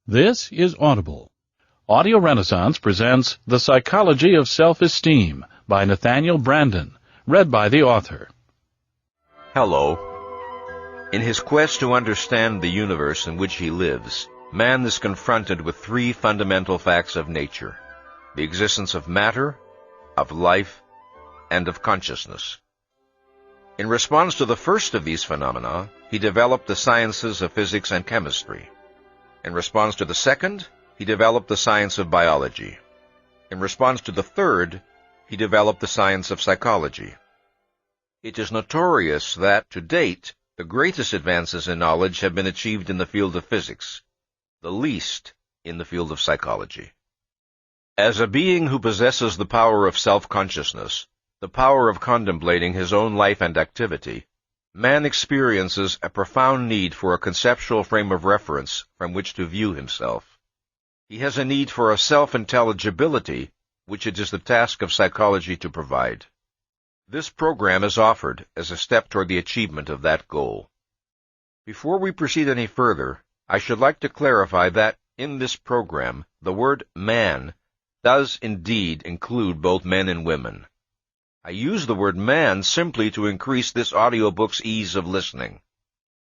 This is Audible. Audio Renaissance presents The Psychology of Self-Esteem by Nathaniel Branden, read by the author. Hello. In his quest to understand the universe in which he lives, man is confronted with three fundamental facts of nature: the existence of matter, of life, and of consciousness. In response to the first of these phenomena, he developed the sciences of physics and chemistry. In response to the second, he developed the science of biology. In response to the third, he developed the science of psychology. It is notorious that, to date, the greatest advances in knowledge have been achieved in the field of physics, the least in the field of psychology. As a being who possesses the power of self-consciousness, the power of contemplating his own life and activity, man experiences a profound need for a conceptual frame of reference from which to view himself. He has a need for a self-intelligibility, which it is the task of psychology to provide. This program is offered as a step toward the achievement of that goal. Before we proceed any further, I should like to clarify that, in this program, the word man does indeed include both men and women. I use the word man simply to increase this audiobook's ease of listening.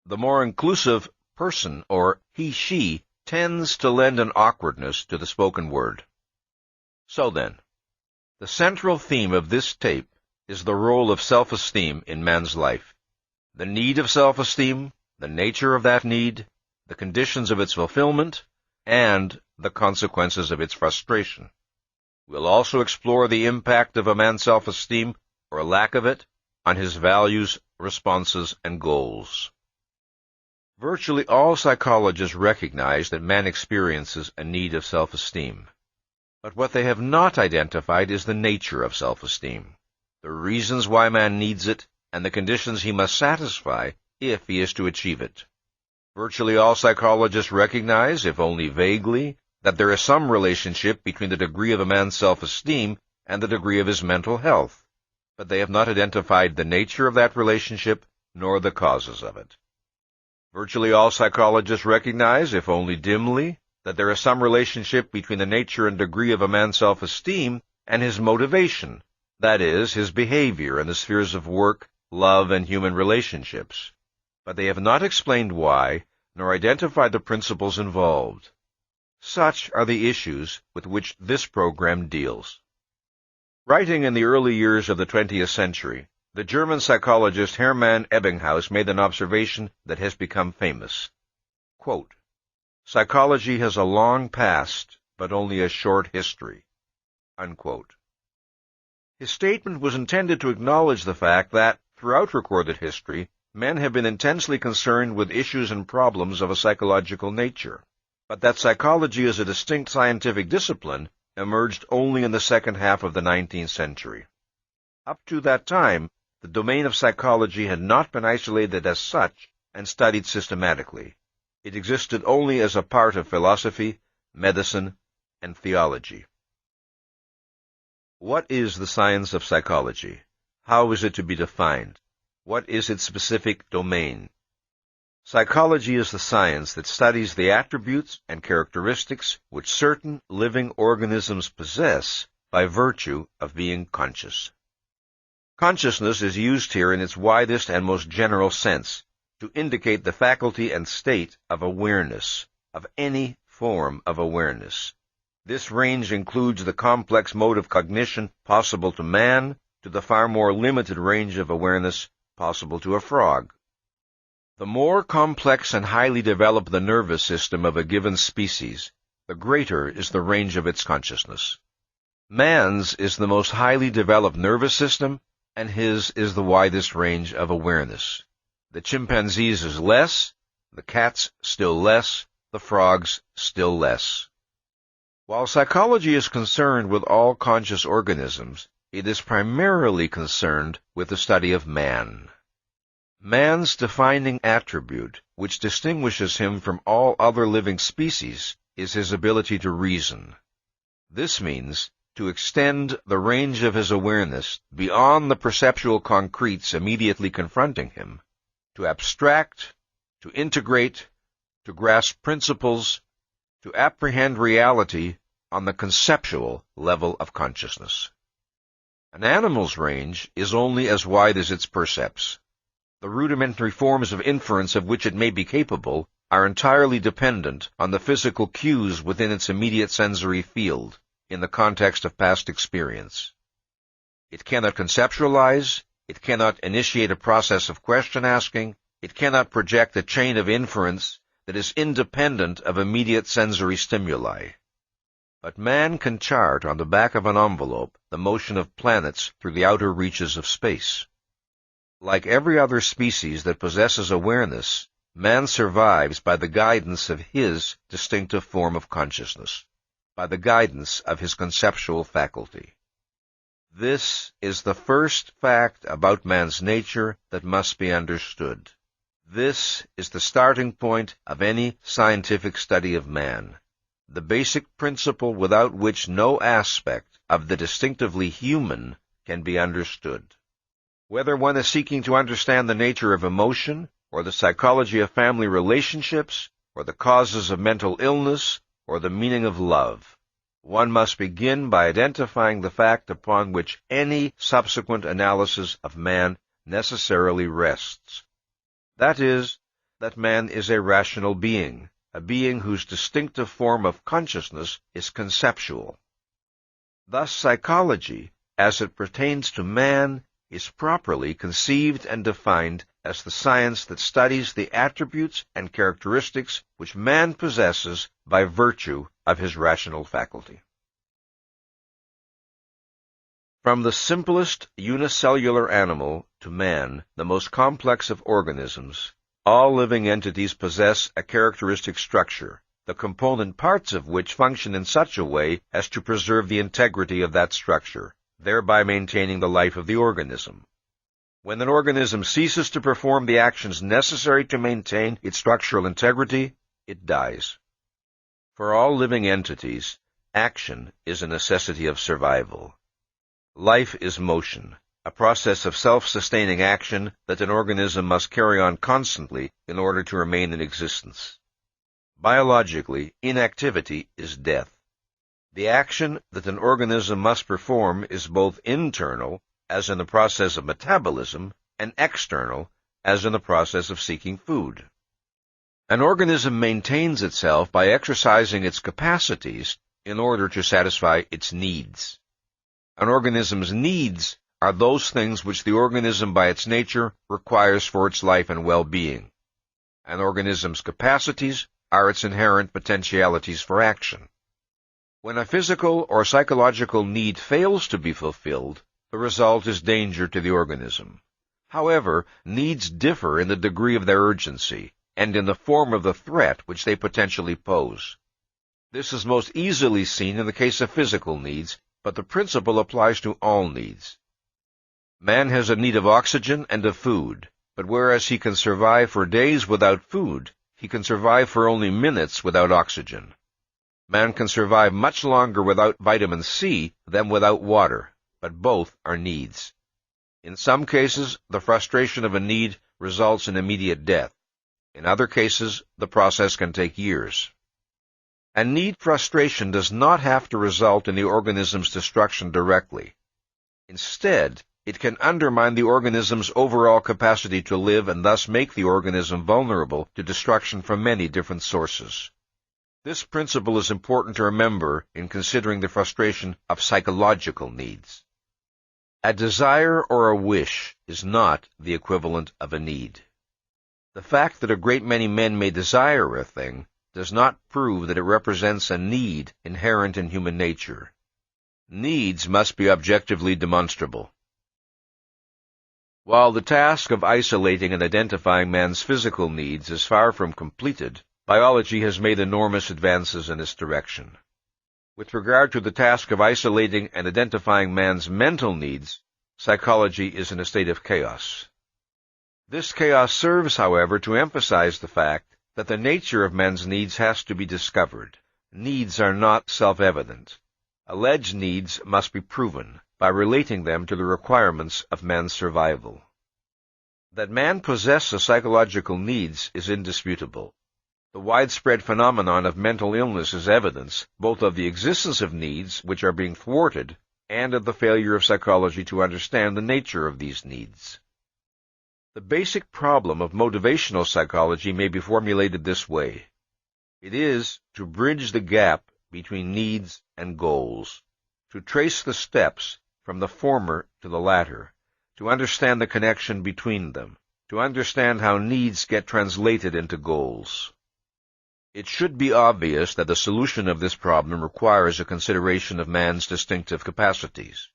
The more inclusive person, or he/she, tends to lend an awkwardness to the spoken word. So then, the central theme of this tape is the role of self-esteem in man's life. The need of self-esteem, the nature of that need, the conditions of its fulfillment, and the consequences of its frustration. We'll also explore the impact of a man's self-esteem, or lack of it, on his values, responses, and goals. Virtually all psychologists recognize that man experiences a need of self-esteem. But what they have not identified is the nature of self-esteem, the reasons why man needs it, and the conditions he must satisfy if he is to achieve it. Virtually all psychologists recognize, if only vaguely, that there is some relationship between the degree of a man's self-esteem and the degree of his mental health, but they have not identified the nature of that relationship nor the causes of it. Virtually all psychologists recognize, if only dimly, that there is some relationship between the nature and degree of a man's self-esteem and his motivation, that is, his behavior in the spheres of work, love, and human relationships, but they have not explained why, nor identified the principles involved. Such are the issues with which this program deals. Writing in the early years of the 20th century, the German psychologist Hermann Ebbinghaus made an observation that has become famous. Quote, "Psychology has a long past, but only a short history." Unquote. His statement was intended to acknowledge the fact that, throughout recorded history, men have been intensely concerned with issues and problems of a psychological nature, but that psychology as a distinct scientific discipline emerged only in the second half of the 19th century. Up to that time, the domain of psychology had not been isolated as such and studied systematically. It existed only as a part of philosophy, medicine, and theology. What is the science of psychology? How is it to be defined? What is its specific domain? Psychology is the science that studies the attributes and characteristics which certain living organisms possess by virtue of being conscious. Consciousness is used here in its widest and most general sense to indicate the faculty and state of awareness, of any form of awareness. This range includes the complex mode of cognition possible to man to the far more limited range of awareness possible to a frog. The more complex and highly developed the nervous system of a given species, the greater is the range of its consciousness. Man's is the most highly developed nervous system, and his is the widest range of awareness. The chimpanzee's is less, the cat's still less, the frog's still less. While psychology is concerned with all conscious organisms, it is primarily concerned with the study of man. Man's defining attribute, which distinguishes him from all other living species, is his ability to reason. This means to extend the range of his awareness beyond the perceptual concretes immediately confronting him, to abstract, to integrate, to grasp principles, to apprehend reality on the conceptual level of consciousness. An animal's range is only as wide as its percepts. The rudimentary forms of inference of which it may be capable are entirely dependent on the physical cues within its immediate sensory field, in the context of past experience. It cannot conceptualize, it cannot initiate a process of question-asking, it cannot project a chain of inference that is independent of immediate sensory stimuli. But man can chart on the back of an envelope the motion of planets through the outer reaches of space. Like every other species that possesses awareness, man survives by the guidance of his distinctive form of consciousness, by the guidance of his conceptual faculty. This is the first fact about man's nature that must be understood. This is the starting point of any scientific study of man, the basic principle without which no aspect of the distinctively human can be understood. Whether one is seeking to understand the nature of emotion, or the psychology of family relationships, or the causes of mental illness, or the meaning of love, one must begin by identifying the fact upon which any subsequent analysis of man necessarily rests. That is, that man is a rational being, a being whose distinctive form of consciousness is conceptual. Thus, psychology, as it pertains to man, is properly conceived and defined as the science that studies the attributes and characteristics which man possesses by virtue of his rational faculty. From the simplest unicellular animal to man, the most complex of organisms, all living entities possess a characteristic structure, the component parts of which function in such a way as to preserve the integrity of that structure, thereby maintaining the life of the organism. When an organism ceases to perform the actions necessary to maintain its structural integrity, it dies. For all living entities, action is a necessity of survival. Life is motion, a process of self-sustaining action that an organism must carry on constantly in order to remain in existence. Biologically, inactivity is death. The action that an organism must perform is both internal, as in the process of metabolism, and external, as in the process of seeking food. An organism maintains itself by exercising its capacities in order to satisfy its needs. An organism's needs are those things which the organism by its nature requires for its life and well-being. An organism's capacities are its inherent potentialities for action. When a physical or psychological need fails to be fulfilled, the result is danger to the organism. However, needs differ in the degree of their urgency and in the form of the threat which they potentially pose. This is most easily seen in the case of physical needs, but the principle applies to all needs. Man has a need of oxygen and of food, but whereas he can survive for days without food, he can survive for only minutes without oxygen. Man can survive much longer without vitamin C than without water, but both are needs. In some cases, the frustration of a need results in immediate death. In other cases, the process can take years. And need frustration does not have to result in the organism's destruction directly. Instead, it can undermine the organism's overall capacity to live and thus make the organism vulnerable to destruction from many different sources. This principle is important to remember in considering the frustration of psychological needs. A desire or a wish is not the equivalent of a need. The fact that a great many men may desire a thing does not prove that it represents a need inherent in human nature. Needs must be objectively demonstrable. While the task of isolating and identifying man's physical needs is far from completed, biology has made enormous advances in this direction. With regard to the task of isolating and identifying man's mental needs, psychology is in a state of chaos. This chaos serves, however, to emphasize the fact that the nature of men's needs has to be discovered. Needs are not self-evident. Alleged needs must be proven by relating them to the requirements of man's survival. That man possesses psychological needs is indisputable. The widespread phenomenon of mental illness is evidence both of the existence of needs which are being thwarted and of the failure of psychology to understand the nature of these needs. The basic problem of motivational psychology may be formulated this way. It is to bridge the gap between needs and goals, to trace the steps from the former to the latter, to understand the connection between them, to understand how needs get translated into goals. It should be obvious that the solution of this problem requires a consideration of man's distinctive capacities.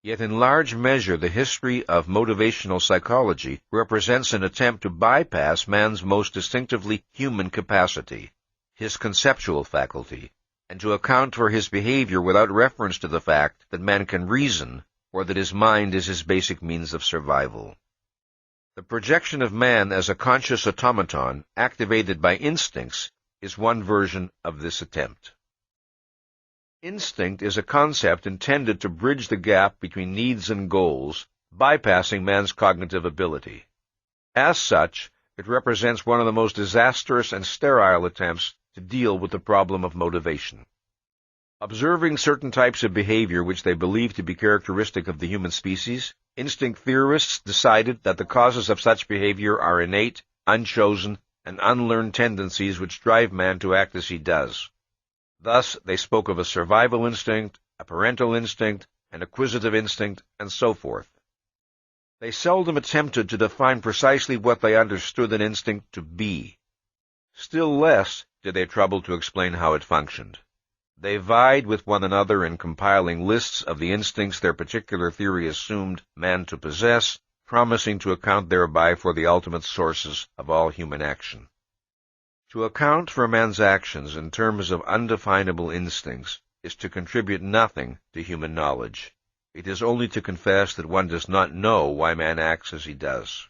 Yet in large measure the history of motivational psychology represents an attempt to bypass man's most distinctively human capacity, his conceptual faculty, and to account for his behavior without reference to the fact that man can reason or that his mind is his basic means of survival. The projection of man as a conscious automaton activated by instincts is one version of this attempt. Instinct is a concept intended to bridge the gap between needs and goals, bypassing man's cognitive ability. As such, it represents one of the most disastrous and sterile attempts to deal with the problem of motivation. Observing certain types of behavior which they believe to be characteristic of the human species, instinct theorists decided that the causes of such behavior are innate, unchosen, and unlearned tendencies which drive man to act as he does. Thus, they spoke of a survival instinct, a parental instinct, an acquisitive instinct, and so forth. They seldom attempted to define precisely what they understood an instinct to be. Still less did they trouble to explain how it functioned. They vied with one another in compiling lists of the instincts their particular theory assumed man to possess, promising to account thereby for the ultimate sources of all human action. To account for man's actions in terms of undefinable instincts is to contribute nothing to human knowledge. It is only to confess that one does not know why man acts as he does.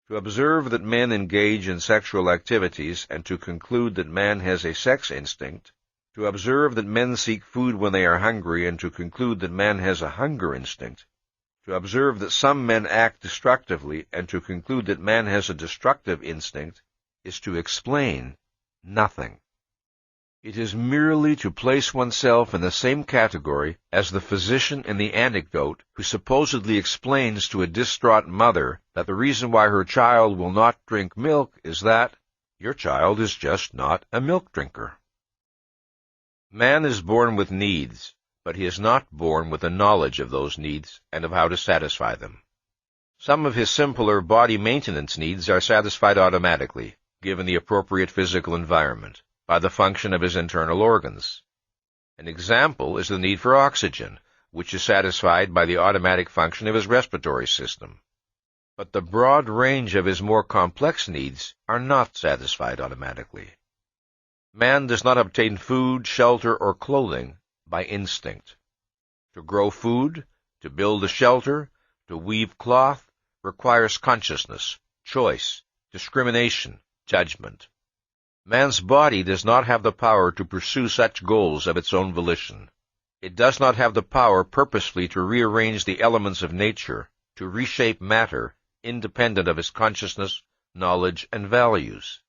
To observe that men engage in sexual activities and to conclude that man has a sex instinct, to observe that men seek food when they are hungry and to conclude that man has a hunger instinct, to observe that some men act destructively and to conclude that man has a destructive instinct, is to explain nothing. It is merely to place oneself in the same category as the physician in the anecdote who supposedly explains to a distraught mother that the reason why her child will not drink milk is that your child is just not a milk drinker. Man is born with needs, but he is not born with a knowledge of those needs and of how to satisfy them. Some of his simpler body maintenance needs are satisfied automatically, given the appropriate physical environment, by the function of his internal organs. An example is the need for oxygen, which is satisfied by the automatic function of his respiratory system. But the broad range of his more complex needs are not satisfied automatically. Man does not obtain food, shelter, or clothing by instinct. To grow food, to build a shelter, to weave cloth, requires consciousness, choice, discrimination, judgment. Man's body does not have the power to pursue such goals of its own volition. It does not have the power purposefully to rearrange the elements of nature, to reshape matter, independent of its consciousness, knowledge, and values.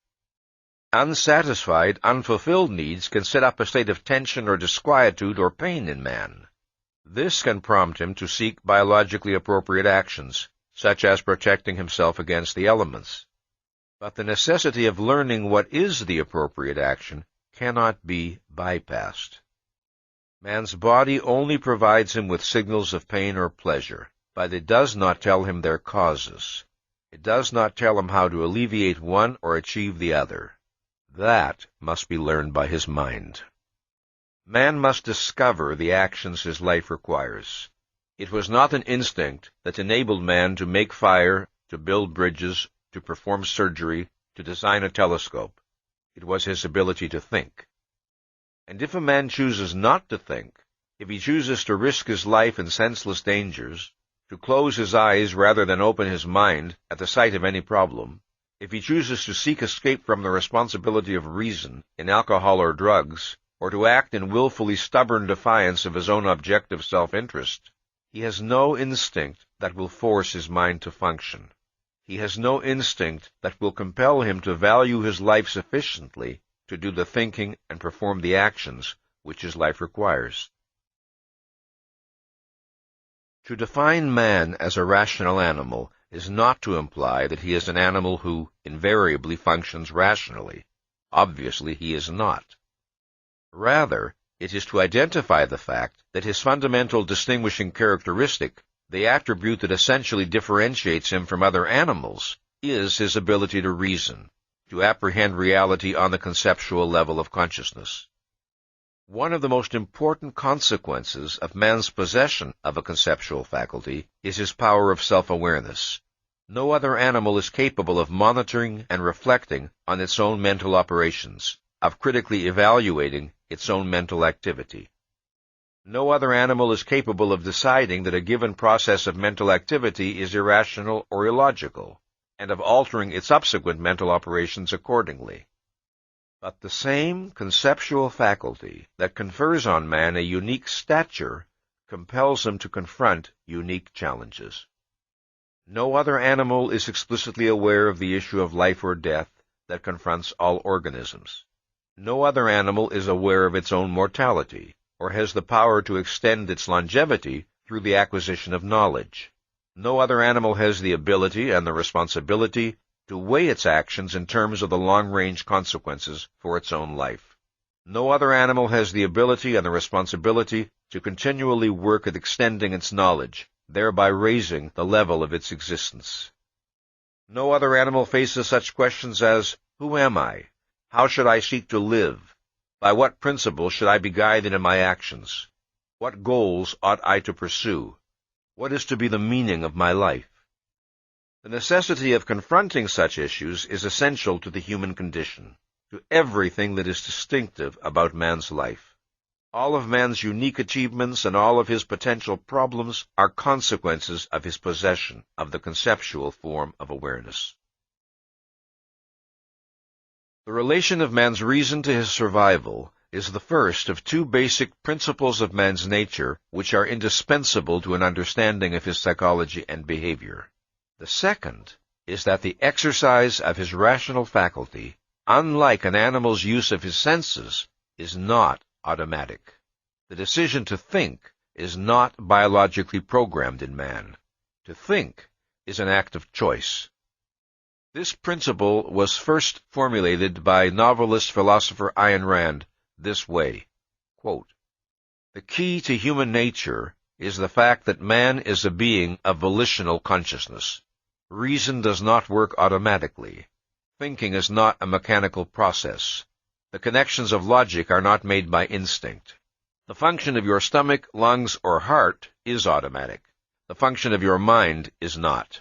Unsatisfied, unfulfilled needs can set up a state of tension or disquietude or pain in man. This can prompt him to seek biologically appropriate actions, such as protecting himself against the elements. But the necessity of learning what is the appropriate action cannot be bypassed. Man's body only provides him with signals of pain or pleasure, but it does not tell him their causes. It does not tell him how to alleviate one or achieve the other. That must be learned by his mind. Man must discover the actions his life requires. It was not an instinct that enabled man to make fire, to build bridges, to perform surgery, to design a telescope. It was his ability to think. And if a man chooses not to think, if he chooses to risk his life in senseless dangers, to close his eyes rather than open his mind at the sight of any problem, if he chooses to seek escape from the responsibility of reason in alcohol or drugs, or to act in willfully stubborn defiance of his own objective self-interest, he has no instinct that will force his mind to function. He has no instinct that will compel him to value his life sufficiently to do the thinking and perform the actions which his life requires. To define man as a rational animal is not to imply that he is an animal who invariably functions rationally. Obviously, he is not. Rather, it is to identify the fact that his fundamental distinguishing characteristic, the attribute that essentially differentiates him from other animals, is his ability to reason, to apprehend reality on the conceptual level of consciousness. One of the most important consequences of man's possession of a conceptual faculty is his power of self-awareness. No other animal is capable of monitoring and reflecting on its own mental operations, of critically evaluating its own mental activity. No other animal is capable of deciding that a given process of mental activity is irrational or illogical, and of altering its subsequent mental operations accordingly. But the same conceptual faculty that confers on man a unique stature compels him to confront unique challenges. No other animal is explicitly aware of the issue of life or death that confronts all organisms. No other animal is aware of its own mortality, or has the power to extend its longevity through the acquisition of knowledge. No other animal has the ability and the responsibility to weigh its actions in terms of the long-range consequences for its own life. No other animal has the ability and the responsibility to continually work at extending its knowledge, thereby raising the level of its existence. No other animal faces such questions as, who am I? How should I seek to live? By what principles should I be guided in my actions? What goals ought I to pursue? What is to be the meaning of my life? The necessity of confronting such issues is essential to the human condition, to everything that is distinctive about man's life. All of man's unique achievements and all of his potential problems are consequences of his possession of the conceptual form of awareness. The relation of man's reason to his survival is the first of two basic principles of man's nature which are indispensable to an understanding of his psychology and behavior. The second is that the exercise of his rational faculty, unlike an animal's use of his senses, is not automatic. The decision to think is not biologically programmed in man. To think is an act of choice. This principle was first formulated by novelist-philosopher Ayn Rand this way, quote, "The key to human nature is the fact that man is a being of volitional consciousness. Reason does not work automatically. Thinking is not a mechanical process. The connections of logic are not made by instinct. The function of your stomach, lungs, or heart is automatic. The function of your mind is not.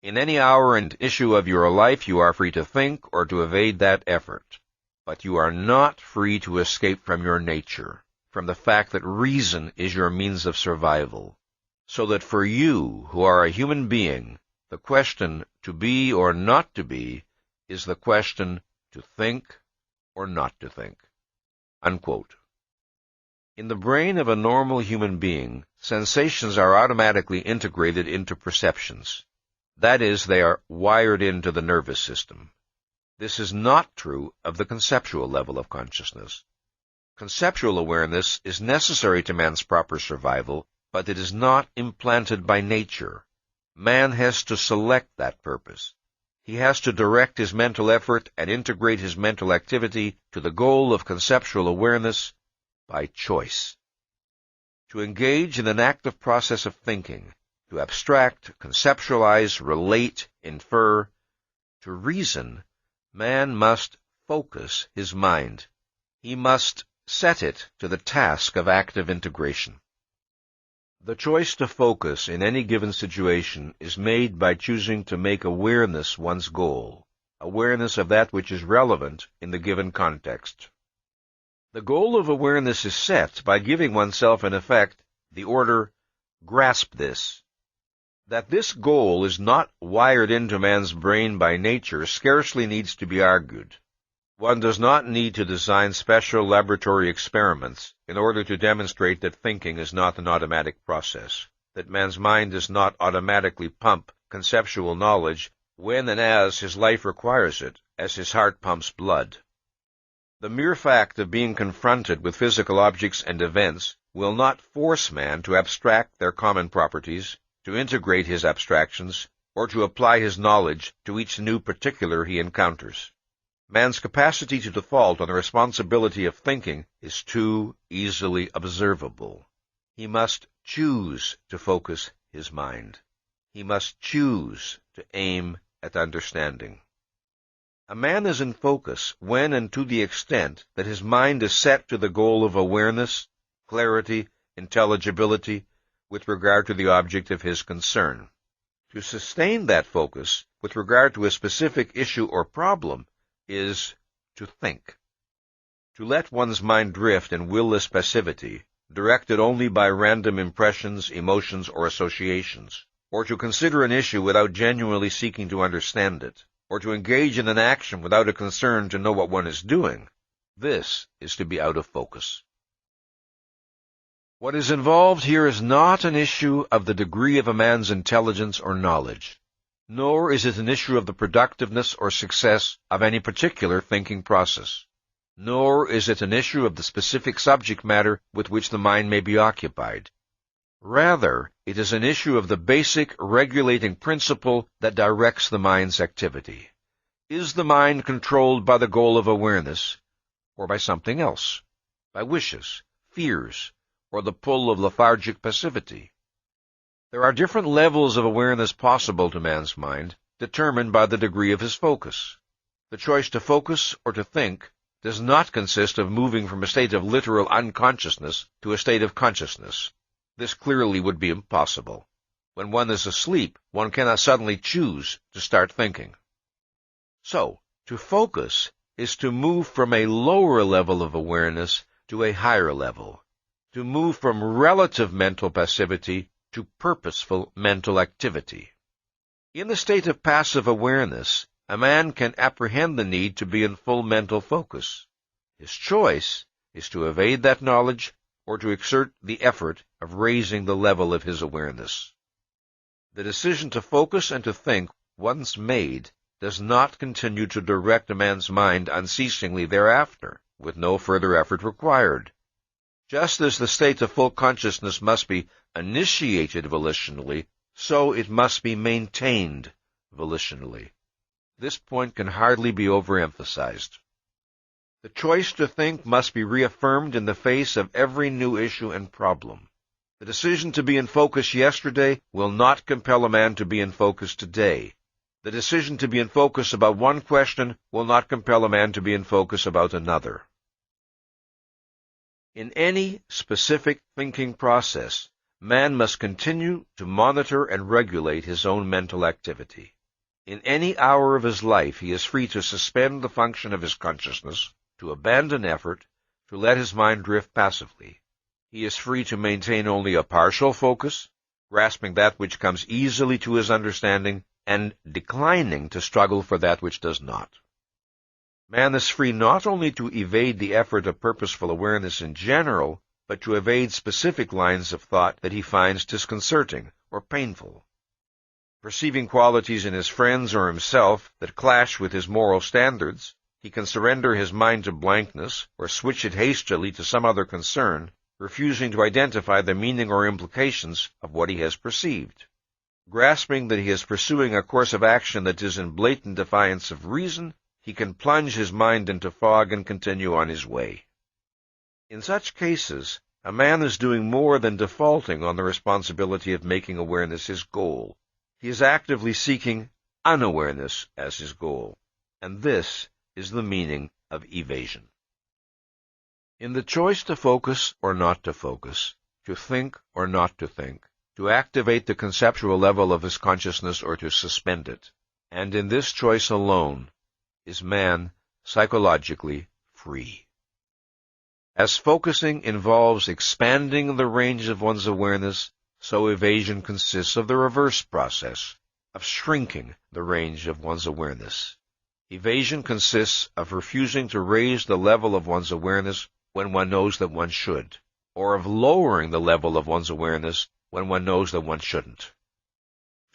In any hour and issue of your life, you are free to think or to evade that effort. But you are not free to escape from your nature, from the fact that reason is your means of survival. So that for you, who are a human being, the question to be or not to be is the question to think or not to think." Unquote. In the brain of a normal human being, sensations are automatically integrated into perceptions. That is, they are wired into the nervous system. This is not true of the conceptual level of consciousness. Conceptual awareness is necessary to man's proper survival, but it is not implanted by nature. Man has to select that purpose. He has to direct his mental effort and integrate his mental activity to the goal of conceptual awareness by choice. To engage in an active process of thinking, to abstract, conceptualize, relate, infer, to reason, man must focus his mind. He must set it to the task of active integration. The choice to focus in any given situation is made by choosing to make awareness one's goal, awareness of that which is relevant in the given context. The goal of awareness is set by giving oneself, in effect, the order, grasp this. That this goal is not wired into man's brain by nature scarcely needs to be argued. One does not need to design special laboratory experiments in order to demonstrate that thinking is not an automatic process, that man's mind does not automatically pump conceptual knowledge when and as his life requires it, as his heart pumps blood. The mere fact of being confronted with physical objects and events will not force man to abstract their common properties, to integrate his abstractions, or to apply his knowledge to each new particular he encounters. Man's capacity to default on the responsibility of thinking is too easily observable. He must choose to focus his mind. He must choose to aim at understanding. A man is in focus when and to the extent that his mind is set to the goal of awareness, clarity, intelligibility with regard to the object of his concern. To sustain that focus with regard to a specific issue or problem is to think. To let one's mind drift in willless passivity, directed only by random impressions, emotions, or associations, or to consider an issue without genuinely seeking to understand it, or to engage in an action without a concern to know what one is doing, this is to be out of focus. What is involved here is not an issue of the degree of a man's intelligence or knowledge, nor is it an issue of the productiveness or success of any particular thinking process, nor is it an issue of the specific subject matter with which the mind may be occupied. Rather, it is an issue of the basic regulating principle that directs the mind's activity. Is the mind controlled by the goal of awareness, or by something else, by wishes, fears, or the pull of lethargic passivity? There are different levels of awareness possible to man's mind, determined by the degree of his focus. The choice to focus or to think does not consist of moving from a state of literal unconsciousness to a state of consciousness. This clearly would be impossible. When one is asleep, one cannot suddenly choose to start thinking. So, to focus is to move from a lower level of awareness to a higher level, to move from relative mental passivity to purposeful mental activity. In the state of passive awareness, a man can apprehend the need to be in full mental focus. His choice is to evade that knowledge or to exert the effort of raising the level of his awareness. The decision to focus and to think, once made, does not continue to direct a man's mind unceasingly thereafter, with no further effort required. Just as the state of full consciousness must be initiated volitionally, so it must be maintained volitionally. This point can hardly be overemphasized. The choice to think must be reaffirmed in the face of every new issue and problem. The decision to be in focus yesterday will not compel a man to be in focus today. The decision to be in focus about one question will not compel a man to be in focus about another. In any specific thinking process, man must continue to monitor and regulate his own mental activity. In any hour of his life, he is free to suspend the function of his consciousness, to abandon effort, to let his mind drift passively. He is free to maintain only a partial focus, grasping that which comes easily to his understanding, and declining to struggle for that which does not. Man is free not only to evade the effort of purposeful awareness in general, but to evade specific lines of thought that he finds disconcerting or painful. Perceiving qualities in his friends or himself that clash with his moral standards, he can surrender his mind to blankness or switch it hastily to some other concern, refusing to identify the meaning or implications of what he has perceived. Grasping that he is pursuing a course of action that is in blatant defiance of reason, he can plunge his mind into fog and continue on his way. In such cases, a man is doing more than defaulting on the responsibility of making awareness his goal. He is actively seeking unawareness as his goal, and this is the meaning of evasion. In the choice to focus or not to focus, to think or not to think, to activate the conceptual level of his consciousness or to suspend it, and in this choice alone is man psychologically free. As focusing involves expanding the range of one's awareness, so evasion consists of the reverse process, of shrinking the range of one's awareness. Evasion consists of refusing to raise the level of one's awareness when one knows that one should, or of lowering the level of one's awareness when one knows that one shouldn't.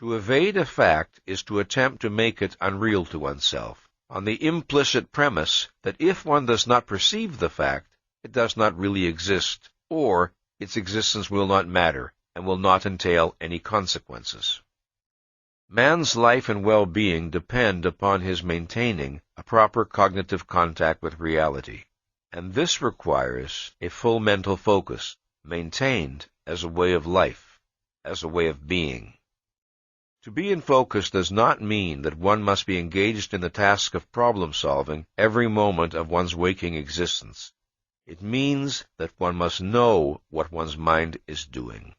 To evade a fact is to attempt to make it unreal to oneself, on the implicit premise that if one does not perceive the fact, it does not really exist, or its existence will not matter and will not entail any consequences. Man's life and well-being depend upon his maintaining a proper cognitive contact with reality, and this requires a full mental focus, maintained as a way of life, as a way of being. To be in focus does not mean that one must be engaged in the task of problem-solving every moment of one's waking existence. It means that one must know what one's mind is doing.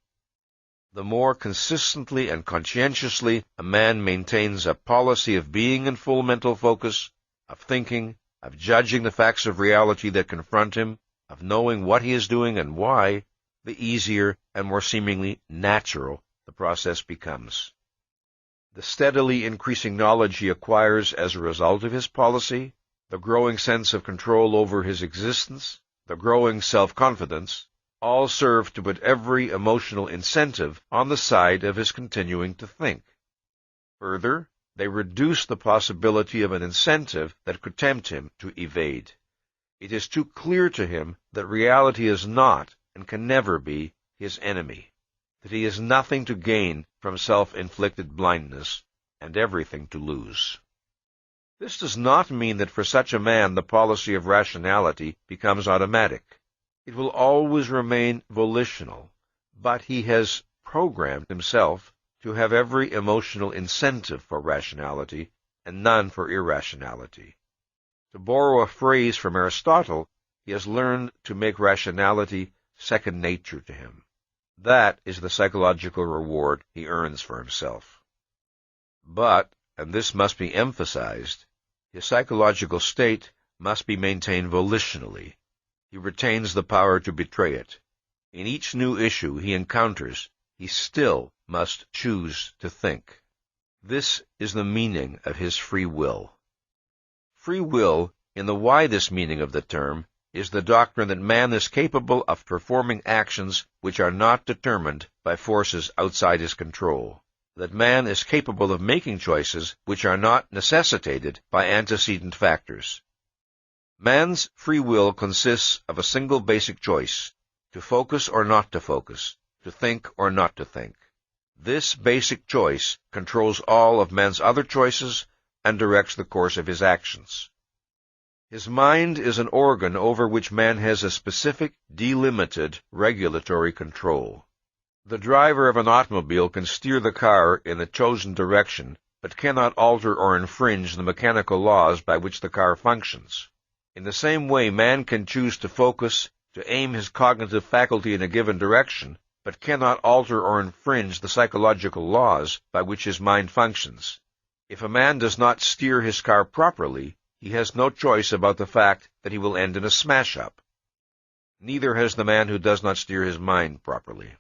The more consistently and conscientiously a man maintains a policy of being in full mental focus, of thinking, of judging the facts of reality that confront him, of knowing what he is doing and why, the easier and more seemingly natural the process becomes. The steadily increasing knowledge he acquires as a result of his policy, the growing sense of control over his existence, the growing self-confidence, all serve to put every emotional incentive on the side of his continuing to think. Further, they reduce the possibility of an incentive that could tempt him to evade. It is too clear to him that reality is not, and can never be, his enemy, that he has nothing to gain from self-inflicted blindness, and everything to lose. This does not mean that for such a man the policy of rationality becomes automatic. It will always remain volitional, but he has programmed himself to have every emotional incentive for rationality and none for irrationality. To borrow a phrase from Aristotle, he has learned to make rationality second nature to him. That is the psychological reward he earns for himself. But, and this must be emphasized, his psychological state must be maintained volitionally. He retains the power to betray it. In each new issue he encounters, he still must choose to think. This is the meaning of his free will. Free will, in the widest meaning of the term, is the doctrine that man is capable of performing actions which are not determined by forces outside his control, that man is capable of making choices which are not necessitated by antecedent factors. Man's free will consists of a single basic choice, to focus or not to focus, to think or not to think. This basic choice controls all of man's other choices and directs the course of his actions. His mind is an organ over which man has a specific, delimited, regulatory control. The driver of an automobile can steer the car in the chosen direction, but cannot alter or infringe the mechanical laws by which the car functions. In the same way, man can choose to focus, to aim his cognitive faculty in a given direction, but cannot alter or infringe the psychological laws by which his mind functions. If a man does not steer his car properly, he has no choice about the fact that he will end in a smash-up. Neither has the man who does not steer his mind properly.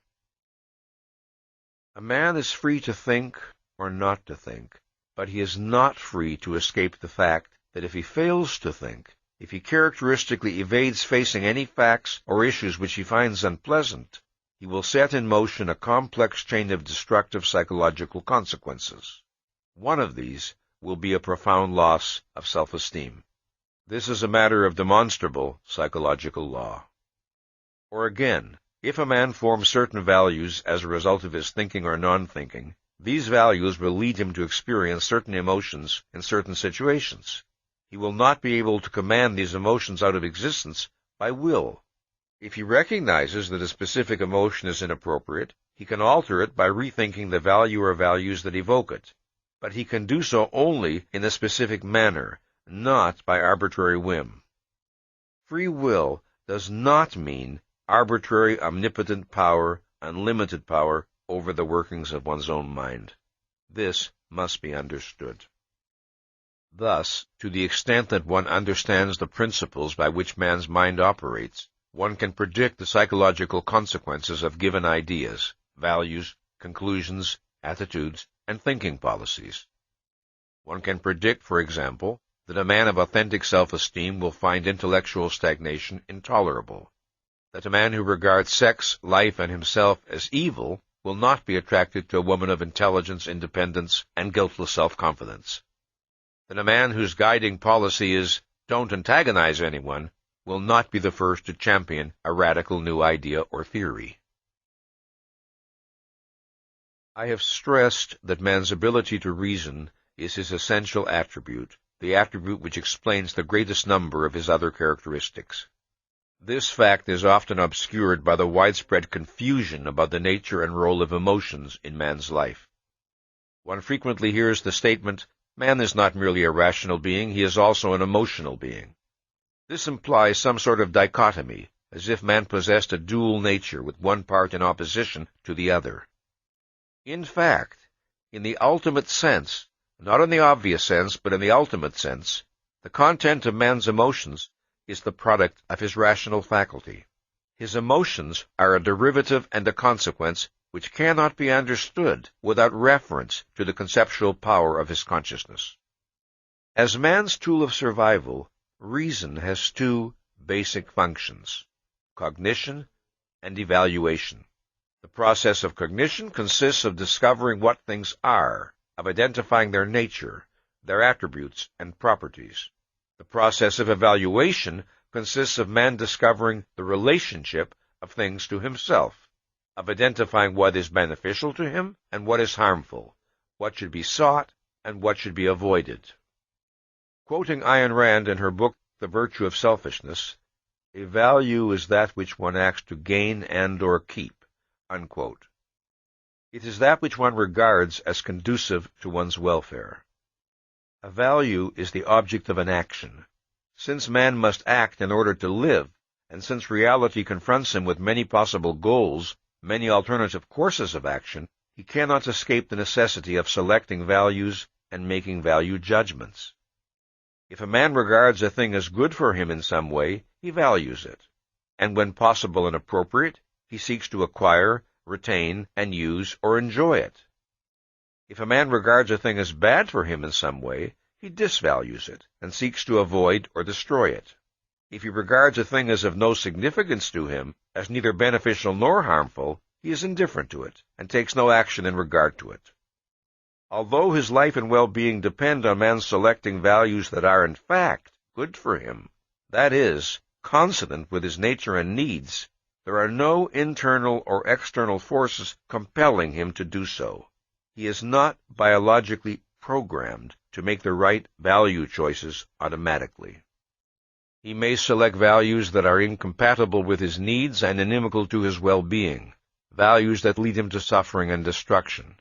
A man is free to think or not to think, but he is not free to escape the fact that if he fails to think, if he characteristically evades facing any facts or issues which he finds unpleasant, he will set in motion a complex chain of destructive psychological consequences. One of these will be a profound loss of self-esteem. This is a matter of demonstrable psychological law. Or again, if a man forms certain values as a result of his thinking or non-thinking, these values will lead him to experience certain emotions in certain situations. He will not be able to command these emotions out of existence by will. If he recognizes that a specific emotion is inappropriate, he can alter it by rethinking the value or values that evoke it. But he can do so only in a specific manner, not by arbitrary whim. Free will does not mean arbitrary, omnipotent power, unlimited power over the workings of one's own mind. This must be understood. Thus, to the extent that one understands the principles by which man's mind operates, one can predict the psychological consequences of given ideas, values, conclusions, attitudes, and thinking policies. One can predict, for example, that a man of authentic self-esteem will find intellectual stagnation intolerable, that a man who regards sex, life, and himself as evil will not be attracted to a woman of intelligence, independence, and guiltless self-confidence. Then a man whose guiding policy is, "Don't antagonize anyone," will not be the first to champion a radical new idea or theory. I have stressed that man's ability to reason is his essential attribute, the attribute which explains the greatest number of his other characteristics. This fact is often obscured by the widespread confusion about the nature and role of emotions in man's life. One frequently hears the statement, "Man is not merely a rational being, he is also an emotional being." This implies some sort of dichotomy, as if man possessed a dual nature with one part in opposition to the other. In fact, in the ultimate sense, not in the obvious sense, but in the ultimate sense, the content of man's emotions is the product of his rational faculty. His emotions are a derivative and a consequence which cannot be understood without reference to the conceptual power of his consciousness. As man's tool of survival, reason has two basic functions: cognition and evaluation. The process of cognition consists of discovering what things are, of identifying their nature, their attributes, and properties. The process of evaluation consists of man discovering the relationship of things to himself, of identifying what is beneficial to him and what is harmful, what should be sought and what should be avoided. Quoting Ayn Rand in her book, The Virtue of Selfishness, "A value is that which one acts to gain and or keep," unquote. It is that which one regards as conducive to one's welfare. A value is the object of an action. Since man must act in order to live, and since reality confronts him with many possible goals, many alternative courses of action, he cannot escape the necessity of selecting values and making value judgments. If a man regards a thing as good for him in some way, he values it, and when possible and appropriate, he seeks to acquire, retain, and use or enjoy it. If a man regards a thing as bad for him in some way, he disvalues it and seeks to avoid or destroy it. If he regards a thing as of no significance to him, as neither beneficial nor harmful, he is indifferent to it and takes no action in regard to it. Although his life and well-being depend on man's selecting values that are in fact good for him, that is, consonant with his nature and needs, there are no internal or external forces compelling him to do so. He is not biologically programmed to make the right value choices automatically. He may select values that are incompatible with his needs and inimical to his well-being, values that lead him to suffering and destruction.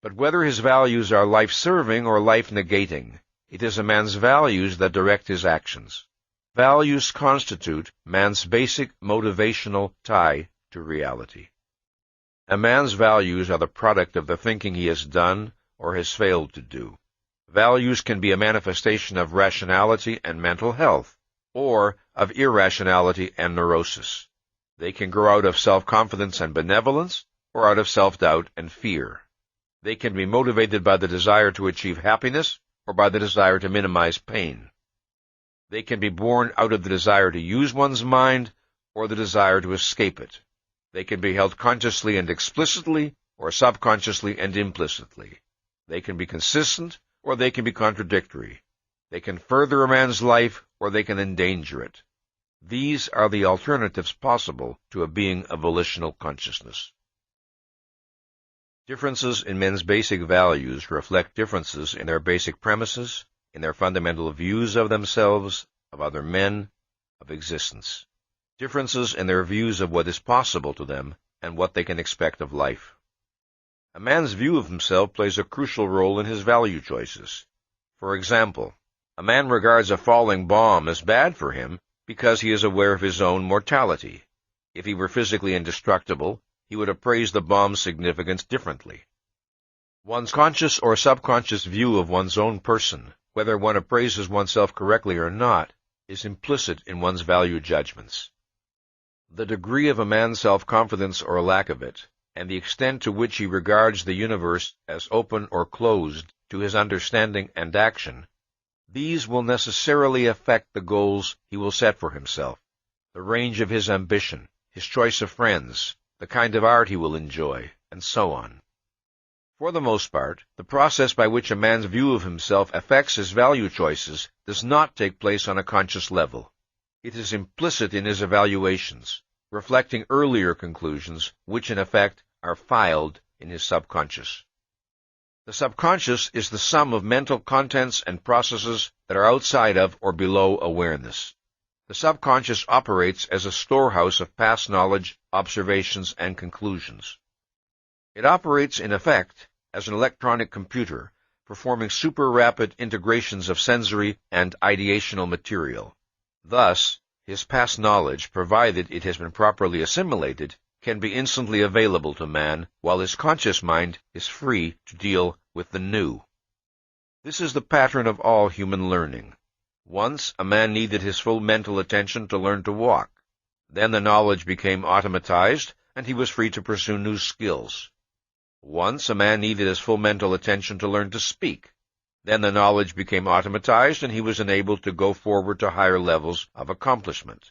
But whether his values are life-serving or life-negating, it is a man's values that direct his actions. Values constitute man's basic motivational tie to reality. A man's values are the product of the thinking he has done or has failed to do. Values can be a manifestation of rationality and mental health, or of irrationality and neurosis. They can grow out of self-confidence and benevolence, or out of self-doubt and fear. They can be motivated by the desire to achieve happiness, or by the desire to minimize pain. They can be born out of the desire to use one's mind, or the desire to escape it. They can be held consciously and explicitly, or subconsciously and implicitly. They can be consistent, or they can be contradictory. They can further a man's life, or they can endanger it. These are the alternatives possible to a being of volitional consciousness. Differences in men's basic values reflect differences in their basic premises, in their fundamental views of themselves, of other men, of existence. Differences in their views of what is possible to them and what they can expect of life. A man's view of himself plays a crucial role in his value choices. For example, a man regards a falling bomb as bad for him because he is aware of his own mortality. If he were physically indestructible, he would appraise the bomb's significance differently. One's conscious or subconscious view of one's own person, whether one appraises oneself correctly or not, is implicit in one's value judgments. The degree of a man's self-confidence or lack of it, and the extent to which he regards the universe as open or closed to his understanding and action, these will necessarily affect the goals he will set for himself, the range of his ambition, his choice of friends, the kind of art he will enjoy, and so on. For the most part, the process by which a man's view of himself affects his value choices does not take place on a conscious level. It is implicit in his evaluations, reflecting earlier conclusions, which in effect are filed in his subconscious. The subconscious is the sum of mental contents and processes that are outside of or below awareness. The subconscious operates as a storehouse of past knowledge, observations, and conclusions. It operates, in effect, as an electronic computer, performing super-rapid integrations of sensory and ideational material. Thus, his past knowledge, provided it has been properly assimilated, can be instantly available to man, while his conscious mind is free to deal with the new. This is the pattern of all human learning. Once, a man needed his full mental attention to learn to walk. Then the knowledge became automatized, and he was free to pursue new skills. Once, a man needed his full mental attention to learn to speak. Then the knowledge became automatized, and he was enabled to go forward to higher levels of accomplishment.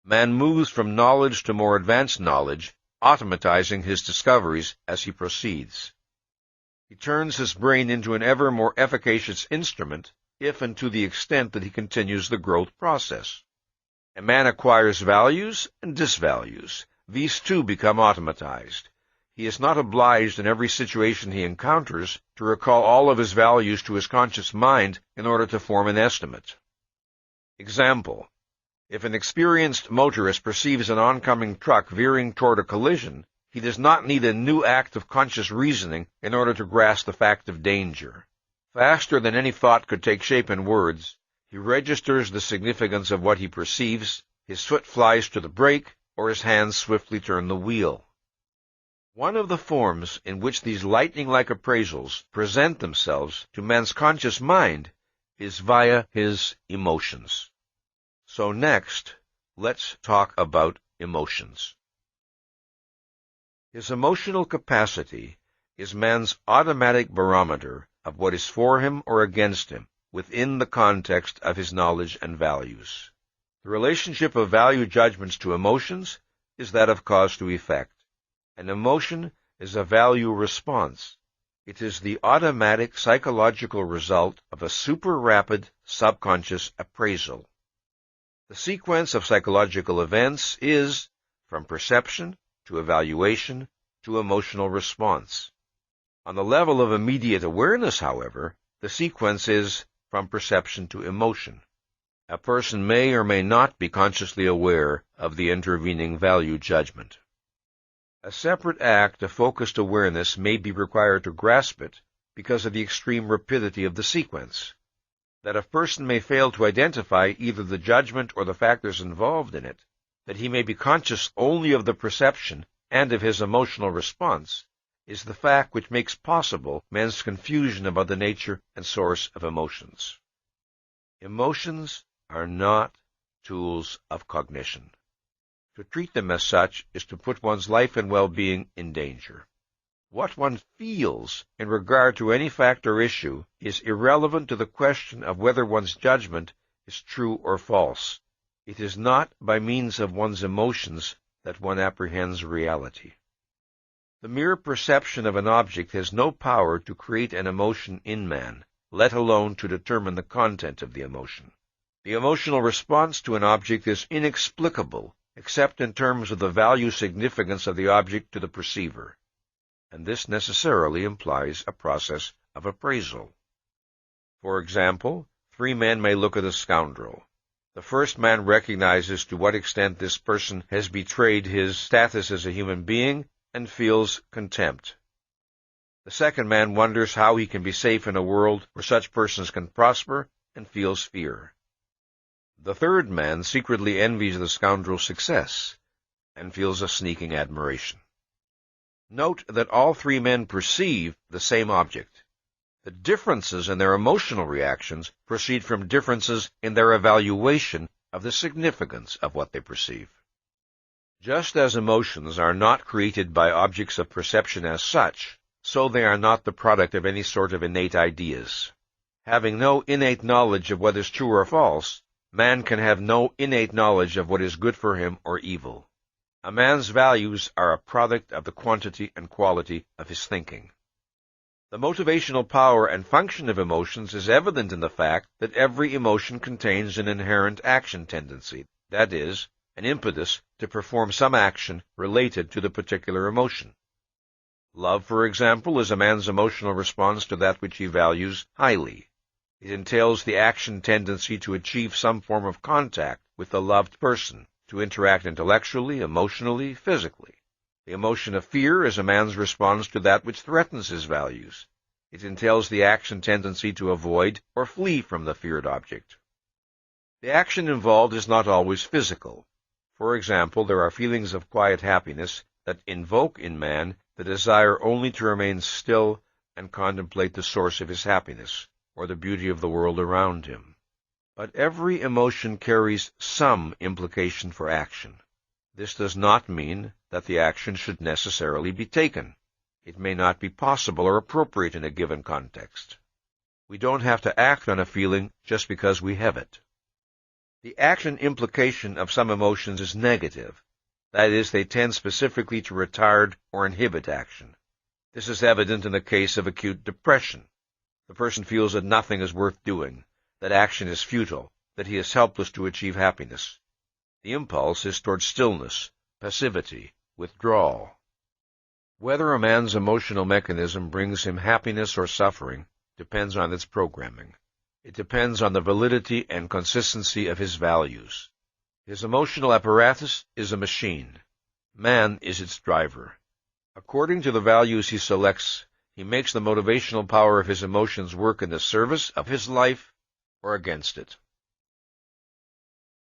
Man moves from knowledge to more advanced knowledge, automatizing his discoveries as he proceeds. He turns his brain into an ever more efficacious instrument, if and to the extent that he continues the growth process. A man acquires values and disvalues. These too become automatized. He is not obliged in every situation he encounters to recall all of his values to his conscious mind in order to form an estimate. Example: if an experienced motorist perceives an oncoming truck veering toward a collision, he does not need a new act of conscious reasoning in order to grasp the fact of danger. Faster than any thought could take shape in words, he registers the significance of what he perceives, his foot flies to the brake, or his hands swiftly turn the wheel. One of the forms in which these lightning-like appraisals present themselves to man's conscious mind is via his emotions. So next, let's talk about emotions. His emotional capacity is man's automatic barometer of what is for him or against him within the context of his knowledge and values. The relationship of value judgments to emotions is that of cause to effect. An emotion is a value response. It is the automatic psychological result of a super-rapid subconscious appraisal. The sequence of psychological events is from perception to evaluation to emotional response. On the level of immediate awareness, however, the sequence is from perception to emotion. A person may or may not be consciously aware of the intervening value judgment. A separate act of focused awareness may be required to grasp it because of the extreme rapidity of the sequence. That a person may fail to identify either the judgment or the factors involved in it, that he may be conscious only of the perception and of his emotional response, is the fact which makes possible man's confusion about the nature and source of emotions. Emotions are not tools of cognition. To treat them as such is to put one's life and well-being in danger. What one feels in regard to any fact or issue is irrelevant to the question of whether one's judgment is true or false. It is not by means of one's emotions that one apprehends reality. The mere perception of an object has no power to create an emotion in man, let alone to determine the content of the emotion. The emotional response to an object is inexplicable, except in terms of the value significance of the object to the perceiver. And this necessarily implies a process of appraisal. For example, 3 men may look at a scoundrel. The first man recognizes to what extent this person has betrayed his status as a human being and feels contempt. The second man wonders how he can be safe in a world where such persons can prosper and feels fear. The third man secretly envies the scoundrel's success and feels a sneaking admiration. Note that all 3 men perceive the same object. The differences in their emotional reactions proceed from differences in their evaluation of the significance of what they perceive. Just as emotions are not created by objects of perception as such, so they are not the product of any sort of innate ideas. Having no innate knowledge of what is true or false, man can have no innate knowledge of what is good for him or evil. A man's values are a product of the quantity and quality of his thinking. The motivational power and function of emotions is evident in the fact that every emotion contains an inherent action tendency, that is, an impetus to perform some action related to the particular emotion. Love, for example, is a man's emotional response to that which he values highly. It entails the action tendency to achieve some form of contact with the loved person, to interact intellectually, emotionally, physically. The emotion of fear is a man's response to that which threatens his values. It entails the action tendency to avoid or flee from the feared object. The action involved is not always physical. For example, there are feelings of quiet happiness that invoke in man the desire only to remain still and contemplate the source of his happiness, or the beauty of the world around him. But every emotion carries some implication for action. This does not mean that the action should necessarily be taken. It may not be possible or appropriate in a given context. We don't have to act on a feeling just because we have it. The action implication of some emotions is negative. That is, they tend specifically to retard or inhibit action. This is evident in the case of acute depression. The person feels that nothing is worth doing, that action is futile, that he is helpless to achieve happiness. The impulse is toward stillness, passivity, withdrawal. Whether a man's emotional mechanism brings him happiness or suffering depends on its programming. It depends on the validity and consistency of his values. His emotional apparatus is a machine. Man is its driver. According to the values he selects, he makes the motivational power of his emotions work in the service of his life or against it.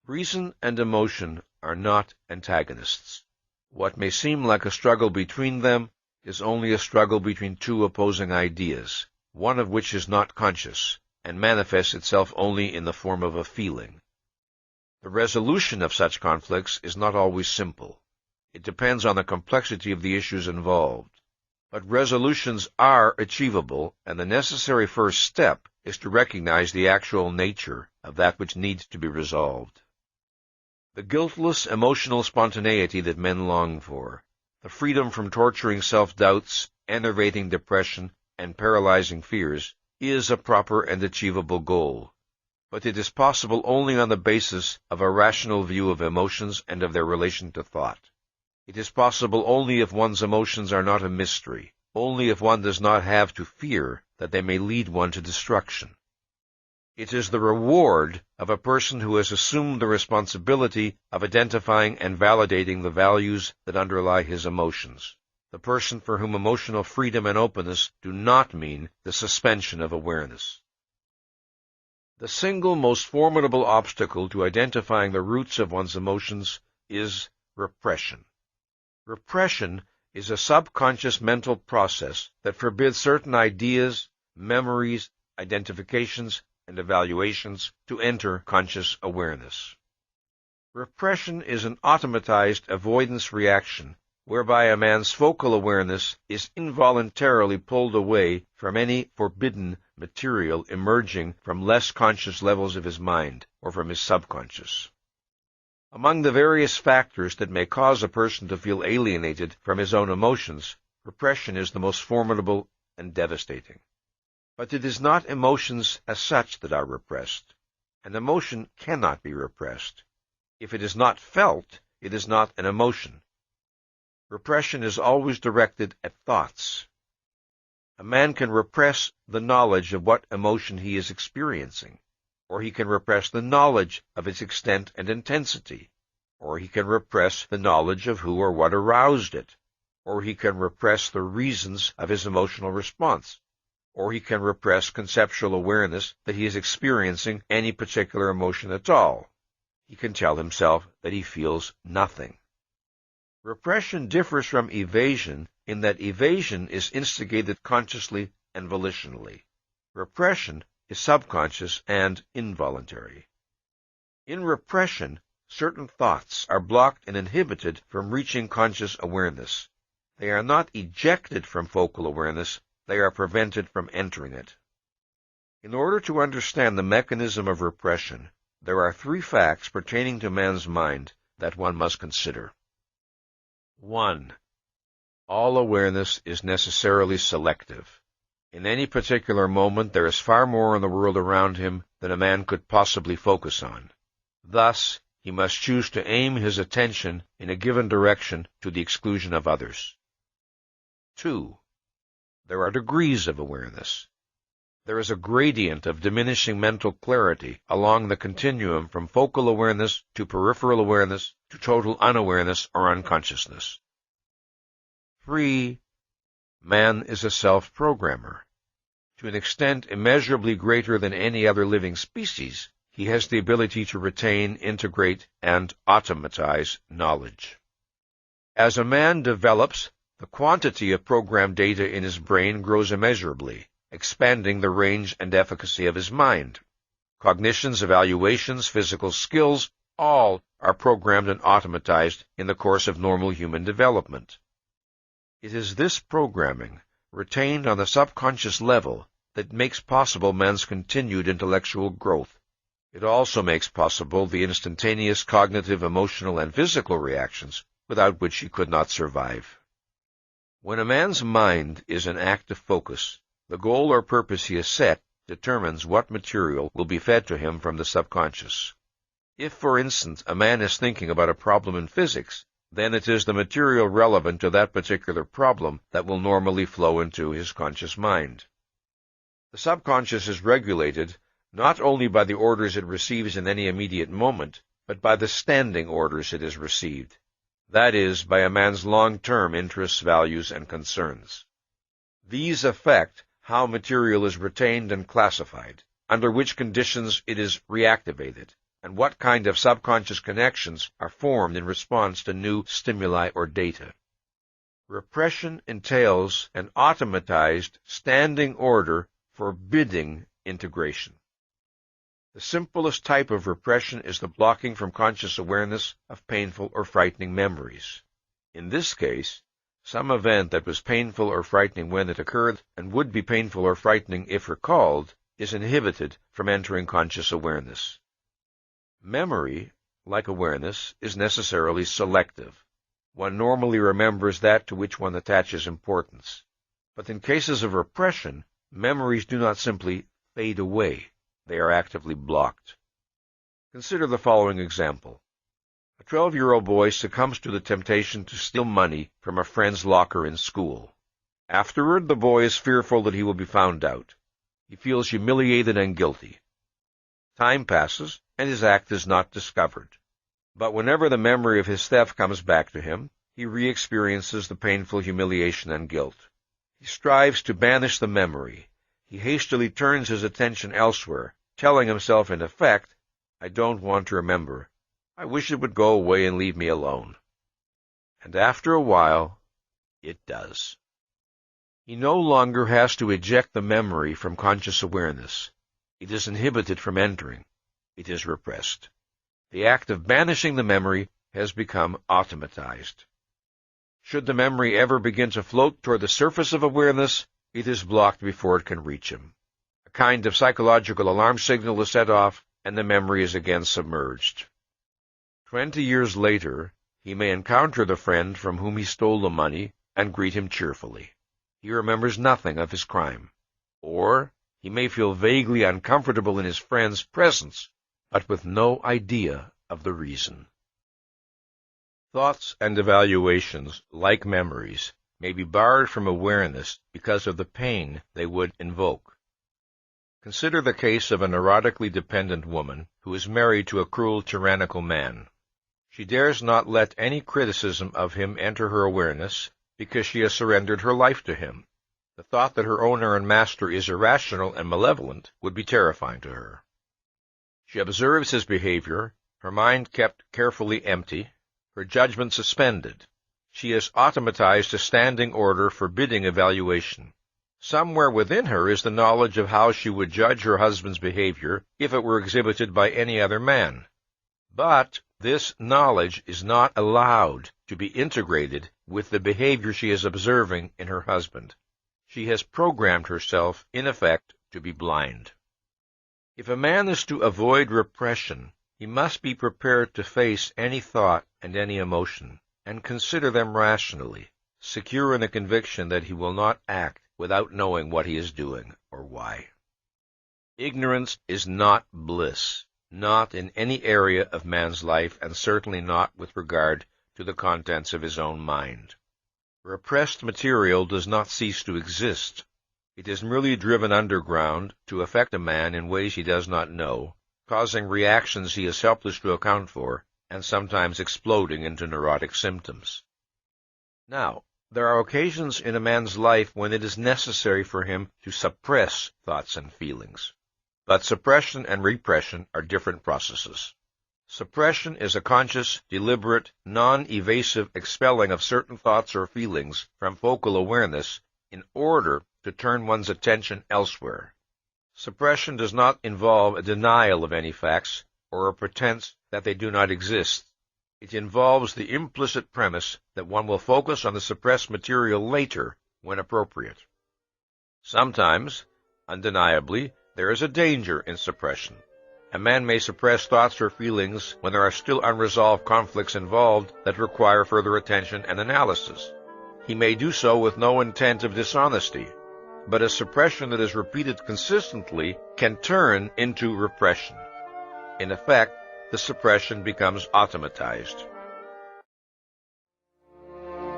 Reason and emotion are not antagonists. What may seem like a struggle between them is only a struggle between two opposing ideas, one of which is not conscious and manifests itself only in the form of a feeling. The resolution of such conflicts is not always simple. It depends on the complexity of the issues involved. But resolutions are achievable, and the necessary first step is to recognize the actual nature of that which needs to be resolved. The guiltless emotional spontaneity that men long for, the freedom from torturing self-doubts, enervating depression, and paralyzing fears, is a proper and achievable goal. But it is possible only on the basis of a rational view of emotions and of their relation to thought. It is possible only if one's emotions are not a mystery, only if one does not have to fear that they may lead one to destruction. It is the reward of a person who has assumed the responsibility of identifying and validating the values that underlie his emotions, the person for whom emotional freedom and openness do not mean the suspension of awareness. The single most formidable obstacle to identifying the roots of one's emotions is repression. Repression is a subconscious mental process that forbids certain ideas, memories, identifications, and evaluations to enter conscious awareness. Repression is an automatized avoidance reaction whereby a man's focal awareness is involuntarily pulled away from any forbidden material emerging from less conscious levels of his mind or from his subconscious. Among the various factors that may cause a person to feel alienated from his own emotions, repression is the most formidable and devastating. But it is not emotions as such that are repressed. An emotion cannot be repressed. If it is not felt, it is not an emotion. Repression is always directed at thoughts. A man can repress the knowledge of what emotion he is experiencing, or he can repress the knowledge of its extent and intensity, or he can repress the knowledge of who or what aroused it, or he can repress the reasons of his emotional response, or he can repress conceptual awareness that he is experiencing any particular emotion at all. He can tell himself that he feels nothing. Repression differs from evasion in that evasion is instigated consciously and volitionally. Repression is subconscious and involuntary. In repression, certain thoughts are blocked and inhibited from reaching conscious awareness. They are not ejected from focal awareness, they are prevented from entering it. In order to understand the mechanism of repression, there are three facts pertaining to man's mind that one must consider. 1. All awareness is necessarily selective. In any particular moment, there is far more in the world around him than a man could possibly focus on. Thus, he must choose to aim his attention in a given direction to the exclusion of others. 2. There are degrees of awareness. There is a gradient of diminishing mental clarity along the continuum from focal awareness to peripheral awareness to total unawareness or unconsciousness. 3. Man is a self-programmer. To an extent immeasurably greater than any other living species, he has the ability to retain, integrate, and automatize knowledge. As a man develops, the quantity of programmed data in his brain grows immeasurably, expanding the range and efficacy of his mind. Cognitions, evaluations, physical skills, all are programmed and automatized in the course of normal human development. It is this programming, retained on the subconscious level, that makes possible man's continued intellectual growth. It also makes possible the instantaneous cognitive, emotional, and physical reactions without which he could not survive. When a man's mind is in active focus, the goal or purpose he has set determines what material will be fed to him from the subconscious. If, for instance, a man is thinking about a problem in physics, then it is the material relevant to that particular problem that will normally flow into his conscious mind. The subconscious is regulated not only by the orders it receives in any immediate moment, but by the standing orders it has received. That is, by a man's long-term interests, values, and concerns. These affect how material is retained and classified, under which conditions it is reactivated, and what kind of subconscious connections are formed in response to new stimuli or data. Repression entails an automatized standing order forbidding integration. The simplest type of repression is the blocking from conscious awareness of painful or frightening memories. In this case, some event that was painful or frightening when it occurred and would be painful or frightening if recalled is inhibited from entering conscious awareness. Memory, like awareness, is necessarily selective. One normally remembers that to which one attaches importance. But in cases of repression, memories do not simply fade away. They are actively blocked. Consider the following example. A 12-year-old boy succumbs to the temptation to steal money from a friend's locker in school. Afterward, the boy is fearful that he will be found out. He feels humiliated and guilty. Time passes, and his act is not discovered. But whenever the memory of his theft comes back to him, he re-experiences the painful humiliation and guilt. He strives to banish the memory. He hastily turns his attention elsewhere, telling himself in effect, "I don't want to remember. I wish it would go away and leave me alone." And after a while, it does. He no longer has to eject the memory from conscious awareness. It is inhibited from entering. It is repressed. The act of banishing the memory has become automatized. Should the memory ever begin to float toward the surface of awareness, it is blocked before it can reach him. A kind of psychological alarm signal is set off, and the memory is again submerged. 20 years later, he may encounter the friend from whom he stole the money and greet him cheerfully. He remembers nothing of his crime. Or he may feel vaguely uncomfortable in his friend's presence, but with no idea of the reason. Thoughts and evaluations, like memories, may be barred from awareness because of the pain they would invoke. Consider the case of a neurotically dependent woman who is married to a cruel, tyrannical man. She dares not let any criticism of him enter her awareness because she has surrendered her life to him. The thought that her owner and master is irrational and malevolent would be terrifying to her. She observes his behavior, her mind kept carefully empty, her judgment suspended. She has automatized a standing order forbidding evaluation. Somewhere within her is the knowledge of how she would judge her husband's behavior if it were exhibited by any other man. But this knowledge is not allowed to be integrated with the behavior she is observing in her husband. She has programmed herself, in effect, to be blind. If a man is to avoid repression, he must be prepared to face any thought and any emotion, and consider them rationally, secure in a conviction that he will not act without knowing what he is doing or why. Ignorance is not bliss, not in any area of man's life, and certainly not with regard to the contents of his own mind. Repressed material does not cease to exist. It is merely driven underground to affect a man in ways he does not know, causing reactions he is helpless to account for, and sometimes exploding into neurotic symptoms. Now, there are occasions in a man's life when it is necessary for him to suppress thoughts and feelings. But suppression and repression are different processes. Suppression is a conscious, deliberate, non-evasive expelling of certain thoughts or feelings from focal awareness in order to turn one's attention elsewhere. Suppression does not involve a denial of any facts or a pretense that they do not exist. It involves the implicit premise that one will focus on the suppressed material later when appropriate. Sometimes, undeniably, there is a danger in suppression. A man may suppress thoughts or feelings when there are still unresolved conflicts involved that require further attention and analysis. He may do so with no intent of dishonesty, but a suppression that is repeated consistently can turn into repression. In effect, the suppression becomes automatized.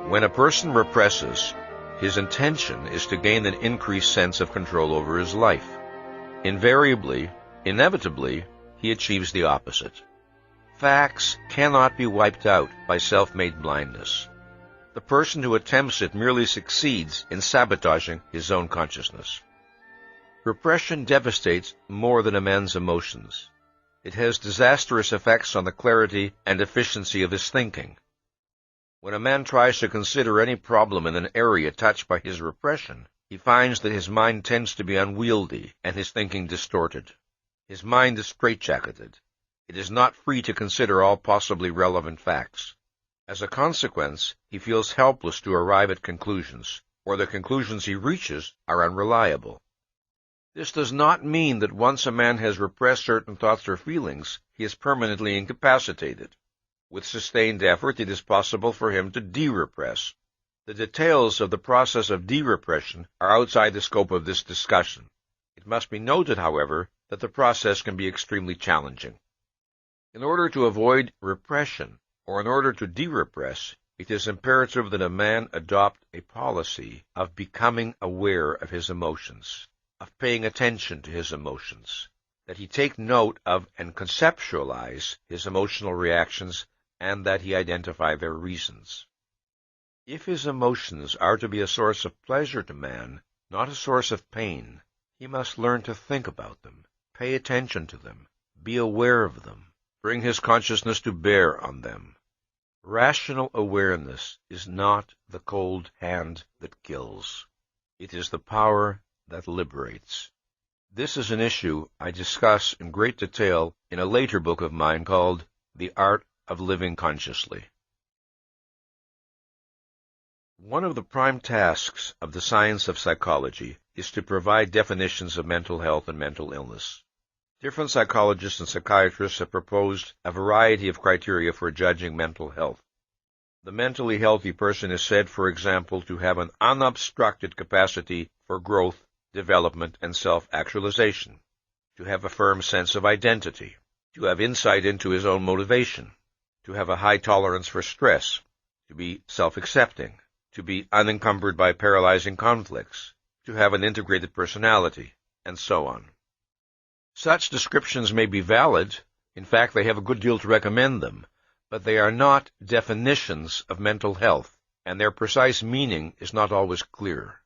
When a person represses, his intention is to gain an increased sense of control over his life. Invariably, inevitably, he achieves the opposite. Facts cannot be wiped out by self-made blindness. The person who attempts it merely succeeds in sabotaging his own consciousness. Repression devastates more than amends emotions. It has disastrous effects on the clarity and efficiency of his thinking. When a man tries to consider any problem in an area touched by his repression, he finds that his mind tends to be unwieldy and his thinking distorted. His mind is straitjacketed. It is not free to consider all possibly relevant facts. As a consequence, he feels helpless to arrive at conclusions, or the conclusions he reaches are unreliable. This does not mean that once a man has repressed certain thoughts or feelings, he is permanently incapacitated. With sustained effort, it is possible for him to de-repress. The details of the process of de-repression are outside the scope of this discussion. It must be noted, however, that the process can be extremely challenging. In order to avoid repression, or in order to de-repress, it is imperative that a man adopt a policy of becoming aware of his emotions, of paying attention to his emotions, that he take note of and conceptualize his emotional reactions, and that he identify their reasons. If his emotions are to be a source of pleasure to man, not a source of pain, he must learn to think about them, pay attention to them, be aware of them, bring his consciousness to bear on them. Rational awareness is not the cold hand that kills. It is the power that liberates. This is an issue I discuss in great detail in a later book of mine called The Art of Living Consciously. One of the prime tasks of the science of psychology is to provide definitions of mental health and mental illness. Different psychologists and psychiatrists have proposed a variety of criteria for judging mental health. The mentally healthy person is said, for example, to have an unobstructed capacity for growth, development, and self-actualization, to have a firm sense of identity, to have insight into his own motivation, to have a high tolerance for stress, to be self-accepting, to be unencumbered by paralyzing conflicts, to have an integrated personality, and so on. Such descriptions may be valid. In fact, they have a good deal to recommend them, but they are not definitions of mental health, and their precise meaning is not always clear.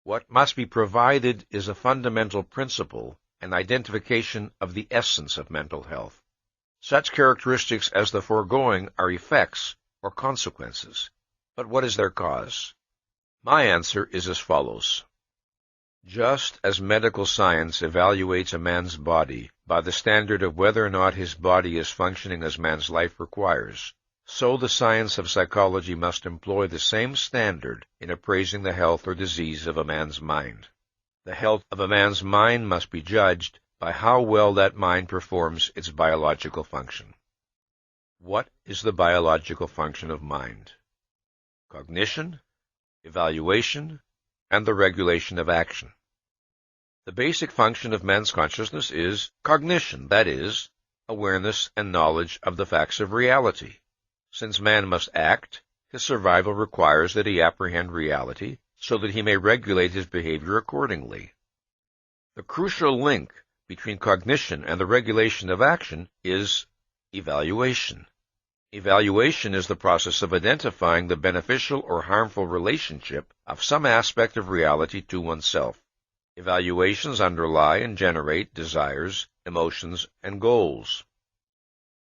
What must be provided is a fundamental principle, an identification of the essence of mental health. Such characteristics as the foregoing are effects or consequences. But what is their cause? My answer is as follows. Just as medical science evaluates a man's body by the standard of whether or not his body is functioning as man's life requires, so the science of psychology must employ the same standard in appraising the health or disease of a man's mind. The health of a man's mind must be judged by how well that mind performs its biological function. What is the biological function of mind? cognition, evaluation, and the regulation of action. The basic function of man's consciousness is cognition, that is, awareness and knowledge of the facts of reality. Since man must act, his survival requires that he apprehend reality so that he may regulate his behavior accordingly. The crucial link between cognition and the regulation of action is evaluation. Evaluation is the process of identifying the beneficial or harmful relationship of some aspect of reality to oneself. Evaluations underlie and generate desires, emotions, and goals.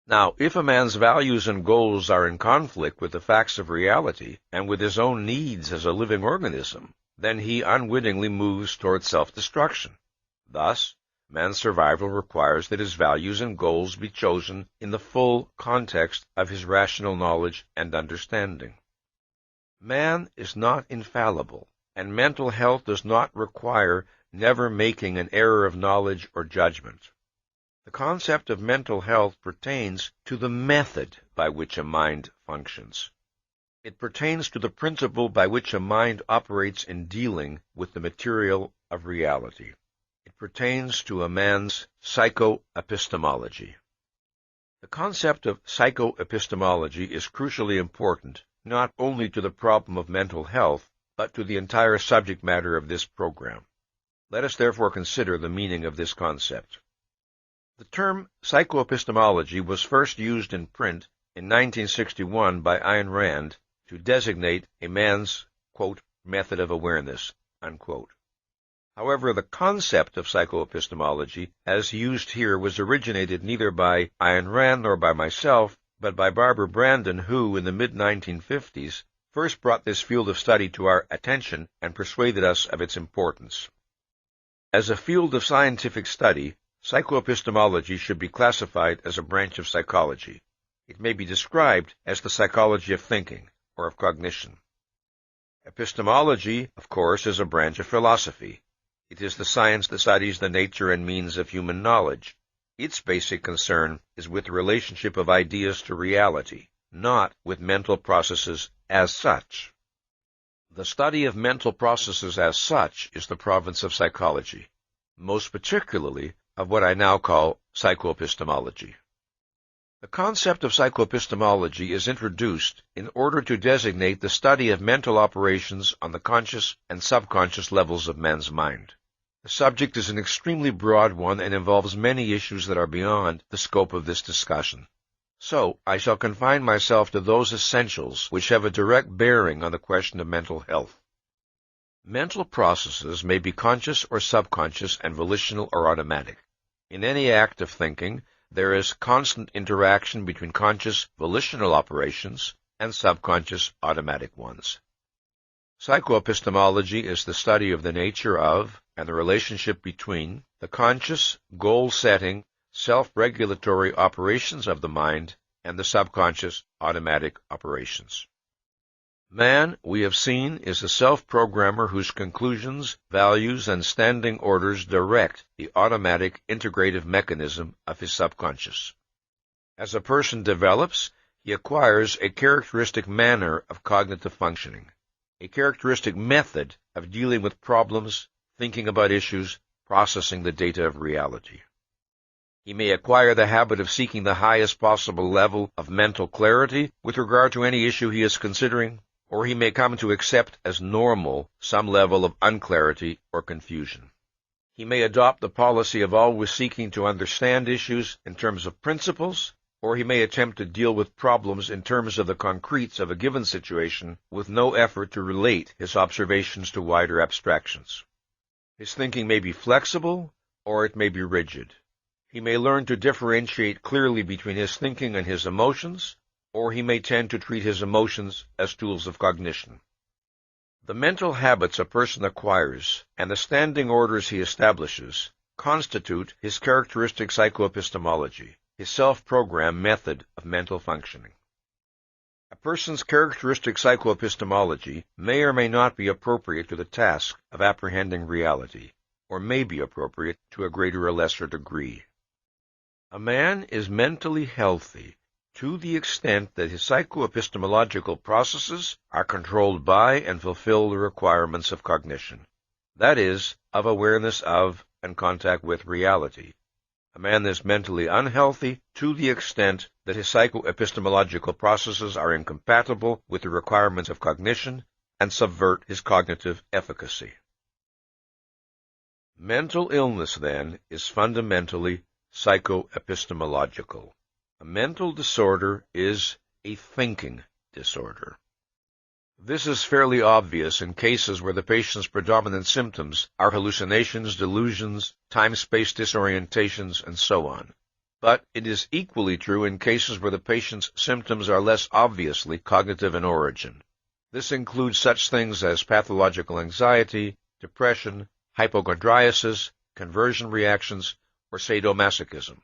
Now, if a man's values and goals are in conflict with the facts of reality and with his own needs as a living organism, then he unwittingly moves toward self-destruction. Thus, man's survival requires that his values and goals be chosen in the full context of his rational knowledge and understanding. Man is not infallible, and mental health does not require never making an error of knowledge or judgment. The concept of mental health pertains to the method by which a mind functions. It pertains to the principle by which a mind operates in dealing with the material of reality. It pertains to a man's psychoepistemology. The concept of psychoepistemology is crucially important, not only to the problem of mental health, but to the entire subject matter of this program. Let us therefore consider the meaning of this concept. The term psychoepistemology was first used in print in 1961 by Ayn Rand to designate a man's, quote, method of awareness, unquote. However, the concept of psychoepistemology, as used here, was originated neither by Ayn Rand nor by myself, but by Barbara Brandon, who, in the mid-1950s, first brought this field of study to our attention and persuaded us of its importance. As a field of scientific study, psychoepistemology should be classified as a branch of psychology. It may be described as the psychology of thinking, or of cognition. Epistemology, of course, is a branch of philosophy. It is the science that studies the nature and means of human knowledge. Its basic concern is with the relationship of ideas to reality, not with mental processes as such. The study of mental processes as such is the province of psychology, most particularly of what I now call psychoepistemology. The concept of psychoepistemology is introduced in order to designate the study of mental operations on the conscious and subconscious levels of man's mind. The subject is an extremely broad one and involves many issues that are beyond the scope of this discussion. So, I shall confine myself to those essentials which have a direct bearing on the question of mental health. Mental processes may be conscious or subconscious and volitional or automatic. In any act of thinking, there is constant interaction between conscious volitional operations and subconscious automatic ones. Psychoepistemology is the study of the nature of and the relationship between the conscious, goal-setting, self-regulatory operations of the mind and the subconscious automatic operations. Man, we have seen, is a self-programmer whose conclusions, values, and standing orders direct the automatic integrative mechanism of his subconscious. As a person develops, he acquires a characteristic manner of cognitive functioning, a characteristic method of dealing with problems, thinking about issues, processing the data of reality. He may acquire the habit of seeking the highest possible level of mental clarity with regard to any issue he is considering, or he may come to accept as normal some level of unclarity or confusion. He may adopt the policy of always seeking to understand issues in terms of principles, or he may attempt to deal with problems in terms of the concretes of a given situation with no effort to relate his observations to wider abstractions. His thinking may be flexible, or it may be rigid. He may learn to differentiate clearly between his thinking and his emotions, or he may tend to treat his emotions as tools of cognition. The mental habits a person acquires and the standing orders he establishes constitute his characteristic psychoepistemology, his self-program method of mental functioning. A person's characteristic psychoepistemology may or may not be appropriate to the task of apprehending reality, or may be appropriate to a greater or lesser degree. A man is mentally healthy to the extent that his psychoepistemological processes are controlled by and fulfill the requirements of cognition, that is, of awareness of and contact with reality. A man is mentally unhealthy to the extent that his psychoepistemological processes are incompatible with the requirements of cognition and subvert his cognitive efficacy. Mental illness, then, is fundamentally psychoepistemological. A mental disorder is a thinking disorder. This is fairly obvious in cases where the patient's predominant symptoms are hallucinations, delusions, time-space disorientations, and so on. But it is equally true in cases where the patient's symptoms are less obviously cognitive in origin. This includes such things as pathological anxiety, depression, hypochondriasis, conversion reactions, or sadomasochism.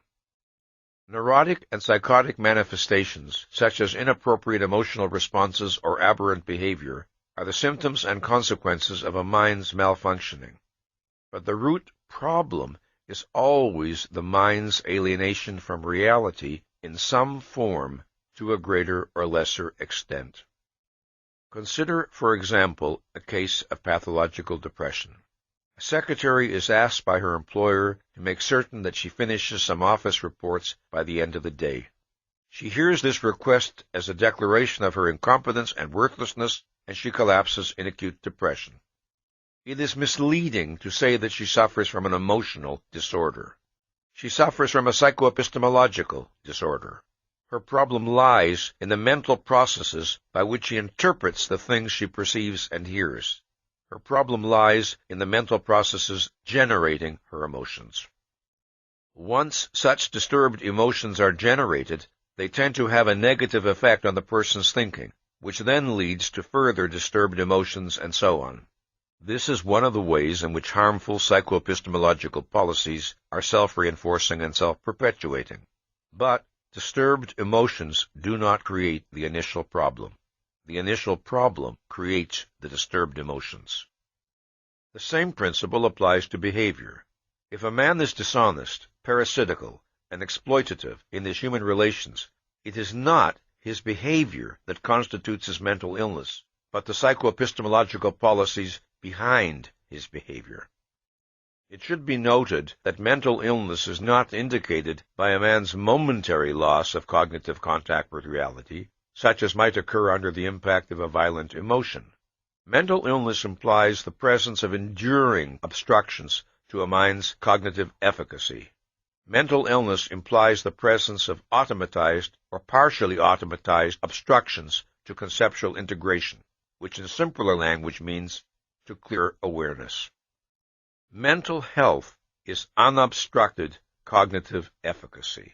Neurotic and psychotic manifestations, such as inappropriate emotional responses or aberrant behavior, are the symptoms and consequences of a mind's malfunctioning. But the root problem is always the mind's alienation from reality in some form to a greater or lesser extent. Consider, for example, a case of pathological depression. A secretary is asked by her employer to make certain that she finishes some office reports by the end of the day. She hears this request as a declaration of her incompetence and worthlessness, and she collapses in acute depression. It is misleading to say that she suffers from an emotional disorder. She suffers from a psychoepistemological disorder. Her problem lies in the mental processes by which she interprets the things she perceives and hears. Her problem lies in the mental processes generating her emotions. Once such disturbed emotions are generated, they tend to have a negative effect on the person's thinking, which then leads to further disturbed emotions and so on. This is one of the ways in which harmful psychoepistemological policies are self-reinforcing and self-perpetuating. But disturbed emotions do not create the initial problem. The initial problem creates the disturbed emotions. The same principle applies to behavior. If a man is dishonest, parasitical, and exploitative in his human relations, it is not his behavior that constitutes his mental illness, but the psychoepistemological policies behind his behavior. It should be noted that mental illness is not indicated by a man's momentary loss of cognitive contact with reality, such as might occur under the impact of a violent emotion. Mental illness implies the presence of enduring obstructions to a mind's cognitive efficacy. Mental illness implies the presence of automatized or partially automatized obstructions to conceptual integration, which in simpler language means to clear awareness. Mental health is unobstructed cognitive efficacy.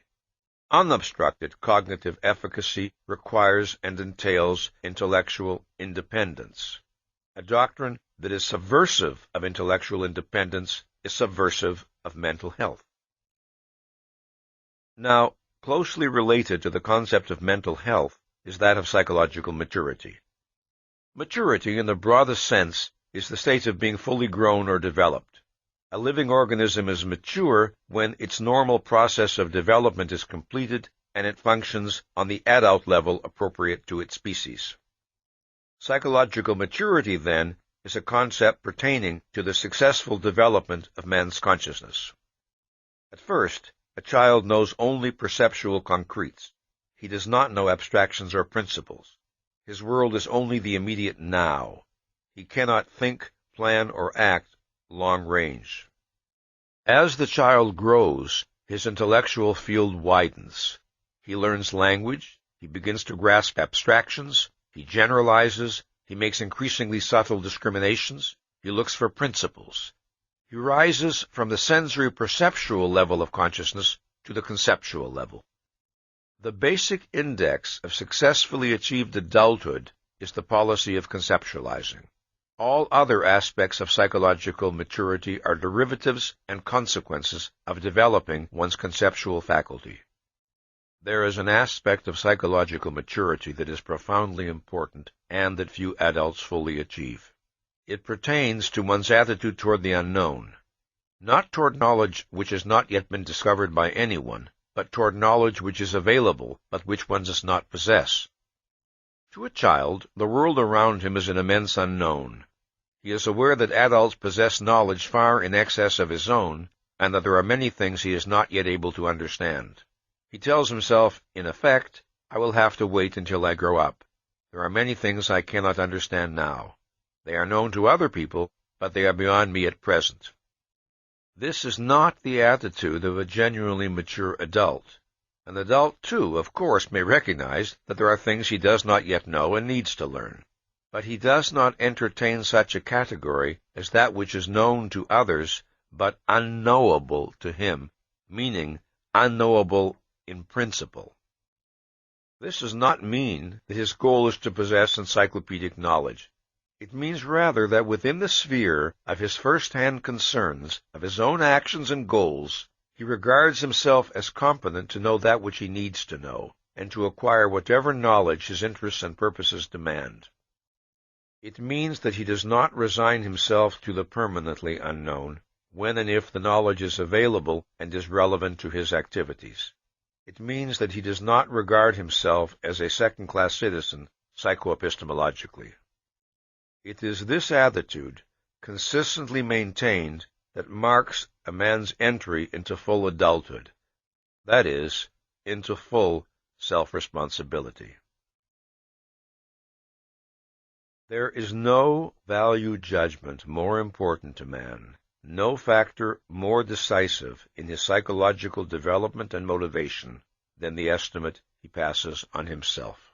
Unobstructed cognitive efficacy requires and entails intellectual independence. A doctrine that is subversive of intellectual independence is subversive of mental health. Now, closely related to the concept of mental health is that of psychological maturity. Maturity, in the broadest sense, is the state of being fully grown or developed. A living organism is mature when its normal process of development is completed and it functions on the adult level appropriate to its species. Psychological maturity, then, is a concept pertaining to the successful development of man's consciousness. At first, a child knows only perceptual concretes. He does not know abstractions or principles. His world is only the immediate now. He cannot think, plan, or act long range. As the child grows, his intellectual field widens. He learns language, he begins to grasp abstractions, he generalizes, he makes increasingly subtle discriminations, he looks for principles. He rises from the sensory-perceptual level of consciousness to the conceptual level. The basic index of successfully achieved adulthood is the policy of conceptualizing. All other aspects of psychological maturity are derivatives and consequences of developing one's conceptual faculty. There is an aspect of psychological maturity that is profoundly important and that few adults fully achieve. It pertains to one's attitude toward the unknown, not toward knowledge which has not yet been discovered by anyone, but toward knowledge which is available, but which one does not possess. To a child, the world around him is an immense unknown. He is aware that adults possess knowledge far in excess of his own, and that there are many things he is not yet able to understand. He tells himself, in effect, I will have to wait until I grow up. There are many things I cannot understand now. They are known to other people, but they are beyond me at present. This is not the attitude of a genuinely mature adult. An adult, too, of course, may recognize that there are things he does not yet know and needs to learn. But he does not entertain such a category as that which is known to others, but unknowable to him, meaning unknowable in principle. This does not mean that his goal is to possess encyclopedic knowledge. It means rather that within the sphere of his first-hand concerns, of his own actions and goals, he regards himself as competent to know that which he needs to know, and to acquire whatever knowledge his interests and purposes demand. It means that he does not resign himself to the permanently unknown, when and if the knowledge is available and is relevant to his activities. It means that he does not regard himself as a second-class citizen psychoepistemologically. It is this attitude, consistently maintained, that marks a man's entry into full adulthood, that is, into full self-responsibility. There is no value judgment more important to man, no factor more decisive in his psychological development and motivation than the estimate he passes on himself.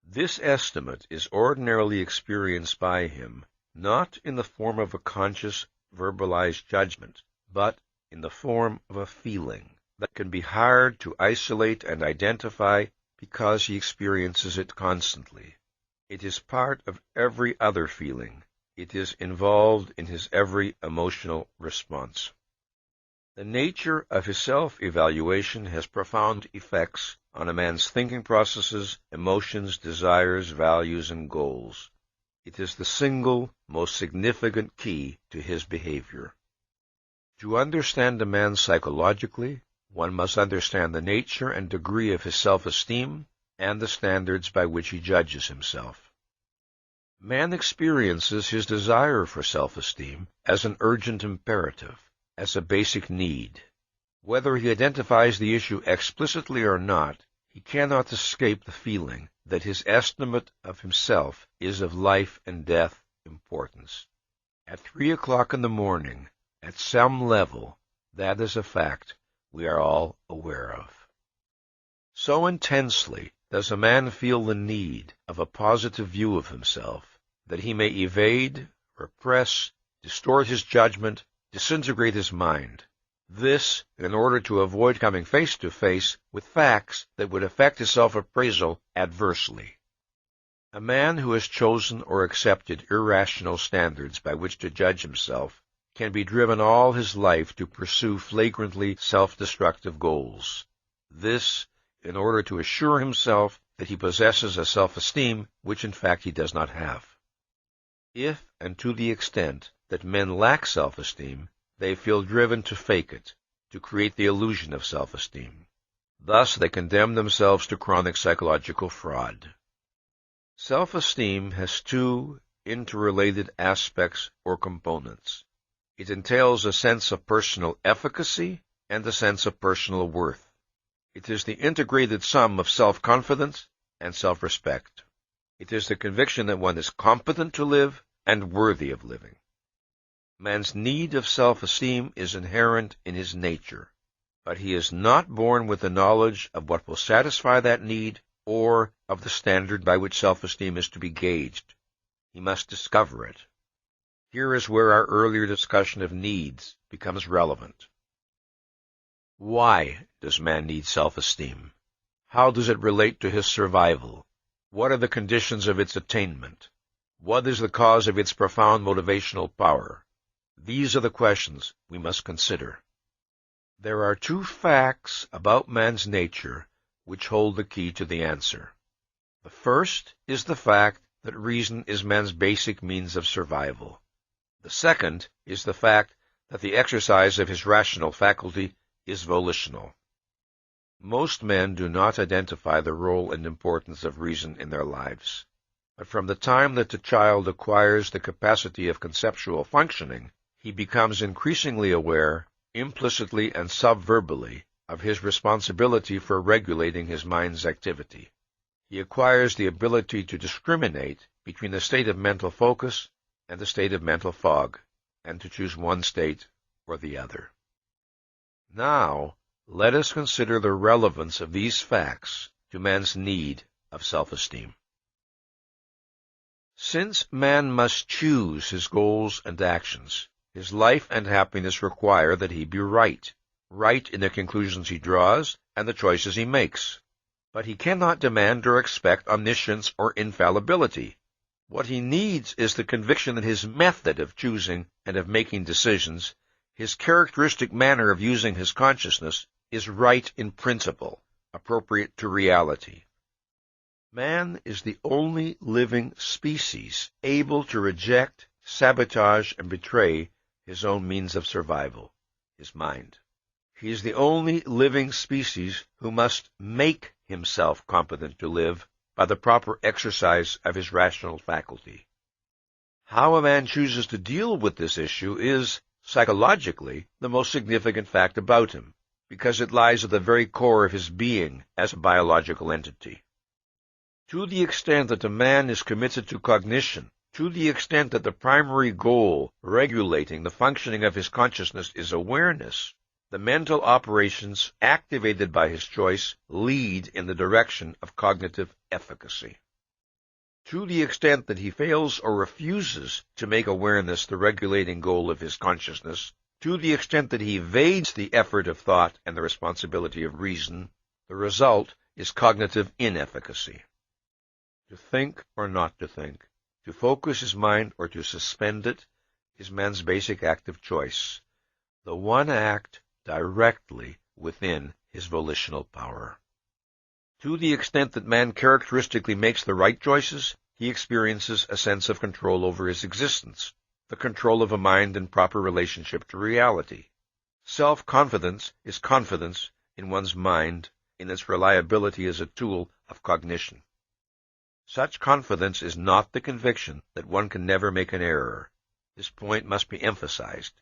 This estimate is ordinarily experienced by him not in the form of a conscious, verbalized judgment, but in the form of a feeling that can be hard to isolate and identify because he experiences it constantly. It is part of every other feeling. It is involved in his every emotional response. The nature of his self-evaluation has profound effects on a man's thinking processes, emotions, desires, values, and goals. It is the single, most significant key to his behavior. To understand a man psychologically, one must understand the nature and degree of his self-esteem and the standards by which he judges himself. Man experiences his desire for self-esteem as an urgent imperative, as a basic need. Whether he identifies the issue explicitly or not, he cannot escape the feeling that his estimate of himself is of life and death importance. At 3 o'clock in the morning, at some level, that is a fact we are all aware of. So intensely does a man feel the need of a positive view of himself that he may evade, repress, distort his judgment, disintegrate his mind. This in order to avoid coming face to face with facts that would affect his self-appraisal adversely. A man who has chosen or accepted irrational standards by which to judge himself can be driven all his life to pursue flagrantly self-destructive goals. This in order to assure himself that he possesses a self-esteem which in fact he does not have. If and to the extent that men lack self-esteem, they feel driven to fake it, to create the illusion of self-esteem. Thus they condemn themselves to chronic psychological fraud. Self-esteem has two interrelated aspects or components. It entails a sense of personal efficacy and a sense of personal worth. It is the integrated sum of self-confidence and self-respect. It is the conviction that one is competent to live and worthy of living. Man's need of self-esteem is inherent in his nature, but he is not born with the knowledge of what will satisfy that need or of the standard by which self-esteem is to be gauged. He must discover it. Here is where our earlier discussion of needs becomes relevant. Why does man need self-esteem? How does it relate to his survival? What are the conditions of its attainment? What is the cause of its profound motivational power? These are the questions we must consider. There are two facts about man's nature which hold the key to the answer. The first is the fact that reason is man's basic means of survival. The second is the fact that the exercise of his rational faculty is volitional. Most men do not identify the role and importance of reason in their lives. But from the time that the child acquires the capacity of conceptual functioning, he becomes increasingly aware, implicitly and subverbally, of his responsibility for regulating his mind's activity. He acquires the ability to discriminate between the state of mental focus and the state of mental fog, and to choose one state or the other. Now, let us consider the relevance of these facts to man's need of self-esteem. Since man must choose his goals and actions, his life and happiness require that he be right in the conclusions he draws and the choices he makes. But he cannot demand or expect omniscience or infallibility. What he needs is the conviction that his method of choosing and of making decisions, his characteristic manner of using his consciousness, is right in principle, appropriate to reality. Man is the only living species able to reject, sabotage, and betray his own means of survival, his mind. He is the only living species who must make himself competent to live by the proper exercise of his rational faculty. How a man chooses to deal with this issue is, psychologically, the most significant fact about him, because it lies at the very core of his being as a biological entity. To the extent that a man is committed to cognition, to the extent that the primary goal regulating the functioning of his consciousness is awareness, the mental operations activated by his choice lead in the direction of cognitive efficacy. To the extent that he fails or refuses to make awareness the regulating goal of his consciousness, to the extent that he evades the effort of thought and the responsibility of reason, the result is cognitive inefficacy. To think or not to think, to focus his mind or to suspend it, is man's basic act of choice, the one act directly within his volitional power. To the extent that man characteristically makes the right choices, he experiences a sense of control over his existence, the control of a mind in proper relationship to reality. Self-confidence is confidence in one's mind, in its reliability as a tool of cognition. Such confidence is not the conviction that one can never make an error. This point must be emphasized.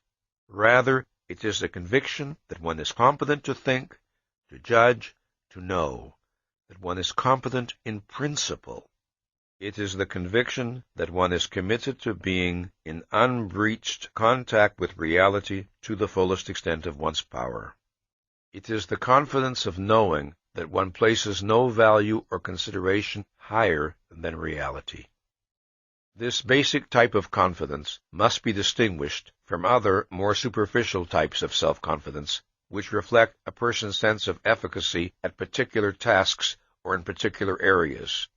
Rather, it is the conviction that one is competent to think, to judge, to know, that one is competent in principle. It is the conviction that one is committed to being in unbreached contact with reality to the fullest extent of one's power. It is the confidence of knowing that one places no value or consideration higher than reality. This basic type of confidence must be distinguished from other, more superficial types of self-confidence, which reflect a person's sense of efficacy at particular tasks or in particular areas.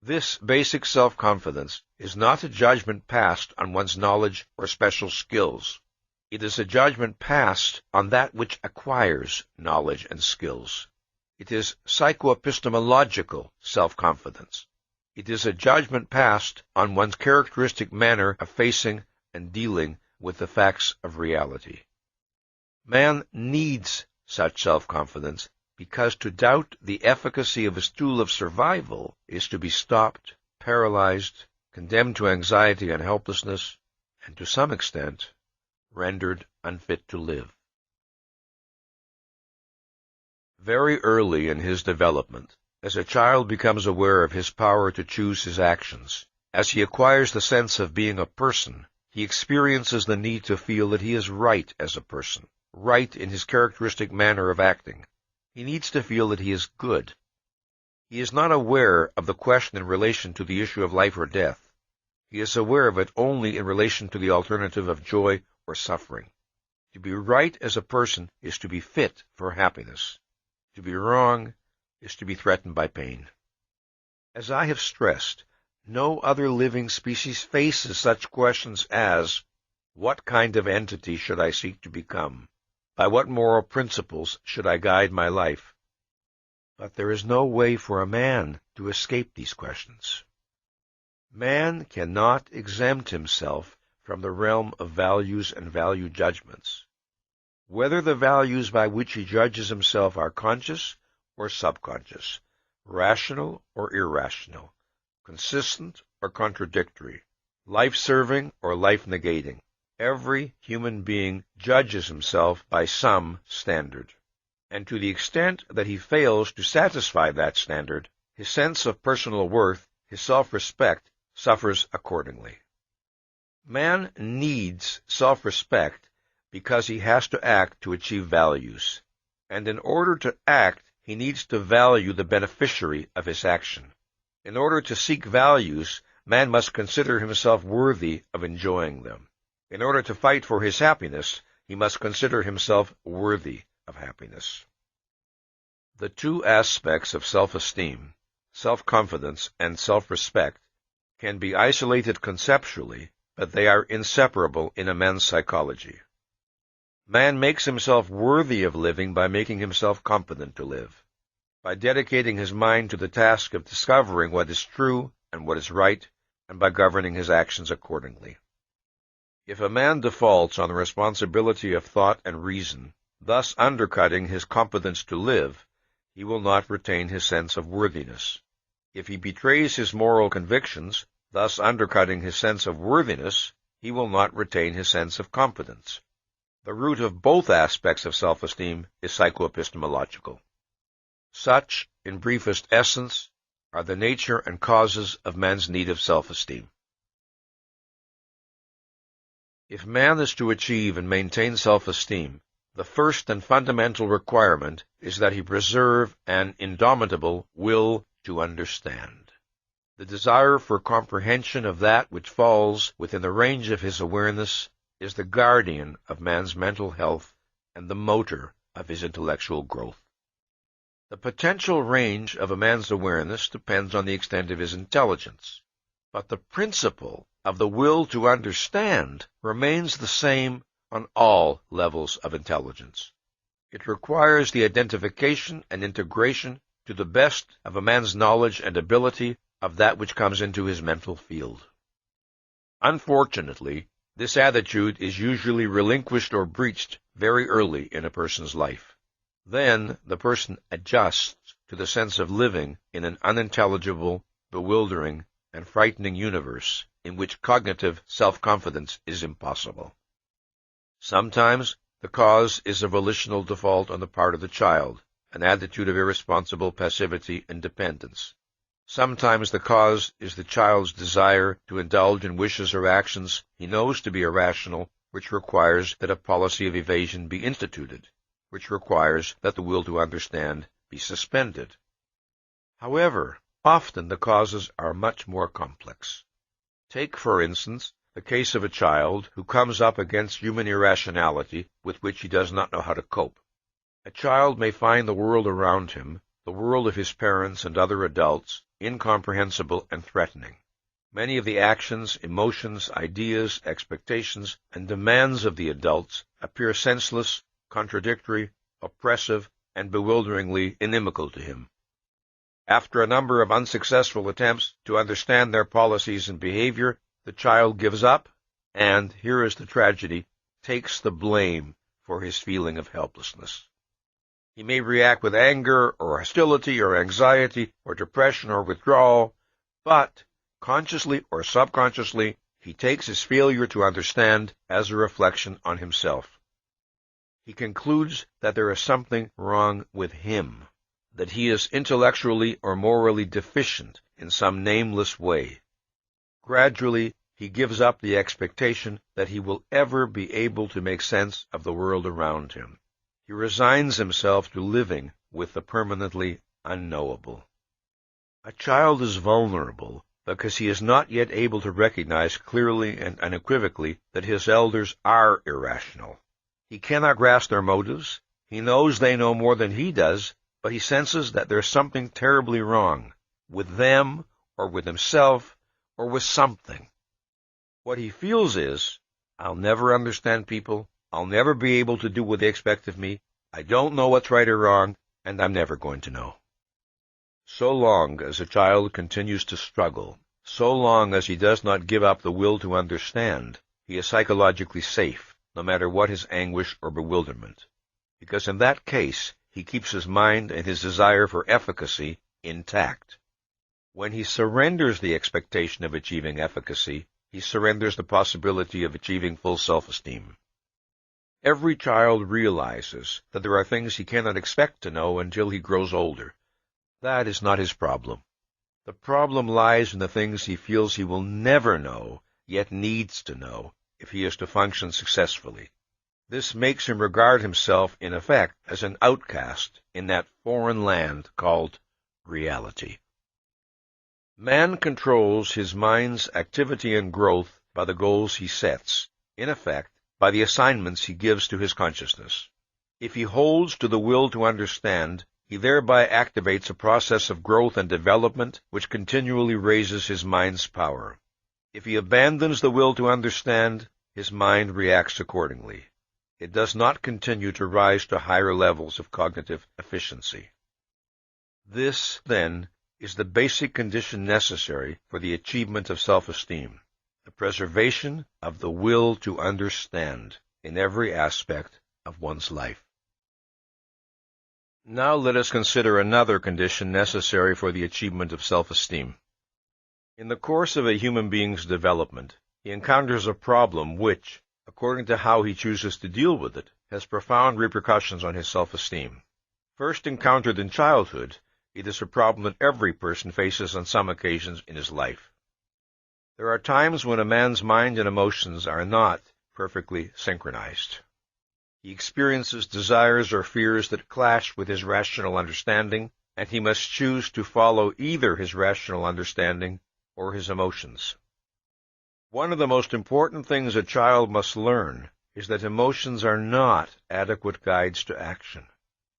This basic self-confidence is not a judgment passed on one's knowledge or special skills. It is a judgment passed on that which acquires knowledge and skills. It is psychoepistemological self-confidence. It is a judgment passed on one's characteristic manner of facing and dealing with the facts of reality. Man needs such self-confidence because to doubt the efficacy of his tool of survival is to be stopped, paralyzed, condemned to anxiety and helplessness, and to some extent, rendered unfit to live. Very early in his development, as a child becomes aware of his power to choose his actions, as he acquires the sense of being a person, he experiences the need to feel that he is right as a person, right in his characteristic manner of acting. He needs to feel that he is good. He is not aware of the question in relation to the issue of life or death. He is aware of it only in relation to the alternative of joy or suffering. To be right as a person is to be fit for happiness. To be wrong is to be threatened by pain. As I have stressed, no other living species faces such questions as, what kind of entity should I seek to become? By what moral principles should I guide my life? But there is no way for a man to escape these questions. Man cannot exempt himself from the realm of values and value judgments. Whether the values by which he judges himself are conscious or subconscious, rational or irrational, consistent or contradictory, life-serving or life-negating. Every human being judges himself by some standard, and to the extent that he fails to satisfy that standard, his sense of personal worth, his self-respect, suffers accordingly. Man needs self-respect because he has to act to achieve values, and in order to act, he needs to value the beneficiary of his action. In order to seek values, man must consider himself worthy of enjoying them. In order to fight for his happiness, he must consider himself worthy of happiness. The two aspects of self-esteem, self-confidence, and self-respect, can be isolated conceptually, but they are inseparable in a man's psychology. Man makes himself worthy of living by making himself competent to live, by dedicating his mind to the task of discovering what is true and what is right, and by governing his actions accordingly. If a man defaults on the responsibility of thought and reason, thus undercutting his competence to live, he will not retain his sense of worthiness. If he betrays his moral convictions, thus undercutting his sense of worthiness, he will not retain his sense of competence. The root of both aspects of self-esteem is psychoepistemological. Such, in briefest essence, are the nature and causes of man's need of self-esteem. If man is to achieve and maintain self-esteem, the first and fundamental requirement is that he preserve an indomitable will to understand. The desire for comprehension of that which falls within the range of his awareness is the guardian of man's mental health and the motor of his intellectual growth. The potential range of a man's awareness depends on the extent of his intelligence, but the principle of the will to understand remains the same on all levels of intelligence. It requires the identification and integration to the best of a man's knowledge and ability of that which comes into his mental field. Unfortunately, this attitude is usually relinquished or breached very early in a person's life. Then the person adjusts to the sense of living in an unintelligible, bewildering, and frightening universe in which cognitive self-confidence is impossible. Sometimes the cause is a volitional default on the part of the child, an attitude of irresponsible passivity and dependence. Sometimes the cause is the child's desire to indulge in wishes or actions he knows to be irrational, which requires that a policy of evasion be instituted, which requires that the will to understand be suspended. However, often the causes are much more complex. Take, for instance, the case of a child who comes up against human irrationality with which he does not know how to cope. A child may find the world around him, the world of his parents and other adults, incomprehensible and threatening. Many of the actions, emotions, ideas, expectations, and demands of the adults appear senseless, contradictory, oppressive, and bewilderingly inimical to him. After a number of unsuccessful attempts to understand their policies and behavior, the child gives up, and, here is the tragedy, takes the blame for his feeling of helplessness. He may react with anger, or hostility, or anxiety, or depression, or withdrawal, but, consciously or subconsciously, he takes his failure to understand as a reflection on himself. He concludes that there is something wrong with him, that he is intellectually or morally deficient in some nameless way. Gradually, he gives up the expectation that he will ever be able to make sense of the world around him. He resigns himself to living with the permanently unknowable. A child is vulnerable because he is not yet able to recognize clearly and unequivocally that his elders are irrational. He cannot grasp their motives. He knows they know more than he does, but he senses that there's something terribly wrong with them, or with himself, or with something. What he feels is, I'll never understand people, I'll never be able to do what they expect of me, I don't know what's right or wrong, and I'm never going to know. So long as a child continues to struggle, so long as he does not give up the will to understand, he is psychologically safe, no matter what his anguish or bewilderment, because in that case he keeps his mind and his desire for efficacy intact. When he surrenders the expectation of achieving efficacy, he surrenders the possibility of achieving full self-esteem. Every child realizes that there are things he cannot expect to know until he grows older. That is not his problem. The problem lies in the things he feels he will never know, yet needs to know, if he is to function successfully. This makes him regard himself, in effect, as an outcast in that foreign land called reality. Man controls his mind's activity and growth by the goals he sets, in effect, by the assignments he gives to his consciousness. If he holds to the will to understand, he thereby activates a process of growth and development which continually raises his mind's power. If he abandons the will to understand, his mind reacts accordingly. It does not continue to rise to higher levels of cognitive efficiency. This, then, is the basic condition necessary for the achievement of self-esteem, the preservation of the will to understand in every aspect of one's life. Now let us consider another condition necessary for the achievement of self-esteem. In the course of a human being's development, he encounters a problem which, according to how he chooses to deal with it, has profound repercussions on his self-esteem. First encountered in childhood, it is a problem that every person faces on some occasions in his life. There are times when a man's mind and emotions are not perfectly synchronized. He experiences desires or fears that clash with his rational understanding, and he must choose to follow either his rational understanding or his emotions. One of the most important things a child must learn is that emotions are not adequate guides to action.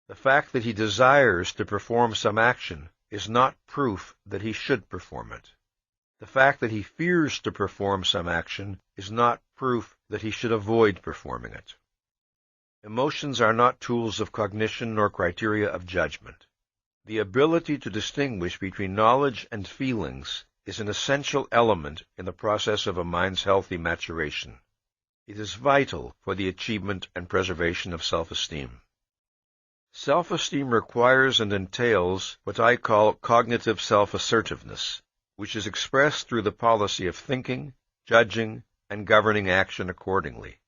The fact that he desires to perform some action is not proof that he should perform it. The fact that he fears to perform some action is not proof that he should avoid performing it. Emotions are not tools of cognition nor criteria of judgment. The ability to distinguish between knowledge and feelings is an essential element in the process of a mind's healthy maturation. It is vital for the achievement and preservation of self-esteem. Self-esteem requires and entails what I call cognitive self-assertiveness, which is expressed through the policy of thinking, judging, and governing action accordingly.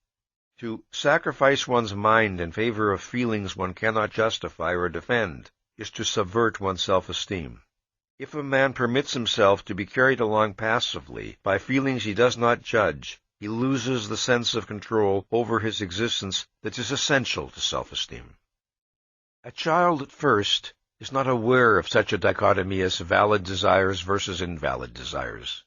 To sacrifice one's mind in favor of feelings one cannot justify or defend is to subvert one's self-esteem. If a man permits himself to be carried along passively by feelings he does not judge, he loses the sense of control over his existence that is essential to self-esteem. A child at first is not aware of such a dichotomy as valid desires versus invalid desires.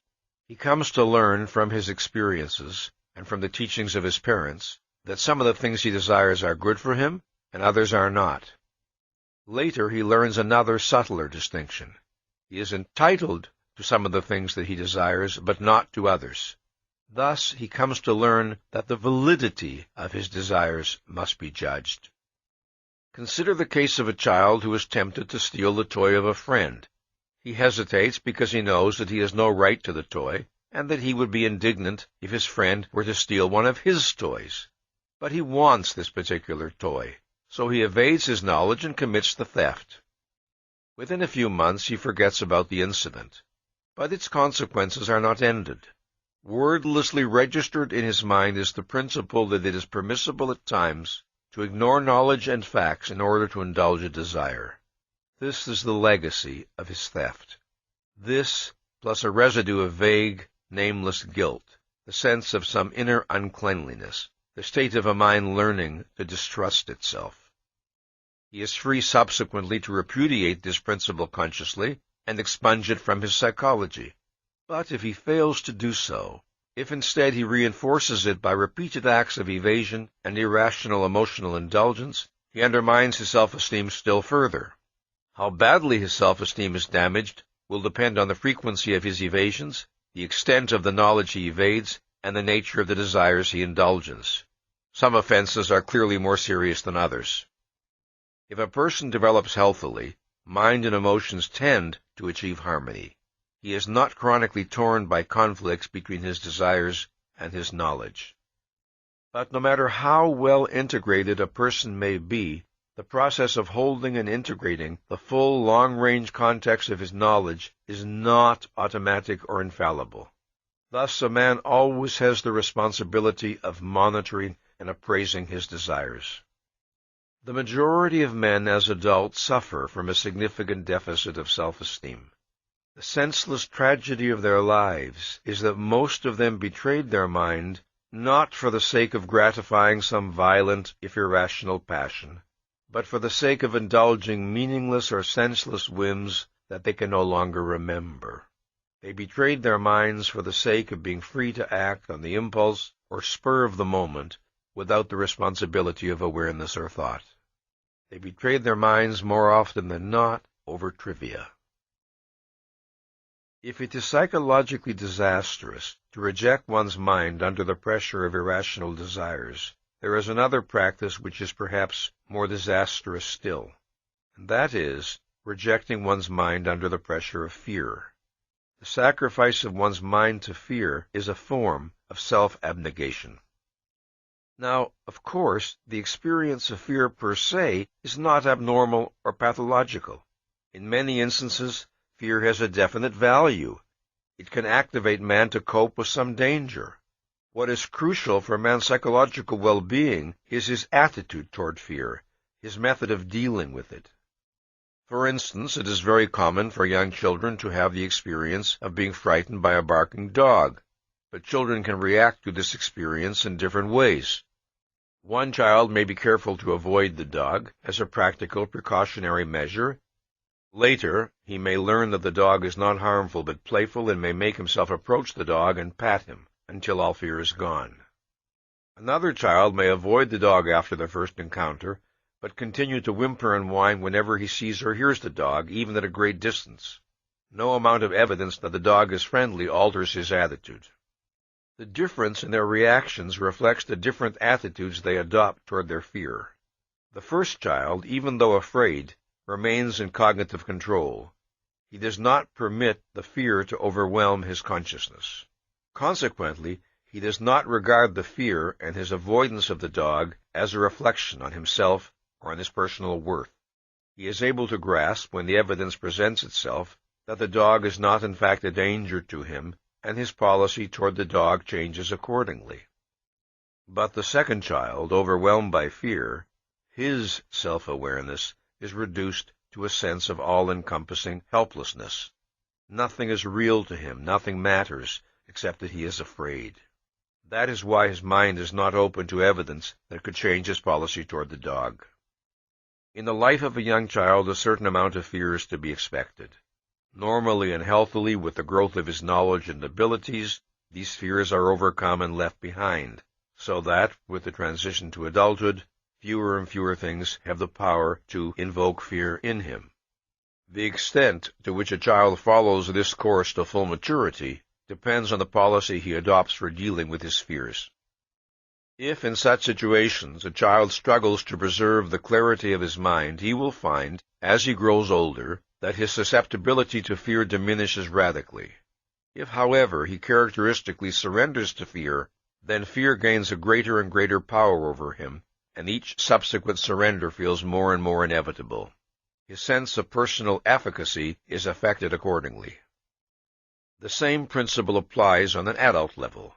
He comes to learn from his experiences and from the teachings of his parents that some of the things he desires are good for him and others are not. Later he learns another subtler distinction. He is entitled to some of the things that he desires, but not to others. Thus he comes to learn that the validity of his desires must be judged. Consider the case of a child who is tempted to steal the toy of a friend. He hesitates because he knows that he has no right to the toy, and that he would be indignant if his friend were to steal one of his toys. But he wants this particular toy, so he evades his knowledge and commits the theft. Within a few months he forgets about the incident, but its consequences are not ended. Wordlessly registered in his mind is the principle that it is permissible at times to ignore knowledge and facts in order to indulge a desire. This is the legacy of his theft. This, plus a residue of vague, nameless guilt, the sense of some inner uncleanliness, the state of a mind learning to distrust itself. He is free subsequently to repudiate this principle consciously and expunge it from his psychology. But if he fails to do so, if instead he reinforces it by repeated acts of evasion and irrational emotional indulgence, he undermines his self-esteem still further. How badly his self-esteem is damaged will depend on the frequency of his evasions, the extent of the knowledge he evades, and the nature of the desires he indulges. Some offenses are clearly more serious than others. If a person develops healthily, mind and emotions tend to achieve harmony. He is not chronically torn by conflicts between his desires and his knowledge. But no matter how well integrated a person may be, The process of holding and integrating the full long-range context of his knowledge is not automatic or infallible. Thus, a man always has the responsibility of monitoring and appraising his desires. The majority of men as adults suffer from a significant deficit of self-esteem. The senseless tragedy of their lives is that most of them betrayed their mind not for the sake of gratifying some violent, if irrational passion, but for the sake of indulging meaningless or senseless whims that they can no longer remember. They betrayed their minds for the sake of being free to act on the impulse or spur of the moment without the responsibility of awareness or thought. They betrayed their minds more often than not over trivia. If it is psychologically disastrous to reject one's mind under the pressure of irrational desires, there is another practice which is perhaps more disastrous still, and that is rejecting one's mind under the pressure of fear. The sacrifice of one's mind to fear is a form of self-abnegation. Now, of course, the experience of fear per se is not abnormal or pathological. In many instances, fear has a definite value. It can activate man to cope with some danger. What is crucial for man's psychological well-being is his attitude toward fear, his method of dealing with it. For instance, it is very common for young children to have the experience of being frightened by a barking dog, but children can react to this experience in different ways. One child may be careful to avoid the dog as a practical precautionary measure. Later, he may learn that the dog is not harmful but playful and may make himself approach the dog and pat him until all fear is gone. Another child may avoid the dog after the first encounter, but continue to whimper and whine whenever he sees or hears the dog, even at a great distance. No amount of evidence that the dog is friendly alters his attitude. The difference in their reactions reflects the different attitudes they adopt toward their fear. The first child, even though afraid, remains in cognitive control. He does not permit the fear to overwhelm his consciousness. Consequently, he does not regard the fear and his avoidance of the dog as a reflection on himself or on his personal worth. He is able to grasp, when the evidence presents itself, that the dog is not in fact a danger to him, and his policy toward the dog changes accordingly. But the second child, overwhelmed by fear, his self-awareness is reduced to a sense of all-encompassing helplessness. Nothing is real to him, nothing matters, except that he is afraid. That is why his mind is not open to evidence that could change his policy toward the dog. In the life of a young child, a certain amount of fear is to be expected. Normally and healthily, with the growth of his knowledge and abilities, these fears are overcome and left behind, so that, with the transition to adulthood, fewer and fewer things have the power to invoke fear in him. The extent to which a child follows this course to full maturity depends on the policy he adopts for dealing with his fears. If, in such situations, a child struggles to preserve the clarity of his mind, he will find, as he grows older, that his susceptibility to fear diminishes radically. If, however, he characteristically surrenders to fear, then fear gains a greater and greater power over him, and each subsequent surrender feels more and more inevitable. His sense of personal efficacy is affected accordingly. The same principle applies on an adult level.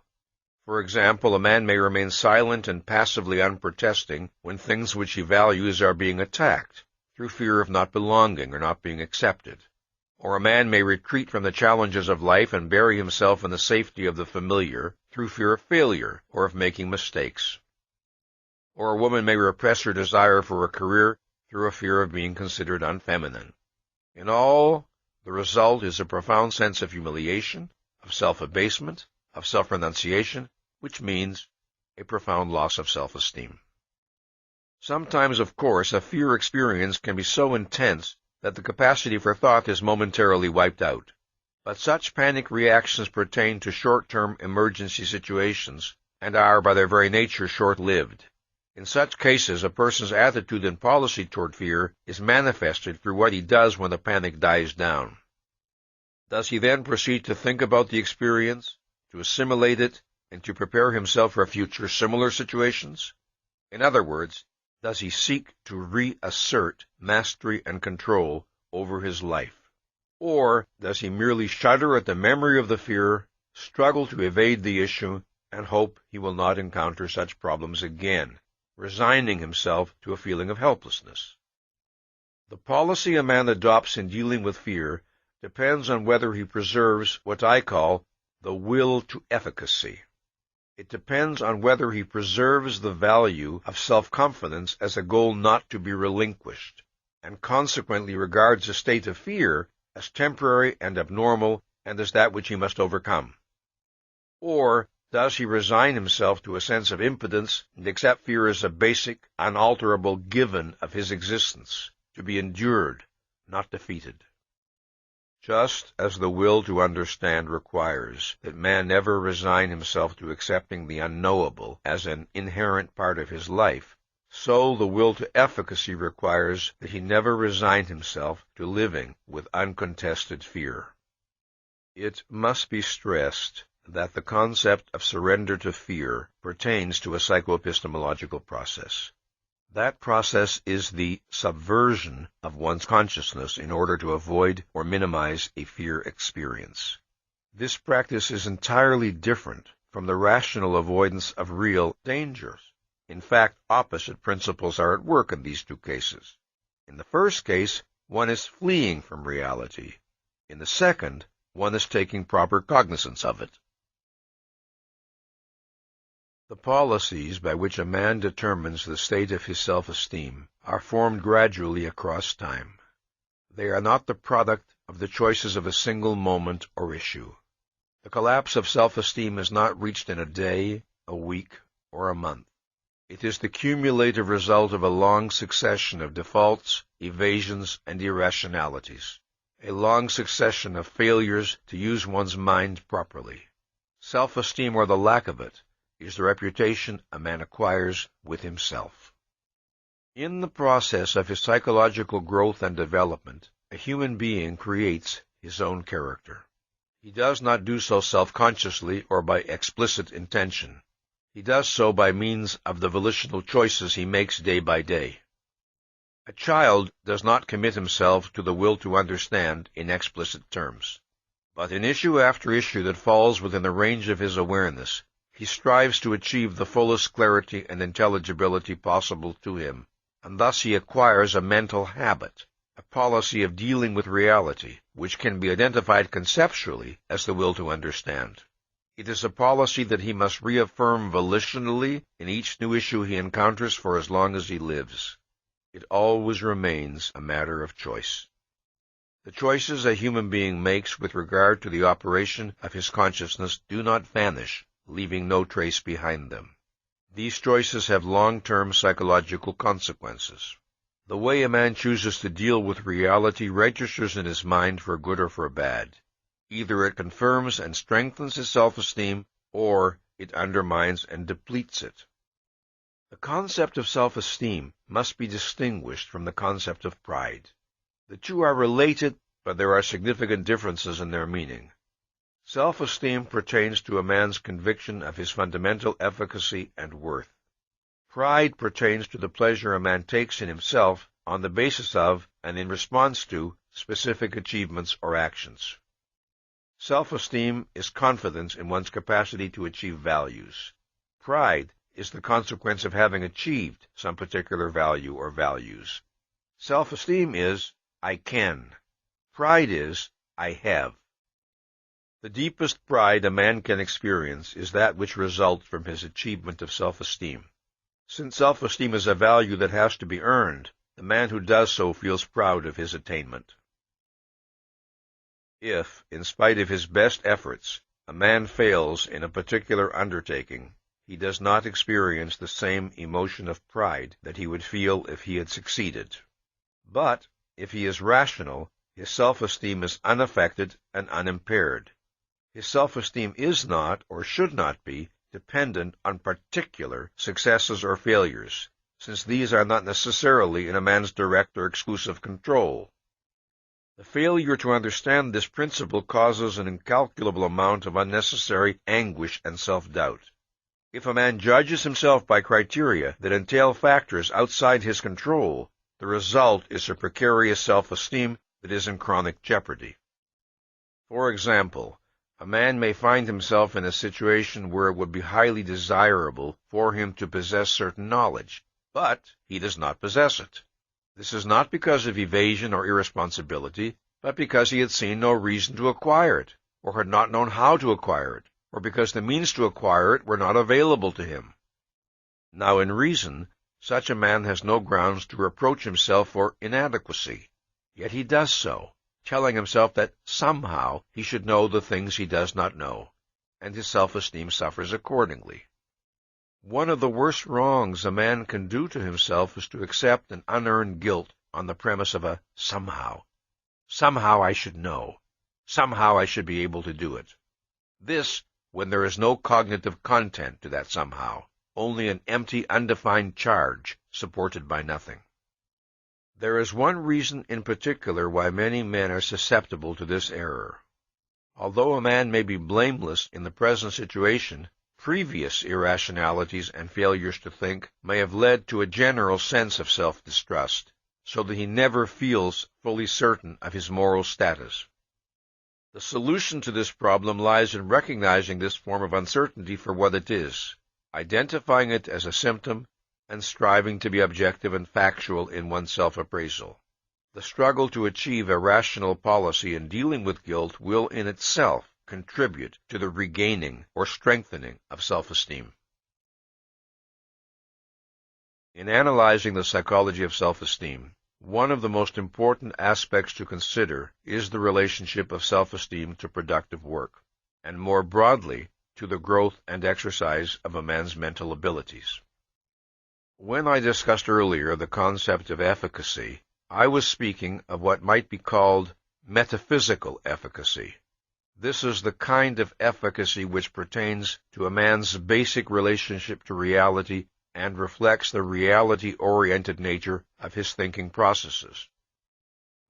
For example, a man may remain silent and passively unprotesting when things which he values are being attacked, through fear of not belonging or not being accepted. Or a man may retreat from the challenges of life and bury himself in the safety of the familiar, through fear of failure or of making mistakes. Or a woman may repress her desire for a career through a fear of being considered unfeminine. In all, the result is a profound sense of humiliation, of self-abasement, of self-renunciation, which means a profound loss of self-esteem. Sometimes, of course, a fear experience can be so intense that the capacity for thought is momentarily wiped out. But such panic reactions pertain to short-term emergency situations and are, by their very nature, short-lived. In such cases, a person's attitude and policy toward fear is manifested through what he does when the panic dies down. Does he then proceed to think about the experience, to assimilate it, and to prepare himself for future similar situations? In other words, does he seek to reassert mastery and control over his life? Or does he merely shudder at the memory of the fear, struggle to evade the issue, and hope he will not encounter such problems again, resigning himself to a feeling of helplessness? The policy a man adopts in dealing with fear depends on whether he preserves what I call the will to efficacy. It depends on whether he preserves the value of self-confidence as a goal not to be relinquished, and consequently regards a state of fear as temporary and abnormal and as that which he must overcome. Or does he resign himself to a sense of impotence and accept fear as a basic, unalterable given of his existence, to be endured, not defeated? Just as the will to understand requires that man never resign himself to accepting the unknowable as an inherent part of his life, so the will to efficacy requires that he never resign himself to living with uncontested fear. It must be stressed that the concept of surrender to fear pertains to a psychoepistemological process. That process is the subversion of one's consciousness in order to avoid or minimize a fear experience. This practice is entirely different from the rational avoidance of real dangers. In fact, opposite principles are at work in these two cases. In the first case, one is fleeing from reality. In the second, one is taking proper cognizance of it. The policies by which a man determines the state of his self-esteem are formed gradually across time. They are not the product of the choices of a single moment or issue. The collapse of self-esteem is not reached in a day, a week, or a month. It is the cumulative result of a long succession of defaults, evasions, and irrationalities, a long succession of failures to use one's mind properly. Self-esteem, or the lack of it, is the reputation a man acquires with himself. In the process of his psychological growth and development, a human being creates his own character. He does not do so self-consciously or by explicit intention. He does so by means of the volitional choices he makes day by day. A child does not commit himself to the will to understand in explicit terms, but in issue after issue that falls within the range of his awareness, he strives to achieve the fullest clarity and intelligibility possible to him, and thus he acquires a mental habit, a policy of dealing with reality, which can be identified conceptually as the will to understand. It is a policy that he must reaffirm volitionally in each new issue he encounters for as long as he lives. It always remains a matter of choice. The choices a human being makes with regard to the operation of his consciousness do not vanish, leaving no trace behind them. These choices have long-term psychological consequences. The way a man chooses to deal with reality registers in his mind for good or for bad. Either it confirms and strengthens his self-esteem, or it undermines and depletes it. The concept of self-esteem must be distinguished from the concept of pride. The two are related, but there are significant differences in their meaning. Self-esteem pertains to a man's conviction of his fundamental efficacy and worth. Pride pertains to the pleasure a man takes in himself on the basis of and in response to specific achievements or actions. Self-esteem is confidence in one's capacity to achieve values. Pride is the consequence of having achieved some particular value or values. Self-esteem is, I can. Pride is, I have. The deepest pride a man can experience is that which results from his achievement of self-esteem. Since self-esteem is a value that has to be earned, the man who does so feels proud of his attainment. If, in spite of his best efforts, a man fails in a particular undertaking, he does not experience the same emotion of pride that he would feel if he had succeeded. But, if he is rational, his self-esteem is unaffected and unimpaired. His self-esteem is not, or should not be, dependent on particular successes or failures, since these are not necessarily in a man's direct or exclusive control. The failure to understand this principle causes an incalculable amount of unnecessary anguish and self-doubt. If a man judges himself by criteria that entail factors outside his control, the result is a precarious self-esteem that is in chronic jeopardy. For example, a man may find himself in a situation where it would be highly desirable for him to possess certain knowledge, but he does not possess it. This is not because of evasion or irresponsibility, but because he had seen no reason to acquire it, or had not known how to acquire it, or because the means to acquire it were not available to him. Now in reason, such a man has no grounds to reproach himself for inadequacy, yet he does so, telling himself that somehow he should know the things he does not know, and his self-esteem suffers accordingly. One of the worst wrongs a man can do to himself is to accept an unearned guilt on the premise of a somehow. Somehow I should know. Somehow I should be able to do it. This, when there is no cognitive content to that somehow, only an empty, undefined charge supported by nothing. There is one reason in particular why many men are susceptible to this error. Although a man may be blameless in the present situation, previous irrationalities and failures to think may have led to a general sense of self-distrust, so that he never feels fully certain of his moral status. The solution to this problem lies in recognizing this form of uncertainty for what it is, identifying it as a symptom, and striving to be objective and factual in one's self-appraisal. The struggle to achieve a rational policy in dealing with guilt will in itself contribute to the regaining or strengthening of self-esteem. In analyzing the psychology of self-esteem, one of the most important aspects to consider is the relationship of self-esteem to productive work, and more broadly, to the growth and exercise of a man's mental abilities. When I discussed earlier the concept of efficacy, I was speaking of what might be called metaphysical efficacy. This is the kind of efficacy which pertains to a man's basic relationship to reality and reflects the reality-oriented nature of his thinking processes.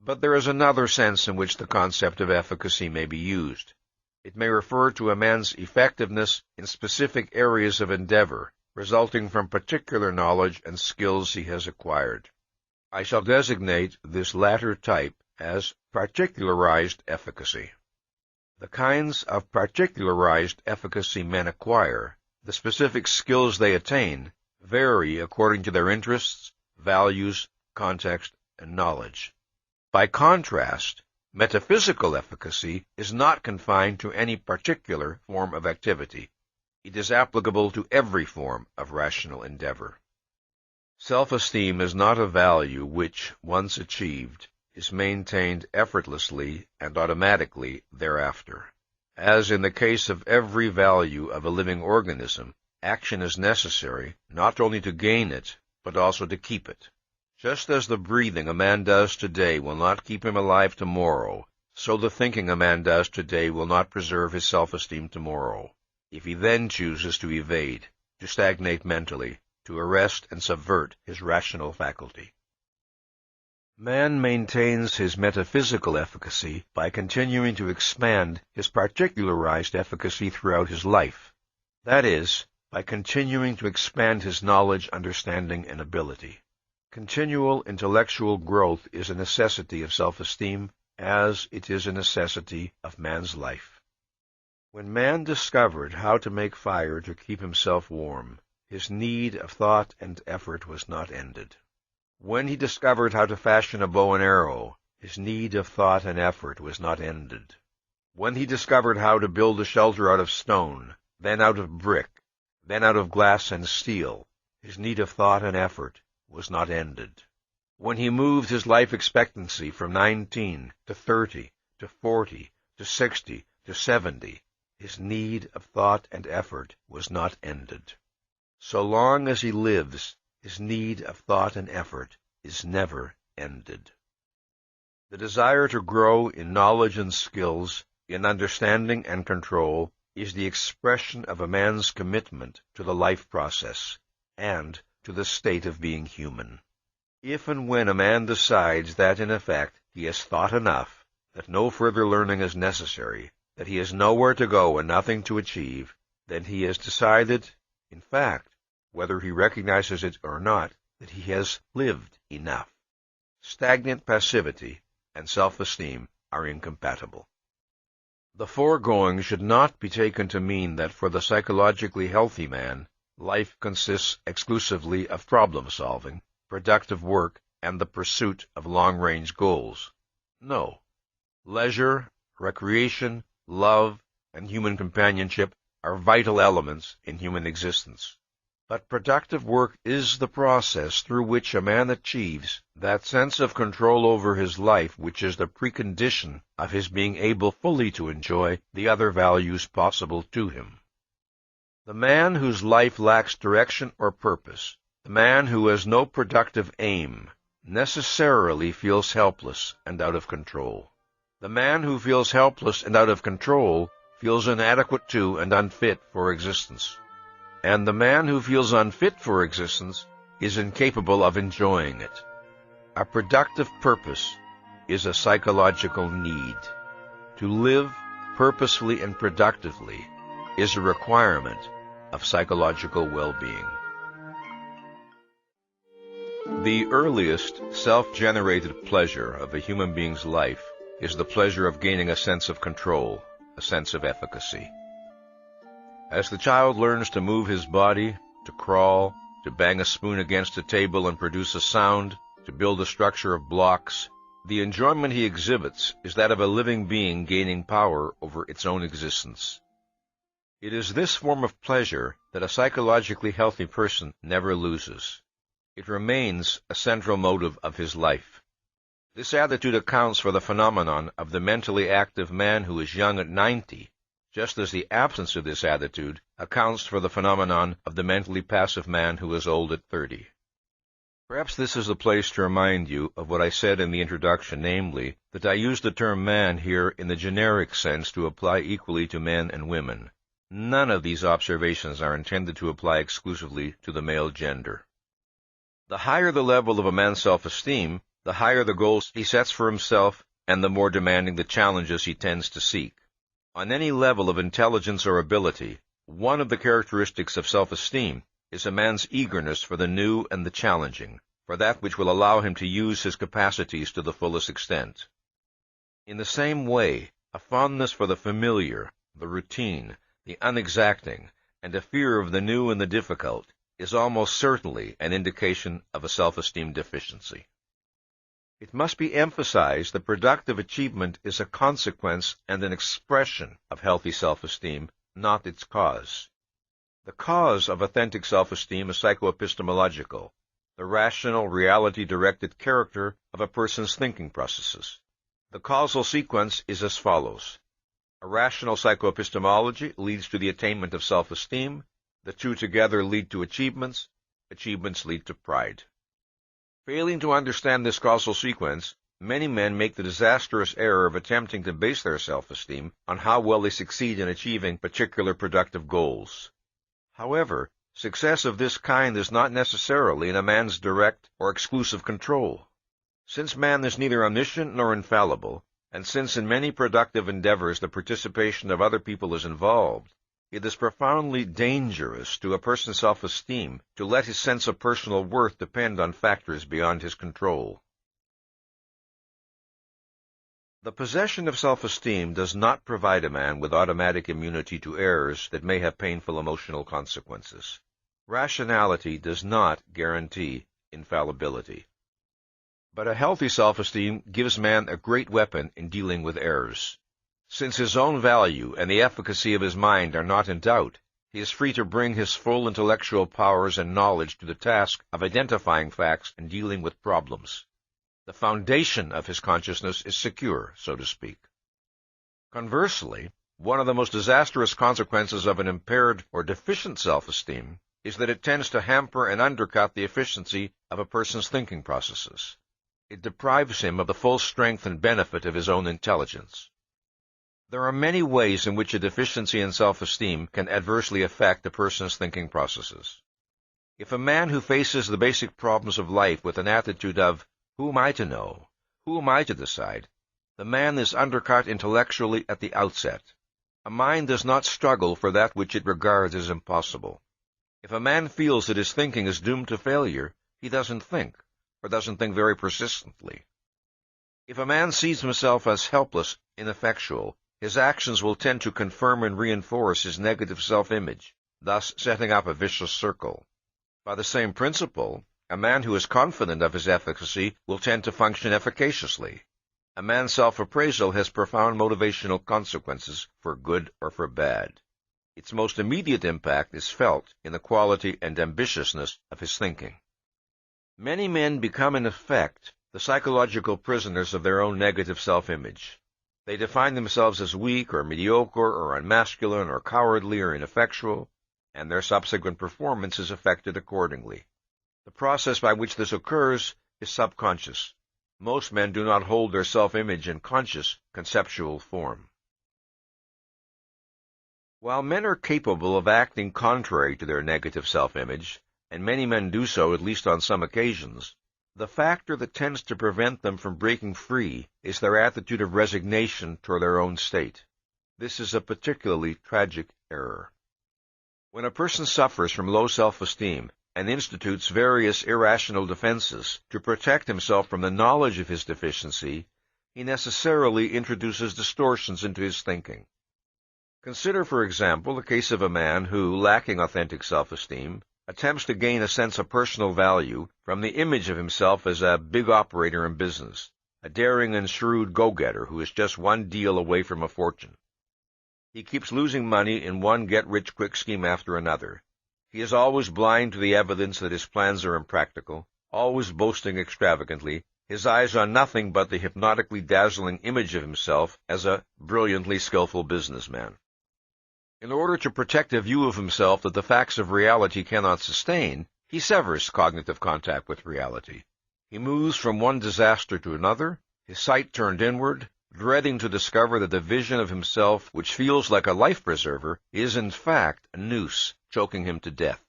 But there is another sense in which the concept of efficacy may be used. It may refer to a man's effectiveness in specific areas of endeavor, resulting from particular knowledge and skills he has acquired. I shall designate this latter type as particularized efficacy. The kinds of particularized efficacy men acquire, the specific skills they attain, vary according to their interests, values, context, and knowledge. By contrast, metaphysical efficacy is not confined to any particular form of activity. It is applicable to every form of rational endeavor. Self-esteem is not a value which, once achieved, is maintained effortlessly and automatically thereafter. As in the case of every value of a living organism, action is necessary not only to gain it, but also to keep it. Just as the breathing a man does today will not keep him alive tomorrow, so the thinking a man does today will not preserve his self-esteem tomorrow, if he then chooses to evade, to stagnate mentally, to arrest and subvert his rational faculty. Man maintains his metaphysical efficacy by continuing to expand his particularized efficacy throughout his life. That is, by continuing to expand his knowledge, understanding, and ability. Continual intellectual growth is a necessity of self-esteem, as it is a necessity of man's life. When man discovered how to make fire to keep himself warm, his need of thought and effort was not ended. When he discovered how to fashion a bow and arrow, his need of thought and effort was not ended. When he discovered how to build a shelter out of stone, then out of brick, then out of glass and steel, his need of thought and effort was not ended. When he moved his life expectancy from 19 to 30 to 40 to 60 to 70, his need of thought and effort was not ended. So long as he lives, his need of thought and effort is never ended. The desire to grow in knowledge and skills, in understanding and control, is the expression of a man's commitment to the life process and to the state of being human. If and when a man decides that, in effect, he has thought enough, that no further learning is necessary, that he has nowhere to go and nothing to achieve, then he has decided, In fact, whether he recognizes it or not, that he has lived enough. Stagnant passivity and self-esteem are incompatible. The foregoing should not be taken to mean that for the psychologically healthy man, life consists exclusively of problem-solving, productive work, and the pursuit of long-range goals. No. Leisure, recreation, love, and human companionship are vital elements in human existence. But productive work is the process through which a man achieves that sense of control over his life which is the precondition of his being able fully to enjoy the other values possible to him. The man whose life lacks direction or purpose, the man who has no productive aim, necessarily feels helpless and out of control. The man who feels helpless and out of control feels inadequate to and unfit for existence. And the man who feels unfit for existence is incapable of enjoying it. A productive purpose is a psychological need. To live purposefully and productively is a requirement of psychological well-being. The earliest self-generated pleasure of a human being's life is the pleasure of gaining a sense of control, a sense of efficacy. As the child learns to move his body, to crawl, to bang a spoon against a table and produce a sound, to build a structure of blocks, the enjoyment he exhibits is that of a living being gaining power over its own existence. It is this form of pleasure that a psychologically healthy person never loses. It remains a central motive of his life. This attitude accounts for the phenomenon of the mentally active man who is young at 90, just as the absence of this attitude accounts for the phenomenon of the mentally passive man who is old at 30. Perhaps this is the place to remind you of what I said in the introduction, namely, that I use the term man here in the generic sense to apply equally to men and women. None of these observations are intended to apply exclusively to the male gender. The higher the level of a man's self-esteem, the higher the goals he sets for himself, and the more demanding the challenges he tends to seek. On any level of intelligence or ability, one of the characteristics of self-esteem is a man's eagerness for the new and the challenging, for that which will allow him to use his capacities to the fullest extent. In the same way, a fondness for the familiar, the routine, the unexacting, and a fear of the new and the difficult is almost certainly an indication of a self-esteem deficiency. It must be emphasized that productive achievement is a consequence and an expression of healthy self-esteem, not its cause. The cause of authentic self-esteem is psychoepistemological, the rational, reality-directed character of a person's thinking processes. The causal sequence is as follows. A rational psychoepistemology leads to the attainment of self-esteem. The two together lead to achievements. Achievements lead to pride. Failing to understand this causal sequence, many men make the disastrous error of attempting to base their self-esteem on how well they succeed in achieving particular productive goals. However, success of this kind is not necessarily in a man's direct or exclusive control. Since man is neither omniscient nor infallible, and since in many productive endeavors the participation of other people is involved, it is profoundly dangerous to a person's self-esteem to let his sense of personal worth depend on factors beyond his control. The possession of self-esteem does not provide a man with automatic immunity to errors that may have painful emotional consequences. Rationality does not guarantee infallibility. But a healthy self-esteem gives man a great weapon in dealing with errors. Since his own value and the efficacy of his mind are not in doubt, he is free to bring his full intellectual powers and knowledge to the task of identifying facts and dealing with problems. The foundation of his consciousness is secure, so to speak. Conversely, one of the most disastrous consequences of an impaired or deficient self-esteem is that it tends to hamper and undercut the efficiency of a person's thinking processes. It deprives him of the full strength and benefit of his own intelligence. There are many ways in which a deficiency in self-esteem can adversely affect a person's thinking processes. If a man who faces the basic problems of life with an attitude of, "Who am I to know? Who am I to decide?" the man is undercut intellectually at the outset. A mind does not struggle for that which it regards as impossible. If a man feels that his thinking is doomed to failure, he doesn't think, or doesn't think very persistently. If a man sees himself as helpless, ineffectual, his actions will tend to confirm and reinforce his negative self-image, thus setting up a vicious circle. By the same principle, a man who is confident of his efficacy will tend to function efficaciously. A man's self-appraisal has profound motivational consequences for good or for bad. Its most immediate impact is felt in the quality and ambitiousness of his thinking. Many men become, in effect, the psychological prisoners of their own negative self-image. They define themselves as weak or mediocre or unmasculine or cowardly or ineffectual, and their subsequent performance is affected accordingly. The process by which this occurs is subconscious. Most men do not hold their self-image in conscious, conceptual form. While men are capable of acting contrary to their negative self-image, and many men do so at least on some occasions, the factor that tends to prevent them from breaking free is their attitude of resignation toward their own state. This is a particularly tragic error. When a person suffers from low self-esteem and institutes various irrational defenses to protect himself from the knowledge of his deficiency, he necessarily introduces distortions into his thinking. Consider, for example, the case of a man who, lacking authentic self-esteem, attempts to gain a sense of personal value from the image of himself as a big operator in business, a daring and shrewd go-getter who is just one deal away from a fortune. He keeps losing money in one get-rich-quick scheme after another. He is always blind to the evidence that his plans are impractical, always boasting extravagantly, his eyes on nothing but the hypnotically dazzling image of himself as a brilliantly skillful businessman. In order to protect a view of himself that the facts of reality cannot sustain, he severs cognitive contact with reality. He moves from one disaster to another, his sight turned inward, dreading to discover that the vision of himself, which feels like a life-preserver, is in fact a noose choking him to death.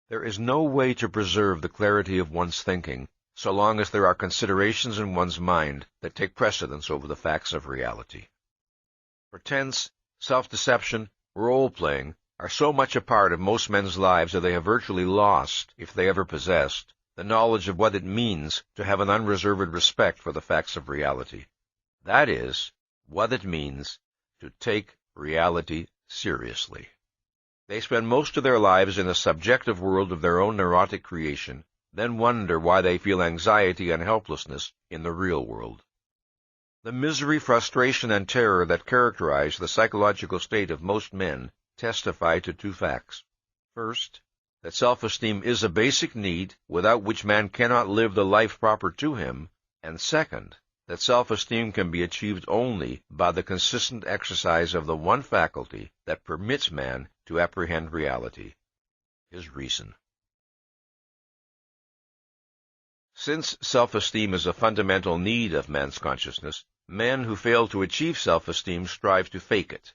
There is no way to preserve the clarity of one's thinking so long as there are considerations in one's mind that take precedence over the facts of reality. Pretense, self-deception, role-playing are so much a part of most men's lives that they have virtually lost, if they ever possessed, the knowledge of what it means to have an unreserved respect for the facts of reality. That is, what it means to take reality seriously. They spend most of their lives in a subjective world of their own neurotic creation, then wonder why they feel anxiety and helplessness in the real world. The misery, frustration, and terror that characterize the psychological state of most men testify to two facts. First, that self-esteem is a basic need without which man cannot live the life proper to him, and second, that self-esteem can be achieved only by the consistent exercise of the one faculty that permits man to apprehend reality, his reason. Since self-esteem is a fundamental need of man's consciousness, men who fail to achieve self-esteem strive to fake it.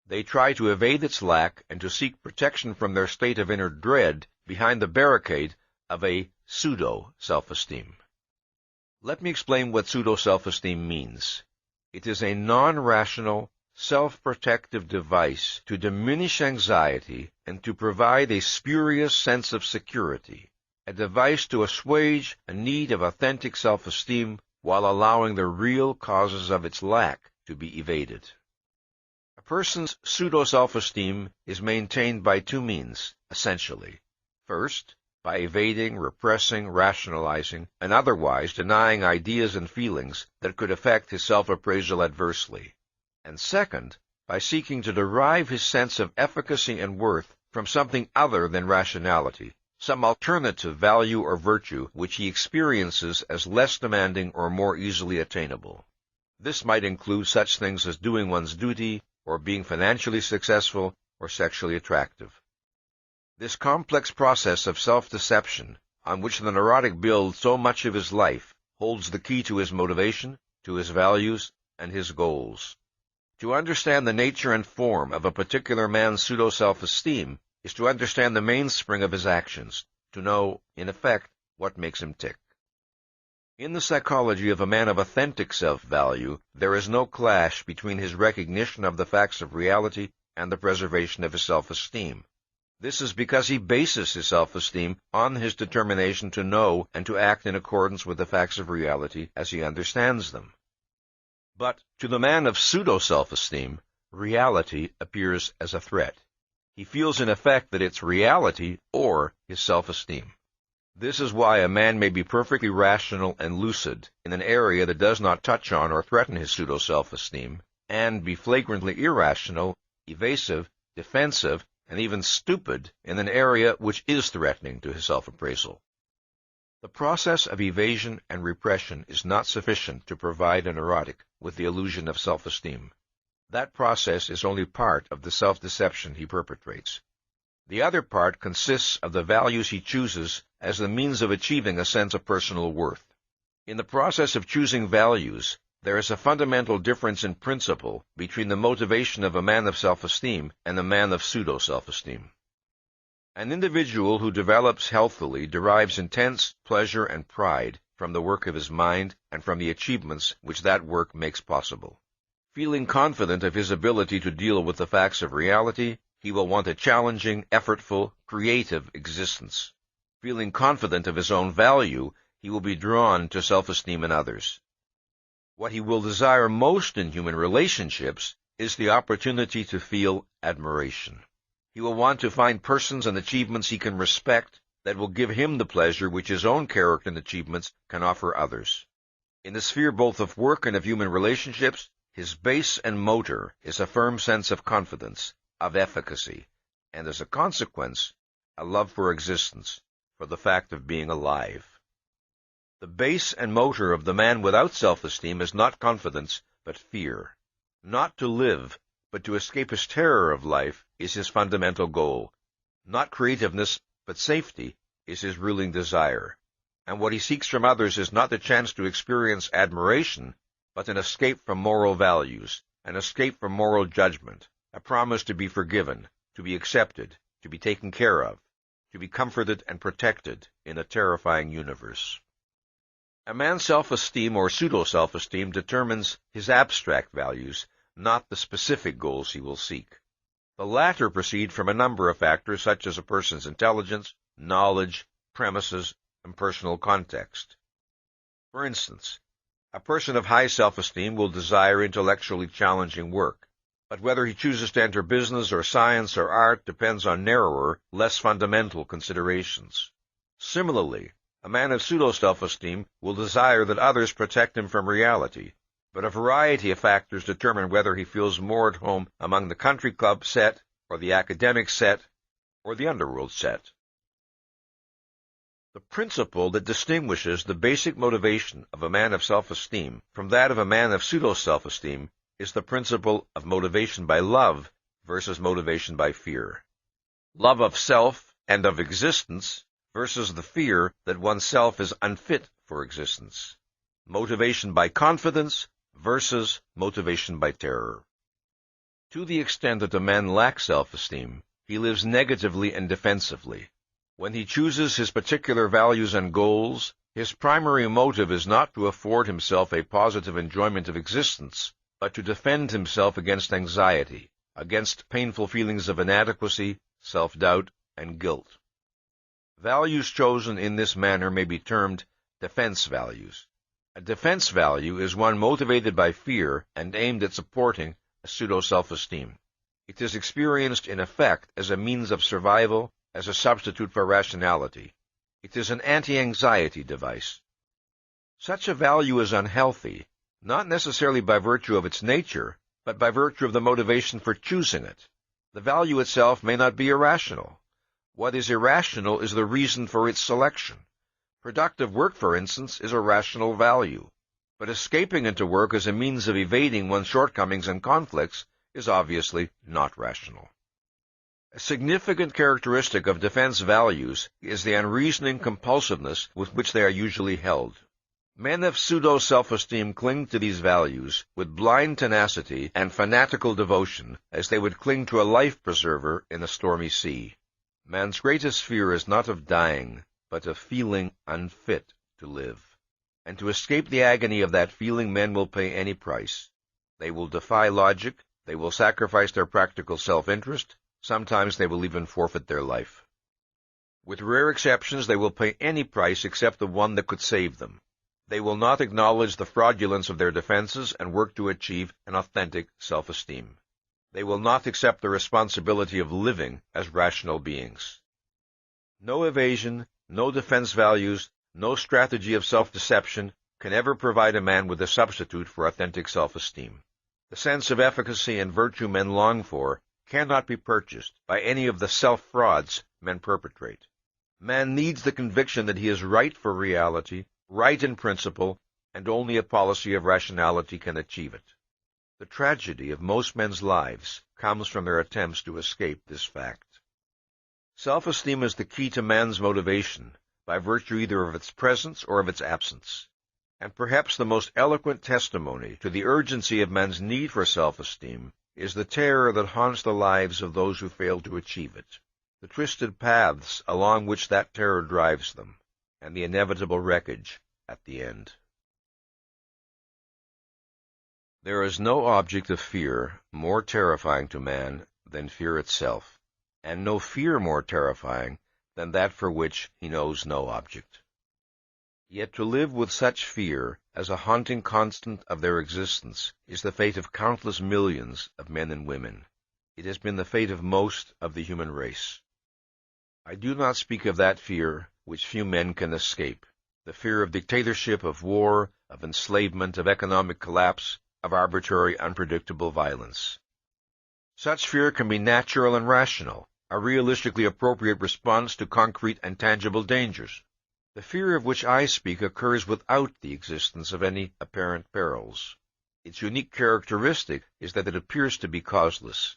They try to evade its lack and to seek protection from their state of inner dread behind the barricade of a pseudo-self-esteem. Let me explain what pseudo-self-esteem means. It is a non-rational, self-protective device to diminish anxiety and to provide a spurious sense of security, a device to assuage a need of authentic self-esteem while allowing the real causes of its lack to be evaded. A person's pseudo-self-esteem is maintained by two means, essentially. First, by evading, repressing, rationalizing, and otherwise denying ideas and feelings that could affect his self-appraisal adversely. And second, by seeking to derive his sense of efficacy and worth from something other than rationality, some alternative value or virtue which he experiences as less demanding or more easily attainable. This might include such things as doing one's duty, or being financially successful, or sexually attractive. This complex process of self-deception, on which the neurotic builds so much of his life, holds the key to his motivation, to his values, and his goals. To understand the nature and form of a particular man's pseudo-self-esteem is to understand the mainspring of his actions, to know, in effect, what makes him tick. In the psychology of a man of authentic self-value, there is no clash between his recognition of the facts of reality and the preservation of his self-esteem. This is because he bases his self-esteem on his determination to know and to act in accordance with the facts of reality as he understands them. But to the man of pseudo-self-esteem, reality appears as a threat. He feels in effect that it's reality or his self-esteem. This is why a man may be perfectly rational and lucid in an area that does not touch on or threaten his pseudo-self-esteem, and be flagrantly irrational, evasive, defensive, and even stupid in an area which is threatening to his self-appraisal. The process of evasion and repression is not sufficient to provide a neurotic with the illusion of self-esteem. That process is only part of the self-deception he perpetrates. The other part consists of the values he chooses as the means of achieving a sense of personal worth. In the process of choosing values, there is a fundamental difference in principle between the motivation of a man of self-esteem and a man of pseudo-self-esteem. An individual who develops healthily derives intense pleasure and pride from the work of his mind and from the achievements which that work makes possible. Feeling confident of his ability to deal with the facts of reality, he will want a challenging, effortful, creative existence. Feeling confident of his own value, he will be drawn to self-esteem in others. What he will desire most in human relationships is the opportunity to feel admiration. He will want to find persons and achievements he can respect that will give him the pleasure which his own character and achievements can offer others. In the sphere both of work and of human relationships, his base and motor is a firm sense of confidence, of efficacy, and as a consequence, a love for existence, for the fact of being alive. The base and motor of the man without self-esteem is not confidence, but fear. Not to live, but to escape his terror of life is his fundamental goal. Not creativeness, but safety is his ruling desire. And what he seeks from others is not the chance to experience admiration, but an escape from moral values, an escape from moral judgment, a promise to be forgiven, to be accepted, to be taken care of, to be comforted and protected in a terrifying universe. A man's self-esteem or pseudo-self-esteem determines his abstract values, not the specific goals he will seek. The latter proceed from a number of factors such as a person's intelligence, knowledge, premises, and personal context. For instance, a person of high self-esteem will desire intellectually challenging work, but whether he chooses to enter business or science or art depends on narrower, less fundamental considerations. Similarly, a man of pseudo-self-esteem will desire that others protect him from reality, but a variety of factors determine whether he feels more at home among the country club set, or the academic set, or the underworld set. The principle that distinguishes the basic motivation of a man of self-esteem from that of a man of pseudo-self-esteem is the principle of motivation by love versus motivation by fear. Love of self and of existence versus the fear that oneself is unfit for existence. Motivation by confidence versus motivation by terror. To the extent that a man lacks self-esteem, he lives negatively and defensively. When he chooses his particular values and goals, his primary motive is not to afford himself a positive enjoyment of existence, but to defend himself against anxiety, against painful feelings of inadequacy, self-doubt, and guilt. Values chosen in this manner may be termed defense values. A defense value is one motivated by fear and aimed at supporting a pseudo-self-esteem. It is experienced in effect as a means of survival, as a substitute for rationality. It is an anti-anxiety device. Such a value is unhealthy, not necessarily by virtue of its nature, but by virtue of the motivation for choosing it. The value itself may not be irrational. What is irrational is the reason for its selection. Productive work, for instance, is a rational value. But escaping into work as a means of evading one's shortcomings and conflicts is obviously not rational. A significant characteristic of defense values is the unreasoning compulsiveness with which they are usually held. Men of pseudo-self-esteem cling to these values with blind tenacity and fanatical devotion as they would cling to a life-preserver in a stormy sea. Man's greatest fear is not of dying, but of feeling unfit to live. And to escape the agony of that feeling, men will pay any price. They will defy logic, they will sacrifice their practical self-interest, Sometimes they will even forfeit their life. With rare exceptions, they will pay any price except the one that could save them. They will not acknowledge the fraudulence of their defenses and work to achieve an authentic self-esteem. They will not accept the responsibility of living as rational beings. No evasion, no defense values, no strategy of self-deception can ever provide a man with a substitute for authentic self-esteem. The sense of efficacy and virtue men long for cannot be purchased by any of the self-frauds men perpetrate. Man needs the conviction that he is right for reality, right in principle, and only a policy of rationality can achieve it. The tragedy of most men's lives comes from their attempts to escape this fact. Self-esteem is the key to man's motivation, by virtue either of its presence or of its absence. And perhaps the most eloquent testimony to the urgency of man's need for self-esteem is the terror that haunts the lives of those who fail to achieve it, the twisted paths along which that terror drives them, and the inevitable wreckage at the end. There is no object of fear more terrifying to man than fear itself, and no fear more terrifying than that for which he knows no object. Yet to live with such fear as a haunting constant of their existence is the fate of countless millions of men and women. It has been the fate of most of the human race. I do not speak of that fear which few men can escape, the fear of dictatorship, of war, of enslavement, of economic collapse, of arbitrary, unpredictable violence. Such fear can be natural and rational, a realistically appropriate response to concrete and tangible dangers. The fear of which I speak occurs without the existence of any apparent perils. Its unique characteristic is that it appears to be causeless.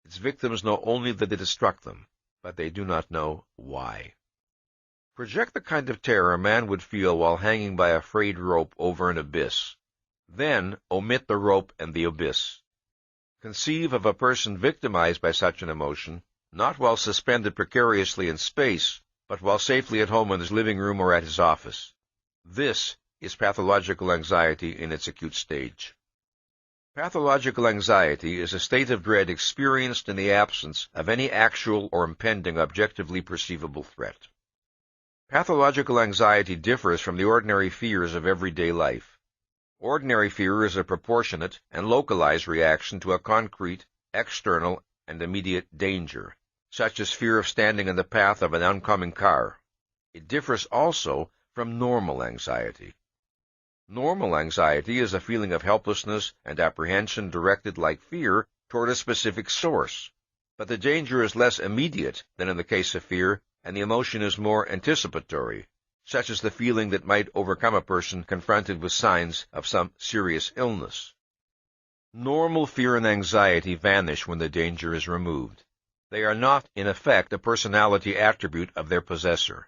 Its victims know only that it has struck them, but they do not know why. Project the kind of terror a man would feel while hanging by a frayed rope over an abyss. Then omit the rope and the abyss. Conceive of a person victimized by such an emotion, not while suspended precariously in space, but while safely at home in his living room or at his office. This is pathological anxiety in its acute stage. Pathological anxiety is a state of dread experienced in the absence of any actual or impending objectively perceivable threat. Pathological anxiety differs from the ordinary fears of everyday life. Ordinary fear is a proportionate and localized reaction to a concrete, external, and immediate danger, such as fear of standing in the path of an oncoming car. It differs also from normal anxiety. Normal anxiety is a feeling of helplessness and apprehension directed, like fear, toward a specific source. But the danger is less immediate than in the case of fear, and the emotion is more anticipatory, such as the feeling that might overcome a person confronted with signs of some serious illness. Normal fear and anxiety vanish when the danger is removed. They are not, in effect, a personality attribute of their possessor,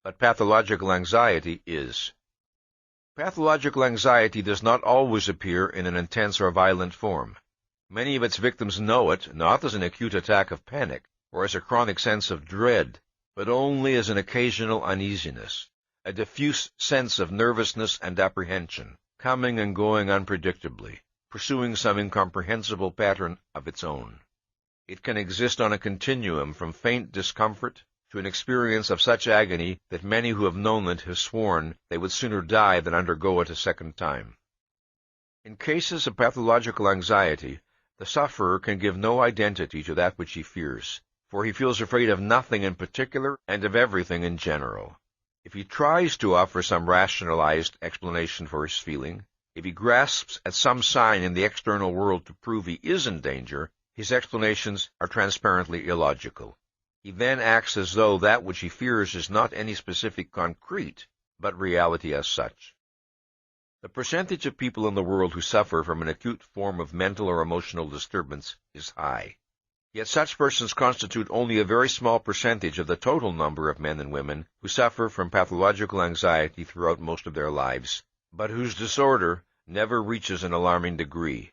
but pathological anxiety is. Pathological anxiety does not always appear in an intense or violent form. Many of its victims know it not as an acute attack of panic or as a chronic sense of dread, but only as an occasional uneasiness, a diffuse sense of nervousness and apprehension, coming and going unpredictably, pursuing some incomprehensible pattern of its own. It can exist on a continuum from faint discomfort to an experience of such agony that many who have known it have sworn they would sooner die than undergo it a second time. In cases of pathological anxiety, the sufferer can give no identity to that which he fears, for he feels afraid of nothing in particular and of everything in general. If he tries to offer some rationalized explanation for his feeling, if he grasps at some sign in the external world to prove he is in danger, his explanations are transparently illogical. He then acts as though that which he fears is not any specific concrete, but reality as such. The percentage of people in the world who suffer from an acute form of mental or emotional disturbance is high. Yet such persons constitute only a very small percentage of the total number of men and women who suffer from pathological anxiety throughout most of their lives, but whose disorder never reaches an alarming degree.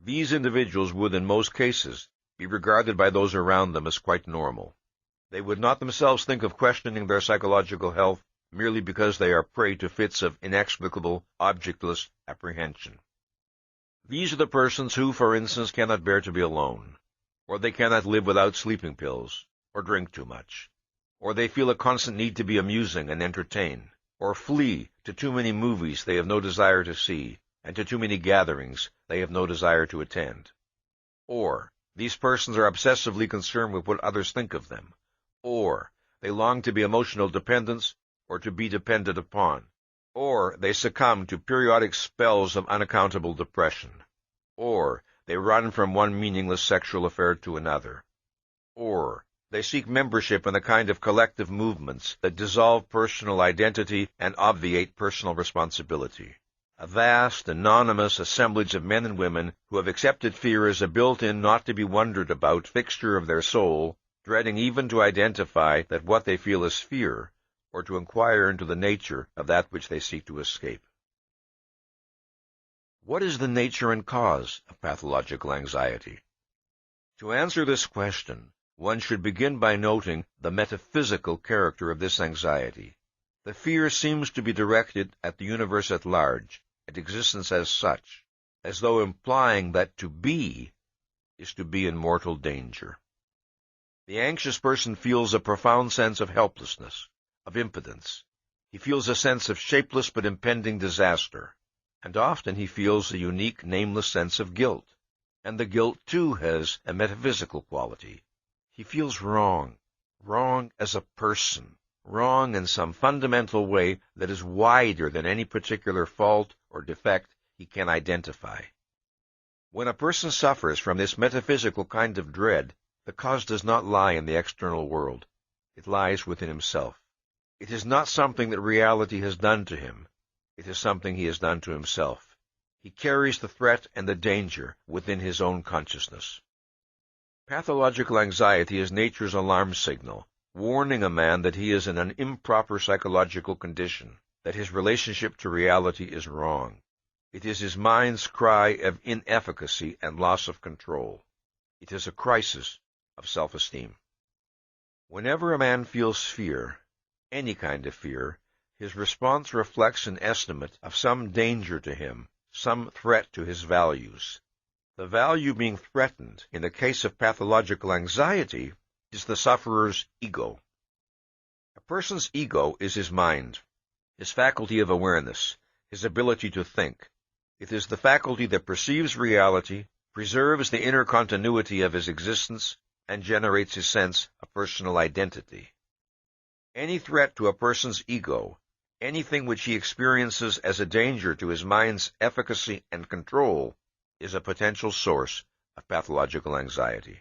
These individuals would, in most cases, be regarded by those around them as quite normal. They would not themselves think of questioning their psychological health merely because they are prey to fits of inexplicable, objectless apprehension. These are the persons who, for instance, cannot bear to be alone, or they cannot live without sleeping pills, or drink too much, or they feel a constant need to be amusing and entertain, or flee to too many movies they have no desire to see, and to too many gatherings they have no desire to attend. Or these persons are obsessively concerned with what others think of them, or they long to be emotional dependents or to be depended upon, or they succumb to periodic spells of unaccountable depression, or they run from one meaningless sexual affair to another, or they seek membership in a kind of collective movements that dissolve personal identity and obviate personal responsibility. A vast, anonymous assemblage of men and women who have accepted fear as a built-in, not to be wondered about fixture of their soul, dreading even to identify that what they feel is fear, or to inquire into the nature of that which they seek to escape. What is the nature and cause of pathological anxiety? To answer this question, one should begin by noting the metaphysical character of this anxiety. The fear seems to be directed at the universe at large, at existence as such, as though implying that to be is to be in mortal danger. The anxious person feels a profound sense of helplessness, of impotence. He feels a sense of shapeless but impending disaster, and often he feels a unique, nameless sense of guilt. And the guilt, too, has a metaphysical quality. He feels wrong as a person, wrong in some fundamental way that is wider than any particular fault or defect he can identify. When a person suffers from this metaphysical kind of dread, the cause does not lie in the external world. It lies within himself. It is not something that reality has done to him. It is something he has done to himself. He carries the threat and the danger within his own consciousness. Pathological anxiety is nature's alarm signal, warning a man that he is in an improper psychological condition, that his relationship to reality is wrong. It is his mind's cry of inefficacy and loss of control. It is a crisis of self-esteem. Whenever a man feels fear, any kind of fear, his response reflects an estimate of some danger to him, some threat to his values. The value being threatened, in the case of pathological anxiety, is the sufferer's ego. A person's ego is his mind, his faculty of awareness, his ability to think. It is the faculty that perceives reality, preserves the inner continuity of his existence, and generates his sense of personal identity. Any threat to a person's ego, anything which he experiences as a danger to his mind's efficacy and control, is a potential source of pathological anxiety.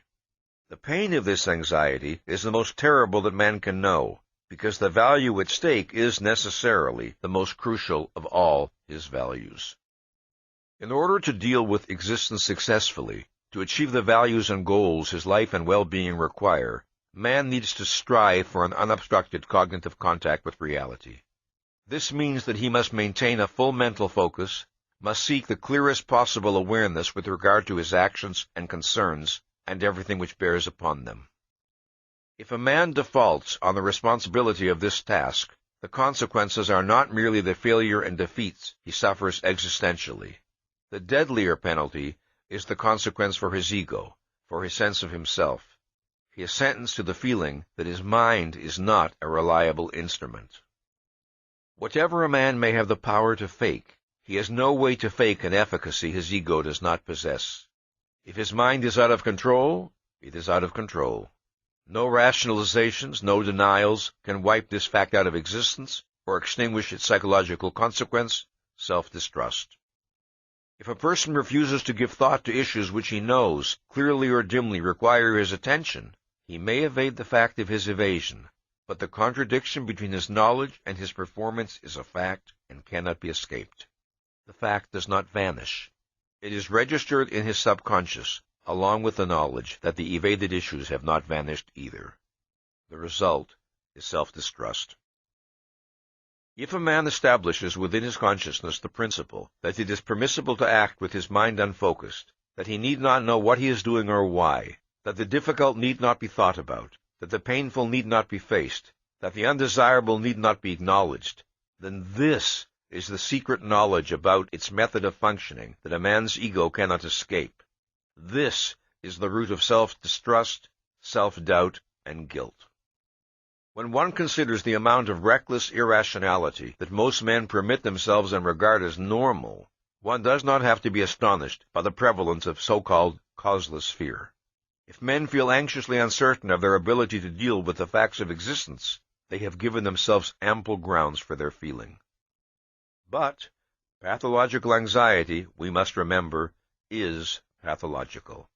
The pain of this anxiety is the most terrible that man can know, because the value at stake is necessarily the most crucial of all his values. In order to deal with existence successfully, to achieve the values and goals his life and well-being require, man needs to strive for an unobstructed cognitive contact with reality. This means that he must maintain a full mental focus, must seek the clearest possible awareness with regard to his actions and concerns, and everything which bears upon them. If a man defaults on the responsibility of this task, the consequences are not merely the failure and defeats he suffers existentially. The deadlier penalty is the consequence for his ego, for his sense of himself. He is sentenced to the feeling that his mind is not a reliable instrument. Whatever a man may have the power to fake, he has no way to fake an efficacy his ego does not possess. If his mind is out of control, it is out of control. No rationalizations, no denials can wipe this fact out of existence or extinguish its psychological consequence, self-distrust. If a person refuses to give thought to issues which he knows, clearly or dimly, require his attention, he may evade the fact of his evasion, but the contradiction between his knowledge and his performance is a fact and cannot be escaped. The fact does not vanish. It is registered in his subconscious, along with the knowledge that the evaded issues have not vanished either. The result is self-distrust. If a man establishes within his consciousness the principle that it is permissible to act with his mind unfocused, that he need not know what he is doing or why, that the difficult need not be thought about, that the painful need not be faced, that the undesirable need not be acknowledged, then this is the secret knowledge about its method of functioning that a man's ego cannot escape. This is the root of self-distrust, self-doubt, and guilt. When one considers the amount of reckless irrationality that most men permit themselves and regard as normal, one does not have to be astonished by the prevalence of so-called causeless fear. If men feel anxiously uncertain of their ability to deal with the facts of existence, they have given themselves ample grounds for their feeling. But pathological anxiety, we must remember, is pathological.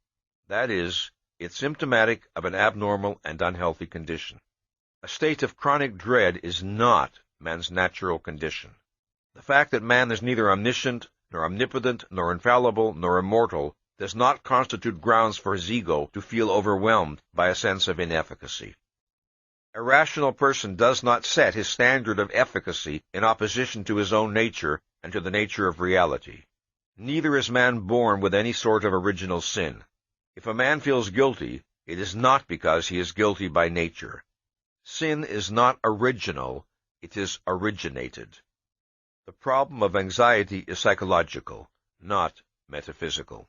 That is, it's symptomatic of an abnormal and unhealthy condition. A state of chronic dread is not man's natural condition. The fact that man is neither omniscient, nor omnipotent, nor infallible, nor immortal does not constitute grounds for his ego to feel overwhelmed by a sense of inefficacy. A rational person does not set his standard of efficacy in opposition to his own nature and to the nature of reality. Neither is man born with any sort of original sin. If a man feels guilty, it is not because he is guilty by nature. Sin is not original, it is originated. The problem of anxiety is psychological, not metaphysical.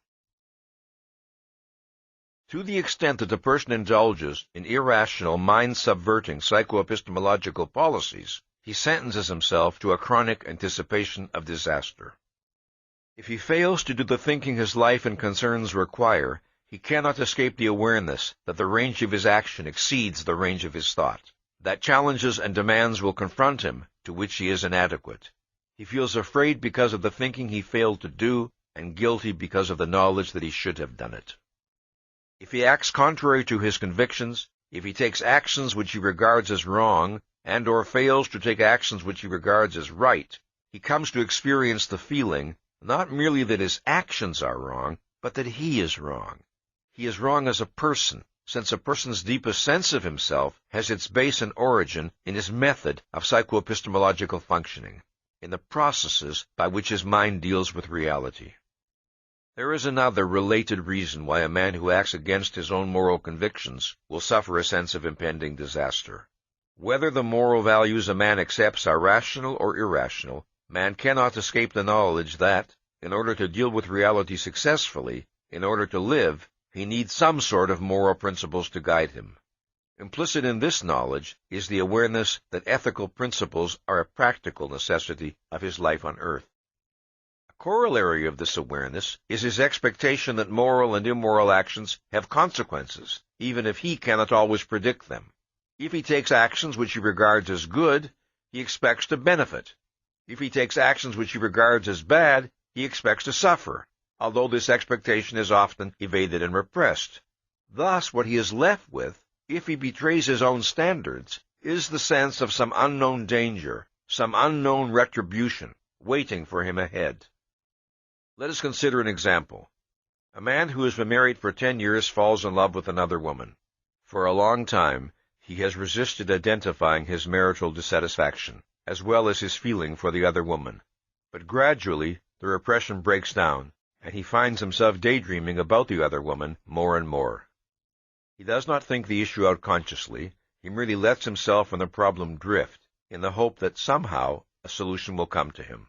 To the extent that a person indulges in irrational, mind-subverting psychoepistemological policies, he sentences himself to a chronic anticipation of disaster. If he fails to do the thinking his life and concerns require, he cannot escape the awareness that the range of his action exceeds the range of his thought, that challenges and demands will confront him to which he is inadequate. He feels afraid because of the thinking he failed to do, and guilty because of the knowledge that he should have done it. If he acts contrary to his convictions, if he takes actions which he regards as wrong, and or fails to take actions which he regards as right, he comes to experience the feeling, not merely that his actions are wrong, but that he is wrong. He is wrong as a person, since a person's deepest sense of himself has its base and origin in his method of psychoepistemological functioning, in the processes by which his mind deals with reality. There is another related reason why a man who acts against his own moral convictions will suffer a sense of impending disaster. Whether the moral values a man accepts are rational or irrational, man cannot escape the knowledge that, in order to deal with reality successfully, in order to live, he needs some sort of moral principles to guide him. Implicit in this knowledge is the awareness that ethical principles are a practical necessity of his life on earth. A corollary of this awareness is his expectation that moral and immoral actions have consequences, even if he cannot always predict them. If he takes actions which he regards as good, he expects to benefit. If he takes actions which he regards as bad, he expects to suffer, although this expectation is often evaded and repressed. Thus, what he is left with, if he betrays his own standards, is the sense of some unknown danger, some unknown retribution, waiting for him ahead. Let us consider an example. A man who has been married for 10 years falls in love with another woman. For a long time, he has resisted identifying his marital dissatisfaction, as well as his feeling for the other woman. But gradually, the repression breaks down, and he finds himself daydreaming about the other woman more and more. He does not think the issue out consciously, he merely lets himself and the problem drift, in the hope that somehow a solution will come to him.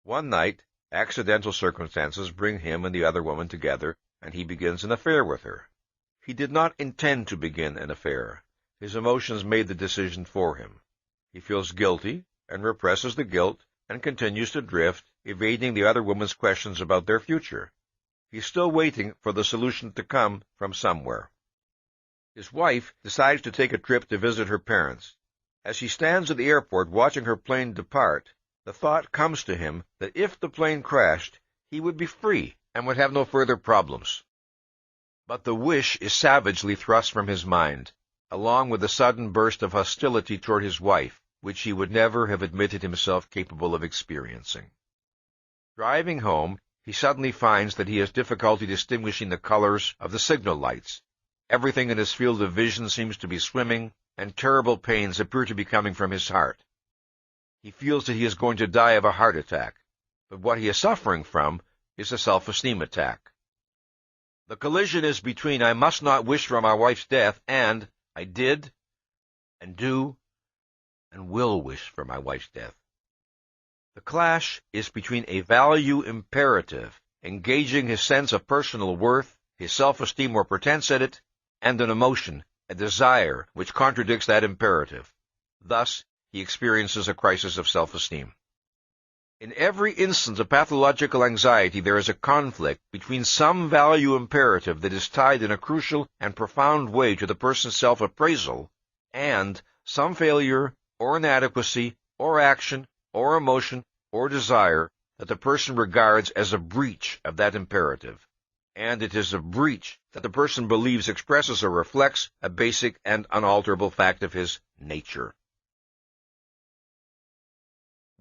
One night, accidental circumstances bring him and the other woman together, and he begins an affair with her. He did not intend to begin an affair. His emotions made the decision for him. He feels guilty, and represses the guilt, and continues to drift, evading the other woman's questions about their future. He is still waiting for the solution to come from somewhere. His wife decides to take a trip to visit her parents. As he stands at the airport watching her plane depart, the thought comes to him that if the plane crashed, he would be free and would have no further problems. But the wish is savagely thrust from his mind, along with a sudden burst of hostility toward his wife, which he would never have admitted himself capable of experiencing. Driving home, he suddenly finds that he has difficulty distinguishing the colors of the signal lights. Everything in his field of vision seems to be swimming, and terrible pains appear to be coming from his heart. He feels that he is going to die of a heart attack, but what he is suffering from is a self-esteem attack. The collision is between I must not wish for my wife's death and I did, and do, and will wish for my wife's death. The clash is between a value imperative, engaging his sense of personal worth, his self-esteem or pretense at it, and an emotion, a desire, which contradicts that imperative. Thus, he experiences a crisis of self-esteem. In every instance of pathological anxiety, there is a conflict between some value imperative that is tied in a crucial and profound way to the person's self-appraisal and some failure or inadequacy or action or emotion or desire that the person regards as a breach of that imperative. And it is a breach that the person believes expresses or reflects a basic and unalterable fact of his nature.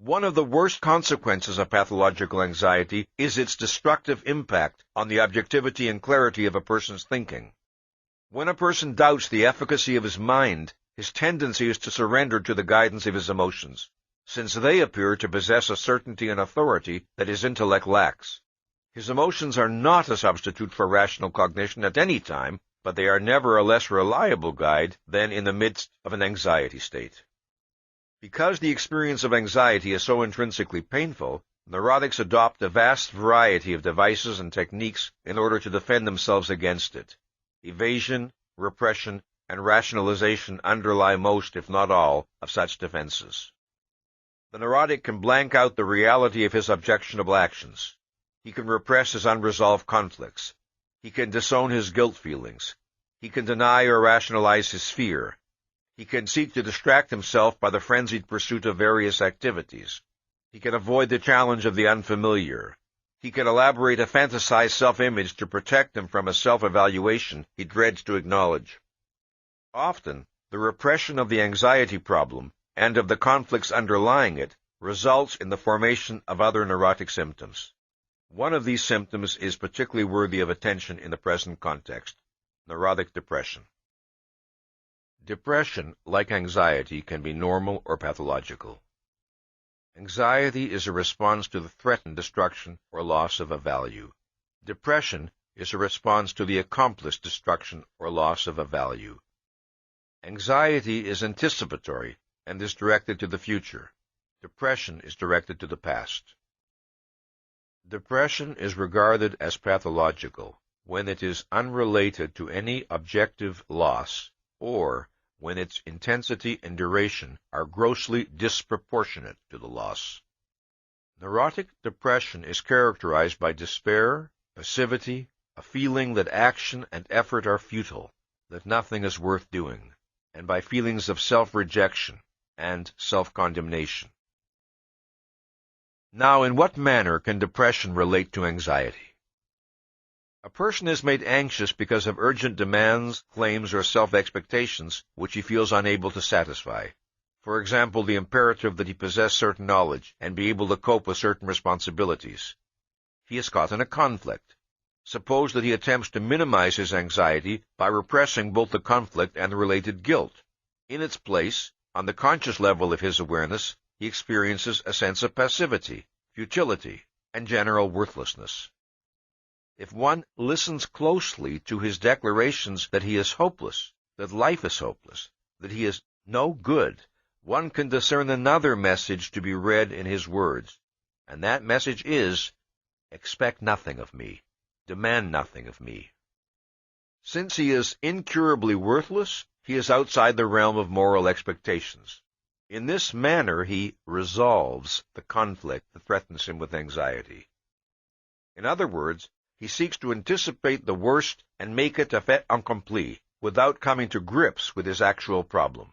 One of the worst consequences of pathological anxiety is its destructive impact on the objectivity and clarity of a person's thinking. When a person doubts the efficacy of his mind, his tendency is to surrender to the guidance of his emotions, since they appear to possess a certainty and authority that his intellect lacks. His emotions are not a substitute for rational cognition at any time, but they are never a less reliable guide than in the midst of an anxiety state. Because the experience of anxiety is so intrinsically painful, neurotics adopt a vast variety of devices and techniques in order to defend themselves against it. Evasion, repression, and rationalization underlie most, if not all, of such defenses. The neurotic can blank out the reality of his objectionable actions. He can repress his unresolved conflicts. He can disown his guilt feelings. He can deny or rationalize his fear. He can seek to distract himself by the frenzied pursuit of various activities. He can avoid the challenge of the unfamiliar. He can elaborate a fantasized self-image to protect him from a self-evaluation he dreads to acknowledge. Often, the repression of the anxiety problem and of the conflicts underlying it results in the formation of other neurotic symptoms. One of these symptoms is particularly worthy of attention in the present context: neurotic depression. Depression, like anxiety, can be normal or pathological. Anxiety is a response to the threatened destruction or loss of a value. Depression is a response to the accomplished destruction or loss of a value. Anxiety is anticipatory and is directed to the future. Depression is directed to the past. Depression is regarded as pathological when it is unrelated to any objective loss, or when its intensity and duration are grossly disproportionate to the loss. Neurotic depression is characterized by despair, passivity, a feeling that action and effort are futile, that nothing is worth doing, and by feelings of self-rejection and self-condemnation. Now, in what manner can depression relate to anxiety? A person is made anxious because of urgent demands, claims, or self-expectations which he feels unable to satisfy. For example, the imperative that he possess certain knowledge and be able to cope with certain responsibilities. He is caught in a conflict. Suppose that he attempts to minimize his anxiety by repressing both the conflict and the related guilt. In its place, on the conscious level of his awareness, he experiences a sense of passivity, futility, and general worthlessness. If one listens closely to his declarations that he is hopeless, that life is hopeless, that he is no good, one can discern another message to be read in his words, and that message is, "Expect nothing of me, demand nothing of me." Since he is incurably worthless, he is outside the realm of moral expectations. In this manner he resolves the conflict that threatens him with anxiety. In other words, he seeks to anticipate the worst and make it a fait accompli without coming to grips with his actual problem.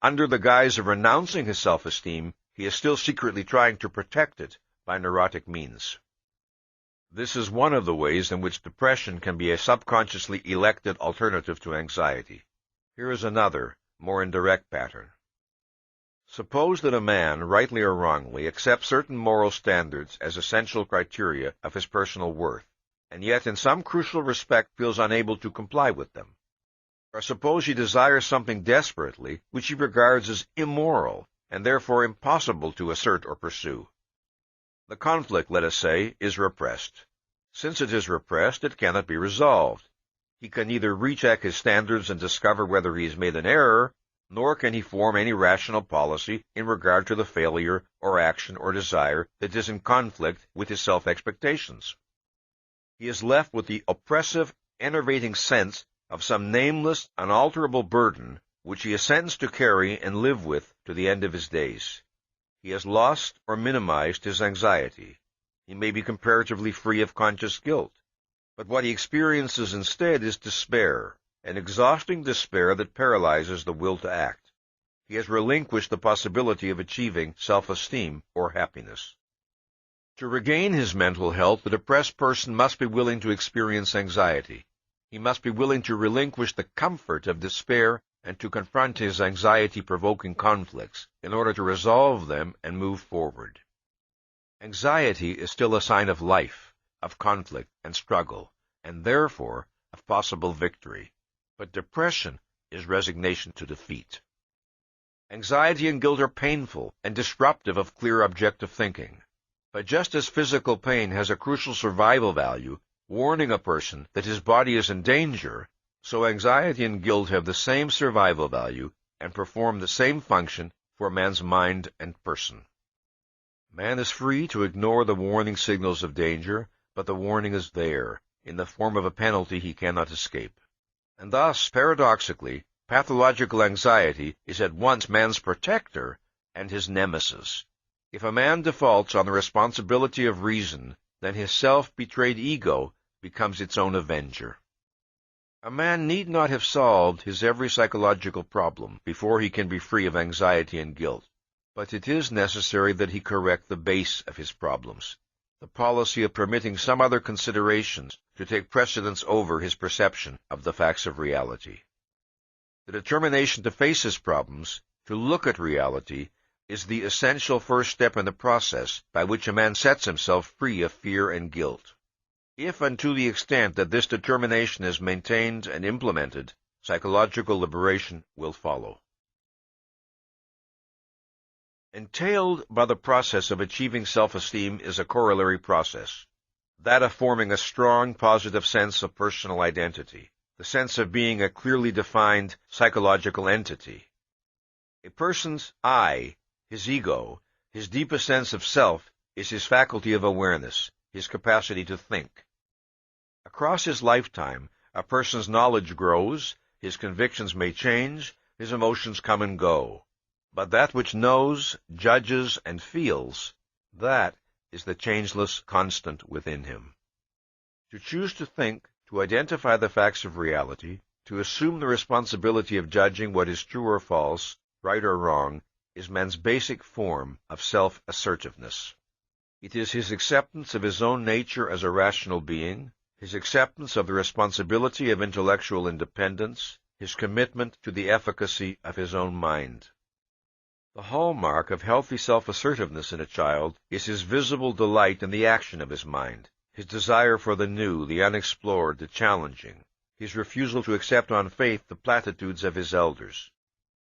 Under the guise of renouncing his self-esteem, he is still secretly trying to protect it by neurotic means. This is one of the ways in which depression can be a subconsciously elected alternative to anxiety. Here is another, more indirect pattern. Suppose that a man, rightly or wrongly, accepts certain moral standards as essential criteria of his personal worth, and yet in some crucial respect feels unable to comply with them. Or suppose he desires something desperately which he regards as immoral, and therefore impossible to assert or pursue. The conflict, let us say, is repressed. Since it is repressed, it cannot be resolved. He can neither recheck his standards and discover whether he has made an error, nor can he form any rational policy in regard to the failure or action or desire that is in conflict with his self-expectations. He is left with the oppressive enervating sense of some nameless, unalterable burden which he assents to carry and live with to the end of his days. He has lost or minimized his anxiety. He may be comparatively free of conscious guilt, but what he experiences instead is despair, an exhausting despair that paralyzes the will to act. He has relinquished the possibility of achieving self-esteem or happiness. To regain his mental health, the depressed person must be willing to experience anxiety. He must be willing to relinquish the comfort of despair and to confront his anxiety-provoking conflicts in order to resolve them and move forward. Anxiety is still a sign of life, of conflict and struggle, and therefore of possible victory. But depression is resignation to defeat. Anxiety and guilt are painful and disruptive of clear objective thinking. But just as physical pain has a crucial survival value, warning a person that his body is in danger, so anxiety and guilt have the same survival value and perform the same function for man's mind and person. Man is free to ignore the warning signals of danger, but the warning is there, in the form of a penalty he cannot escape. And thus, paradoxically, pathological anxiety is at once man's protector and his nemesis. If a man defaults on the responsibility of reason, then his self-betrayed ego becomes its own avenger. A man need not have solved his every psychological problem before he can be free of anxiety and guilt, but it is necessary that he correct the base of his problems, the policy of permitting some other considerations to take precedence over his perception of the facts of reality. The determination to face his problems, to look at reality, is the essential first step in the process by which a man sets himself free of fear and guilt. If and to the extent that this determination is maintained and implemented, psychological liberation will follow. Entailed by the process of achieving self-esteem is a corollary process, that of forming a strong, positive sense of personal identity, the sense of being a clearly defined psychological entity. A person's I, his ego, his deepest sense of self, is his faculty of awareness, his capacity to think. Across his lifetime, a person's knowledge grows, his convictions may change, his emotions come and go. But that which knows, judges, and feels, that is the changeless constant within him. To choose to think, to identify the facts of reality, to assume the responsibility of judging what is true or false, right or wrong, is man's basic form of self-assertiveness. It is his acceptance of his own nature as a rational being, his acceptance of the responsibility of intellectual independence, his commitment to the efficacy of his own mind. The hallmark of healthy self-assertiveness in a child is his visible delight in the action of his mind, his desire for the new, the unexplored, the challenging, his refusal to accept on faith the platitudes of his elders.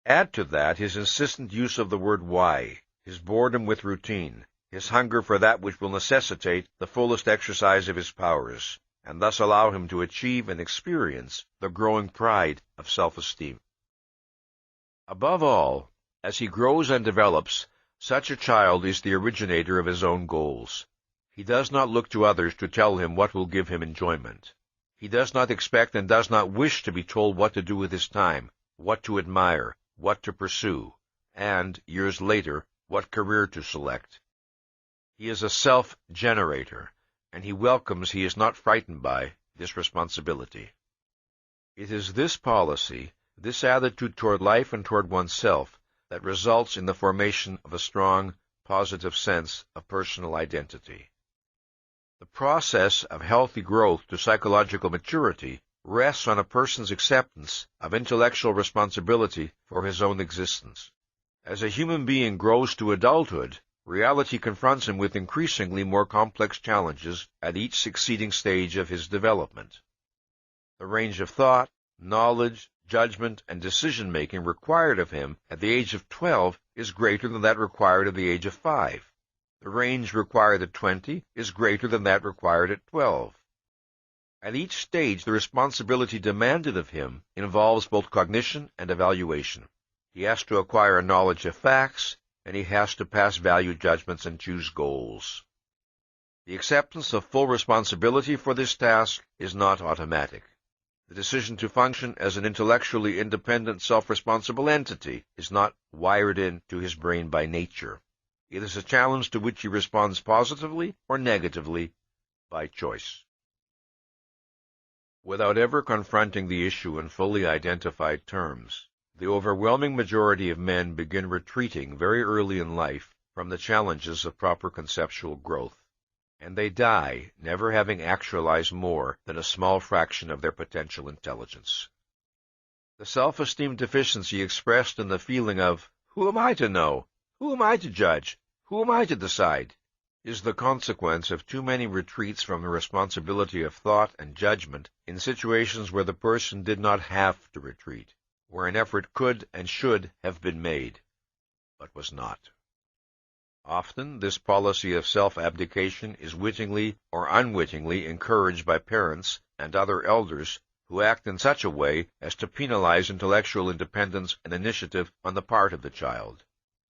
Add to that his insistent use of the word why, his boredom with routine, his hunger for that which will necessitate the fullest exercise of his powers, and thus allow him to achieve and experience the growing pride of self-esteem. Above all, as he grows and develops, such a child is the originator of his own goals. He does not look to others to tell him what will give him enjoyment. He does not expect and does not wish to be told what to do with his time, what to admire, what to pursue, and, years later, what career to select. He is a self-generator, and he is not frightened by, this responsibility. It is this policy, this attitude toward life and toward oneself, that results in the formation of a strong, positive sense of personal identity. The process of healthy growth to psychological maturity rests on a person's acceptance of intellectual responsibility for his own existence. As a human being grows to adulthood, reality confronts him with increasingly more complex challenges at each succeeding stage of his development. The range of thought, knowledge, judgment, and decision-making required of him at the age of 12 is greater than that required at the age of 5. The range required at 20 is greater than that required at 12. At each stage, the responsibility demanded of him involves both cognition and evaluation. He has to acquire a knowledge of facts, and he has to pass value judgments and choose goals. The acceptance of full responsibility for this task is not automatic. The decision to function as an intellectually independent, self-responsible entity is not wired into his brain by nature. It is a challenge to which he responds positively or negatively by choice. Without ever confronting the issue in fully identified terms, the overwhelming majority of men begin retreating very early in life from the challenges of proper conceptual growth, and they die never having actualized more than a small fraction of their potential intelligence. The self-esteem deficiency expressed in the feeling of, "Who am I to know? Who am I to judge? Who am I to decide?" is the consequence of too many retreats from the responsibility of thought and judgment in situations where the person did not have to retreat, where an effort could and should have been made, but was not. Often, this policy of self-abdication is wittingly or unwittingly encouraged by parents and other elders who act in such a way as to penalize intellectual independence and initiative on the part of the child.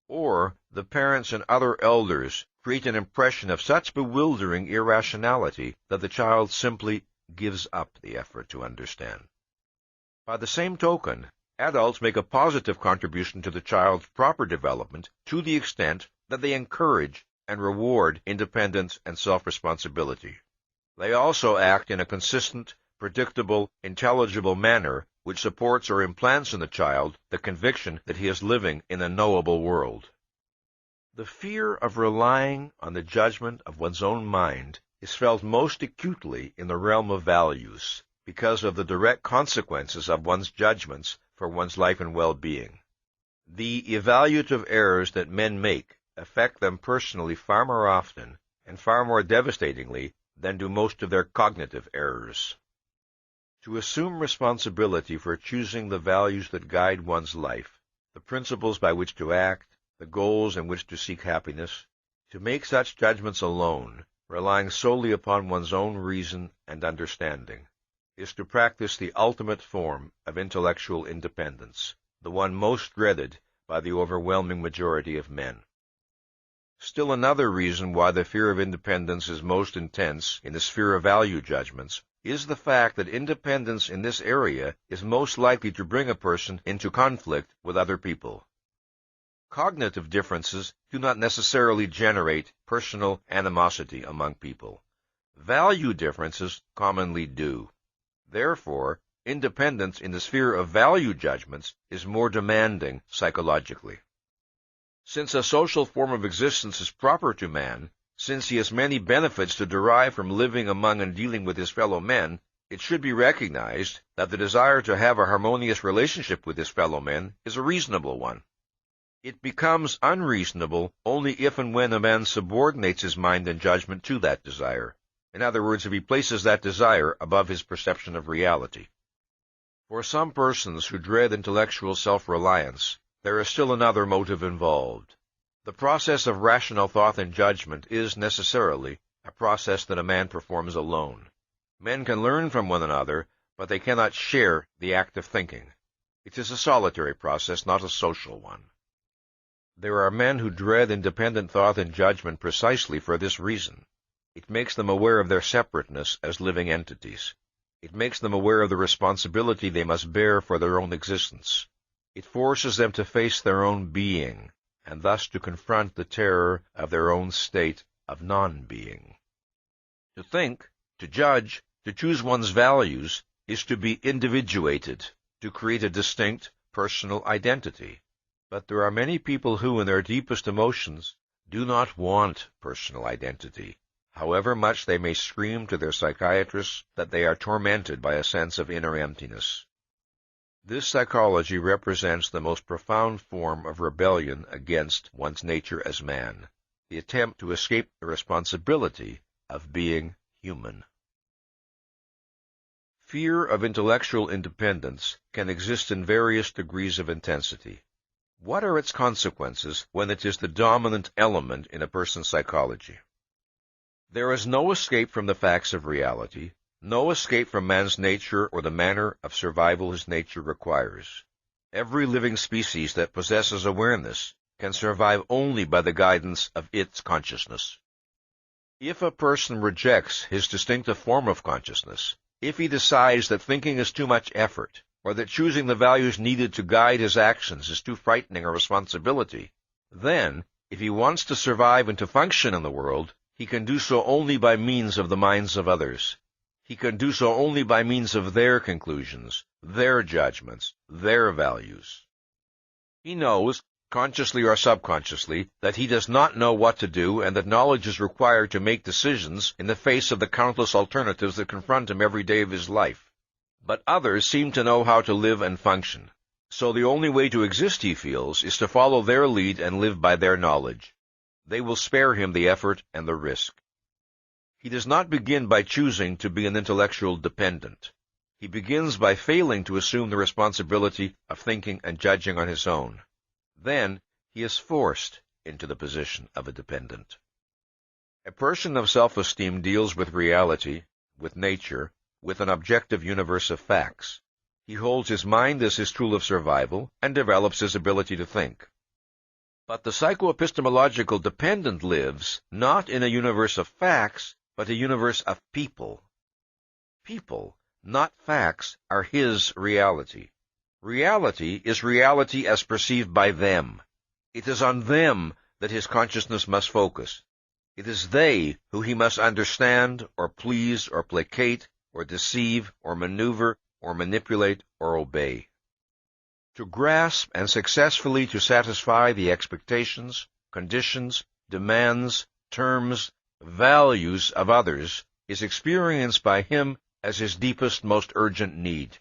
Or, the parents and other elders create an impression of such bewildering irrationality that the child simply gives up the effort to understand. By the same token, adults make a positive contribution to the child's proper development to the extent that they encourage and reward independence and self-responsibility. They also act in a consistent, predictable, intelligible manner which supports or implants in the child the conviction that he is living in a knowable world. The fear of relying on the judgment of one's own mind is felt most acutely in the realm of values, because of the direct consequences of one's judgments for one's life and well-being. The evaluative errors that men make affect them personally far more often and far more devastatingly than do most of their cognitive errors. To assume responsibility for choosing the values that guide one's life, the principles by which to act, the goals in which to seek happiness, to make such judgments alone, relying solely upon one's own reason and understanding, is to practice the ultimate form of intellectual independence, the one most dreaded by the overwhelming majority of men. Still another reason why the fear of independence is most intense in the sphere of value judgments is the fact that independence in this area is most likely to bring a person into conflict with other people. Cognitive differences do not necessarily generate personal animosity among people. Value differences commonly do. Therefore, independence in the sphere of value judgments is more demanding psychologically. Since a social form of existence is proper to man, since he has many benefits to derive from living among and dealing with his fellow men, it should be recognized that the desire to have a harmonious relationship with his fellow men is a reasonable one. It becomes unreasonable only if and when a man subordinates his mind and judgment to that desire. In other words, if he places that desire above his perception of reality. For some persons who dread intellectual self-reliance, there is still another motive involved. The process of rational thought and judgment is necessarily a process that a man performs alone. Men can learn from one another, but they cannot share the act of thinking. It is a solitary process, not a social one. There are men who dread independent thought and judgment precisely for this reason. It makes them aware of their separateness as living entities. It makes them aware of the responsibility they must bear for their own existence. It forces them to face their own being, and thus to confront the terror of their own state of non-being. To think, to judge, to choose one's values, is to be individuated, to create a distinct, personal identity. But there are many people who, in their deepest emotions, do not want personal identity, however much they may scream to their psychiatrists that they are tormented by a sense of inner emptiness. This psychology represents the most profound form of rebellion against one's nature as man, the attempt to escape the responsibility of being human. Fear of intellectual independence can exist in various degrees of intensity. What are its consequences when it is the dominant element in a person's psychology? There is no escape from the facts of reality, no escape from man's nature or the manner of survival his nature requires. Every living species that possesses awareness can survive only by the guidance of its consciousness. If a person rejects his distinctive form of consciousness, If he decides that thinking is too much effort, or that choosing the values needed to guide his actions is too frightening a responsibility, then, if he wants to survive and to function in the world, he can do so only by means of the minds of others. He can do so only by means of their conclusions, their judgments, their values. He knows, consciously or subconsciously, that he does not know what to do and that knowledge is required to make decisions in the face of the countless alternatives that confront him every day of his life. But others seem to know how to live and function. So the only way to exist, he feels, is to follow their lead and live by their knowledge. They will spare him the effort and the risk. He does not begin by choosing to be an intellectual dependent. He begins by failing to assume the responsibility of thinking and judging on his own. Then he is forced into the position of a dependent. A person of self-esteem deals with reality, with nature, with an objective universe of facts. He holds his mind as his tool of survival and develops his ability to think. But the psychoepistemological dependent lives not in a universe of facts, but a universe of people. People, not facts, are his reality. Reality is reality as perceived by them. It is on them that his consciousness must focus. It is they who he must understand, or please, or placate, or deceive, or maneuver, or manipulate, or obey. To grasp and successfully to satisfy the expectations, conditions, demands, terms, values of others is experienced by him as his deepest, most urgent need.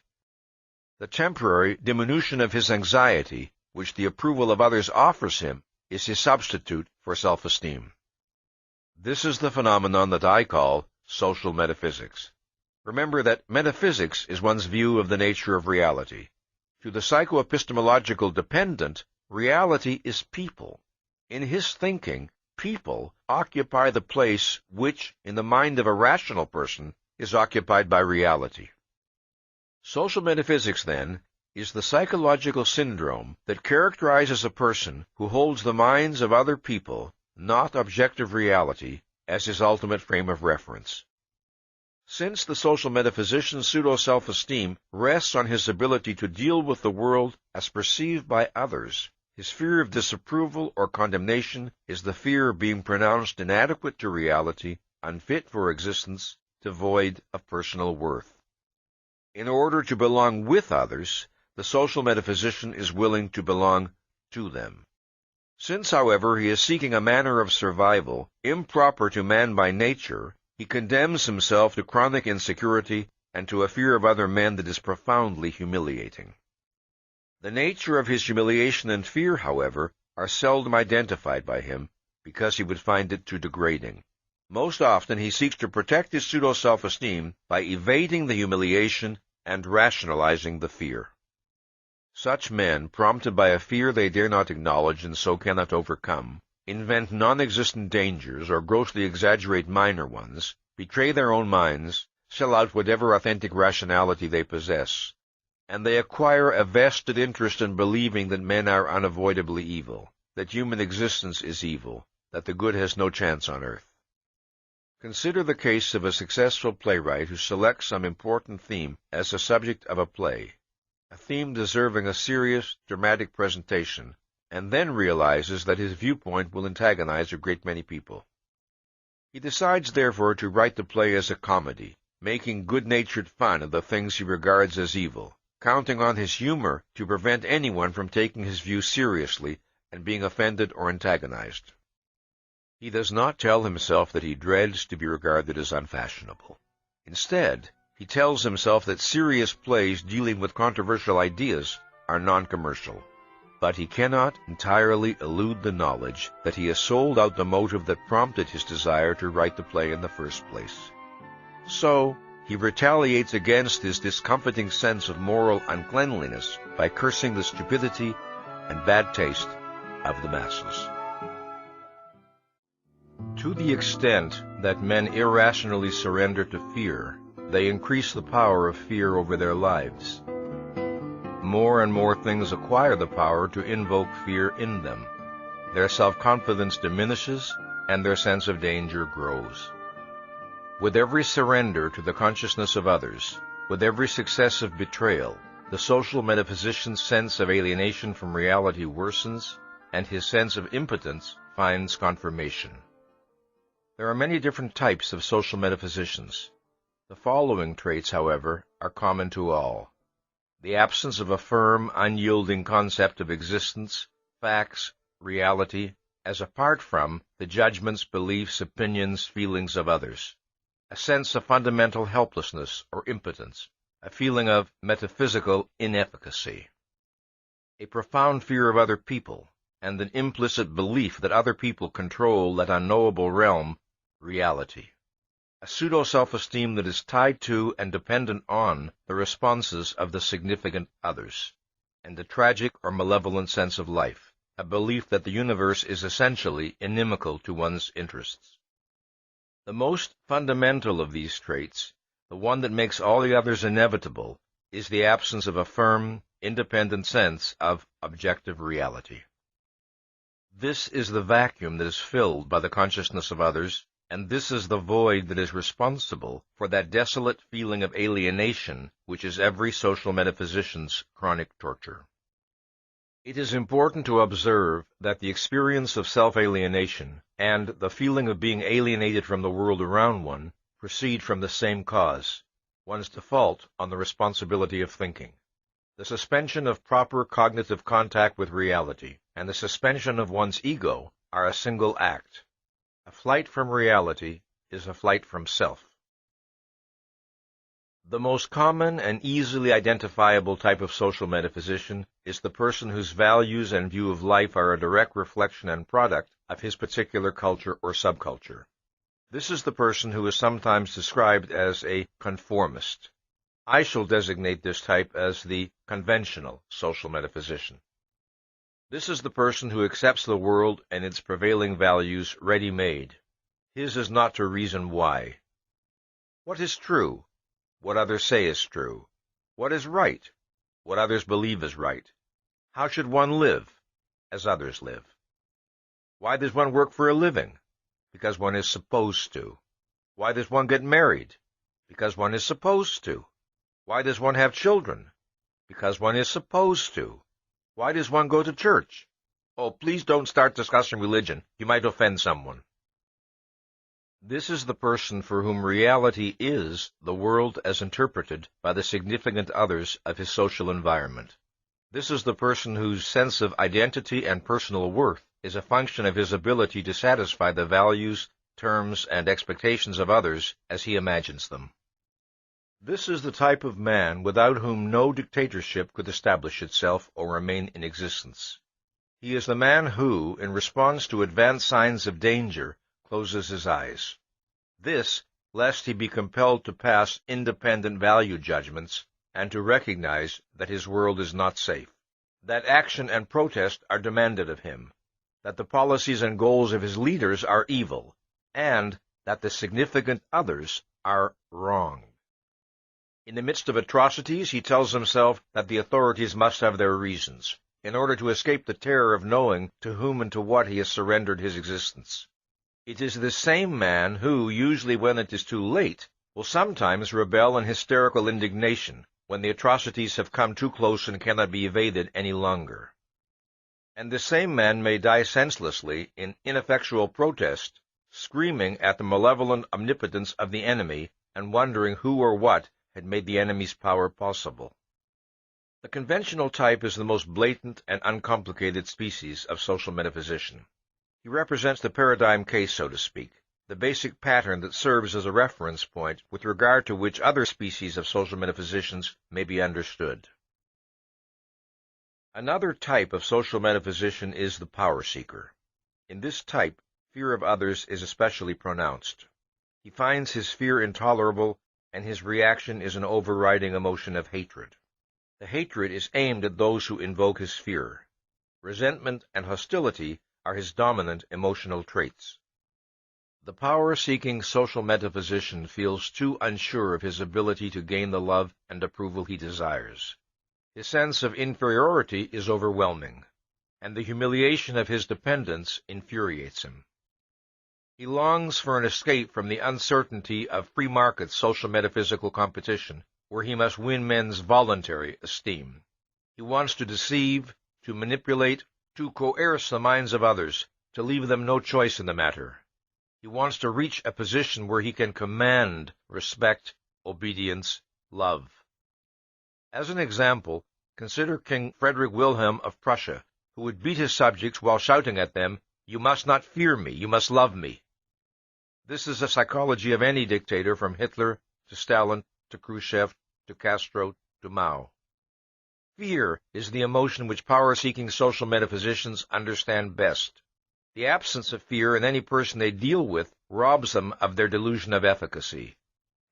The temporary diminution of his anxiety, which the approval of others offers him, is his substitute for self-esteem. This is the phenomenon that I call social metaphysics. Remember that metaphysics is one's view of the nature of reality. To the psychoepistemological dependent, reality is people. In his thinking, people occupy the place which, in the mind of a rational person, is occupied by reality. Social metaphysics, then, is the psychological syndrome that characterizes a person who holds the minds of other people, not objective reality, as his ultimate frame of reference. Since the social metaphysician's pseudo-self-esteem rests on his ability to deal with the world as perceived by others, his fear of disapproval or condemnation is the fear of being pronounced inadequate to reality, unfit for existence, devoid of personal worth. In order to belong with others, the social metaphysician is willing to belong to them. Since, however, he is seeking a manner of survival improper to man by nature, he condemns himself to chronic insecurity and to a fear of other men that is profoundly humiliating. The nature of his humiliation and fear, however, are seldom identified by him, because he would find it too degrading. Most often he seeks to protect his pseudo-self-esteem by evading the humiliation and rationalizing the fear. Such men, prompted by a fear they dare not acknowledge and so cannot overcome, invent non-existent dangers or grossly exaggerate minor ones, betray their own minds, sell out whatever authentic rationality they possess, and they acquire a vested interest in believing that men are unavoidably evil, that human existence is evil, that the good has no chance on earth. Consider the case of a successful playwright who selects some important theme as the subject of a play, a theme deserving a serious, dramatic presentation, and then realizes that his viewpoint will antagonize a great many people. He decides, therefore, to write the play as a comedy, making good-natured fun of the things he regards as evil, counting on his humor to prevent anyone from taking his view seriously and being offended or antagonized. He does not tell himself that he dreads to be regarded as unfashionable. Instead, he tells himself that serious plays dealing with controversial ideas are non-commercial. But he cannot entirely elude the knowledge that he has sold out the motive that prompted his desire to write the play in the first place. So, he retaliates against his discomforting sense of moral uncleanliness by cursing the stupidity and bad taste of the masses. To the extent that men irrationally surrender to fear, they increase the power of fear over their lives. More and more things acquire the power to invoke fear in them. Their self-confidence diminishes, and their sense of danger grows. With every surrender to the consciousness of others, with every successive betrayal, the social metaphysician's sense of alienation from reality worsens, and his sense of impotence finds confirmation. There are many different types of social metaphysicians. The following traits, however, are common to all: the absence of a firm, unyielding concept of existence, facts, reality, as apart from the judgments, beliefs, opinions, feelings of others; a sense of fundamental helplessness or impotence, a feeling of metaphysical inefficacy; a profound fear of other people, and an implicit belief that other people control that unknowable realm, reality; a pseudo-self-esteem that is tied to and dependent on the responses of the significant others; and a tragic or malevolent sense of life, a belief that the universe is essentially inimical to one's interests. The most fundamental of these traits, the one that makes all the others inevitable, is the absence of a firm, independent sense of objective reality. This is the vacuum that is filled by the consciousness of others, and this is the void that is responsible for that desolate feeling of alienation which is every social metaphysician's chronic torture. It is important to observe that the experience of self-alienation and the feeling of being alienated from the world around one proceed from the same cause, one's default on the responsibility of thinking. The suspension of proper cognitive contact with reality and the suspension of one's ego are a single act. A flight from reality is a flight from self. The most common and easily identifiable type of social metaphysician is the person whose values and view of life are a direct reflection and product of his particular culture or subculture. This is the person who is sometimes described as a conformist. I shall designate this type as the conventional social metaphysician. This is the person who accepts the world and its prevailing values ready-made. His is not to reason why. What is true? What others say is true. What is right? What others believe is right. How should one live? As others live. Why does one work for a living? Because one is supposed to. Why does one get married? Because one is supposed to. Why does one have children? Because one is supposed to. Why does one go to church? Oh, please don't start discussing religion. You might offend someone. This is the person for whom reality is the world as interpreted by the significant others of his social environment. This is the person whose sense of identity and personal worth is a function of his ability to satisfy the values, terms, and expectations of others as he imagines them. This is the type of man without whom no dictatorship could establish itself or remain in existence. He is the man who, in response to advanced signs of danger, closes his eyes. This, lest he be compelled to pass independent value judgments and to recognize that his world is not safe, that action and protest are demanded of him, that the policies and goals of his leaders are evil, and that the significant others are wrong. In the midst of atrocities, he tells himself that the authorities must have their reasons, in order to escape the terror of knowing to whom and to what he has surrendered his existence. It is this same man who, usually when it is too late, will sometimes rebel in hysterical indignation when the atrocities have come too close and cannot be evaded any longer. And this same man may die senselessly in ineffectual protest, screaming at the malevolent omnipotence of the enemy and wondering who or what had made the enemy's power possible. The conventional type is the most blatant and uncomplicated species of social metaphysician. He represents the paradigm case, so to speak, the basic pattern that serves as a reference point with regard to which other species of social metaphysicians may be understood. Another type of social metaphysician is the power seeker. In this type, fear of others is especially pronounced. He finds his fear intolerable, and his reaction is an overriding emotion of hatred. The hatred is aimed at those who invoke his fear. Resentment and hostility are his dominant emotional traits. The power-seeking social metaphysician feels too unsure of his ability to gain the love and approval he desires. His sense of inferiority is overwhelming, and the humiliation of his dependence infuriates him. He longs for an escape from the uncertainty of free market social metaphysical competition, where he must win men's voluntary esteem. He wants to deceive, to manipulate, to coerce the minds of others, to leave them no choice in the matter. He wants to reach a position where he can command respect, obedience, love. As an example, consider King Frederick Wilhelm of Prussia, who would beat his subjects while shouting at them, "You must not fear me, you must love me." This is the psychology of any dictator, from Hitler to Stalin to Khrushchev to Castro to Mao. Fear is the emotion which power-seeking social metaphysicians understand best. The absence of fear in any person they deal with robs them of their delusion of efficacy.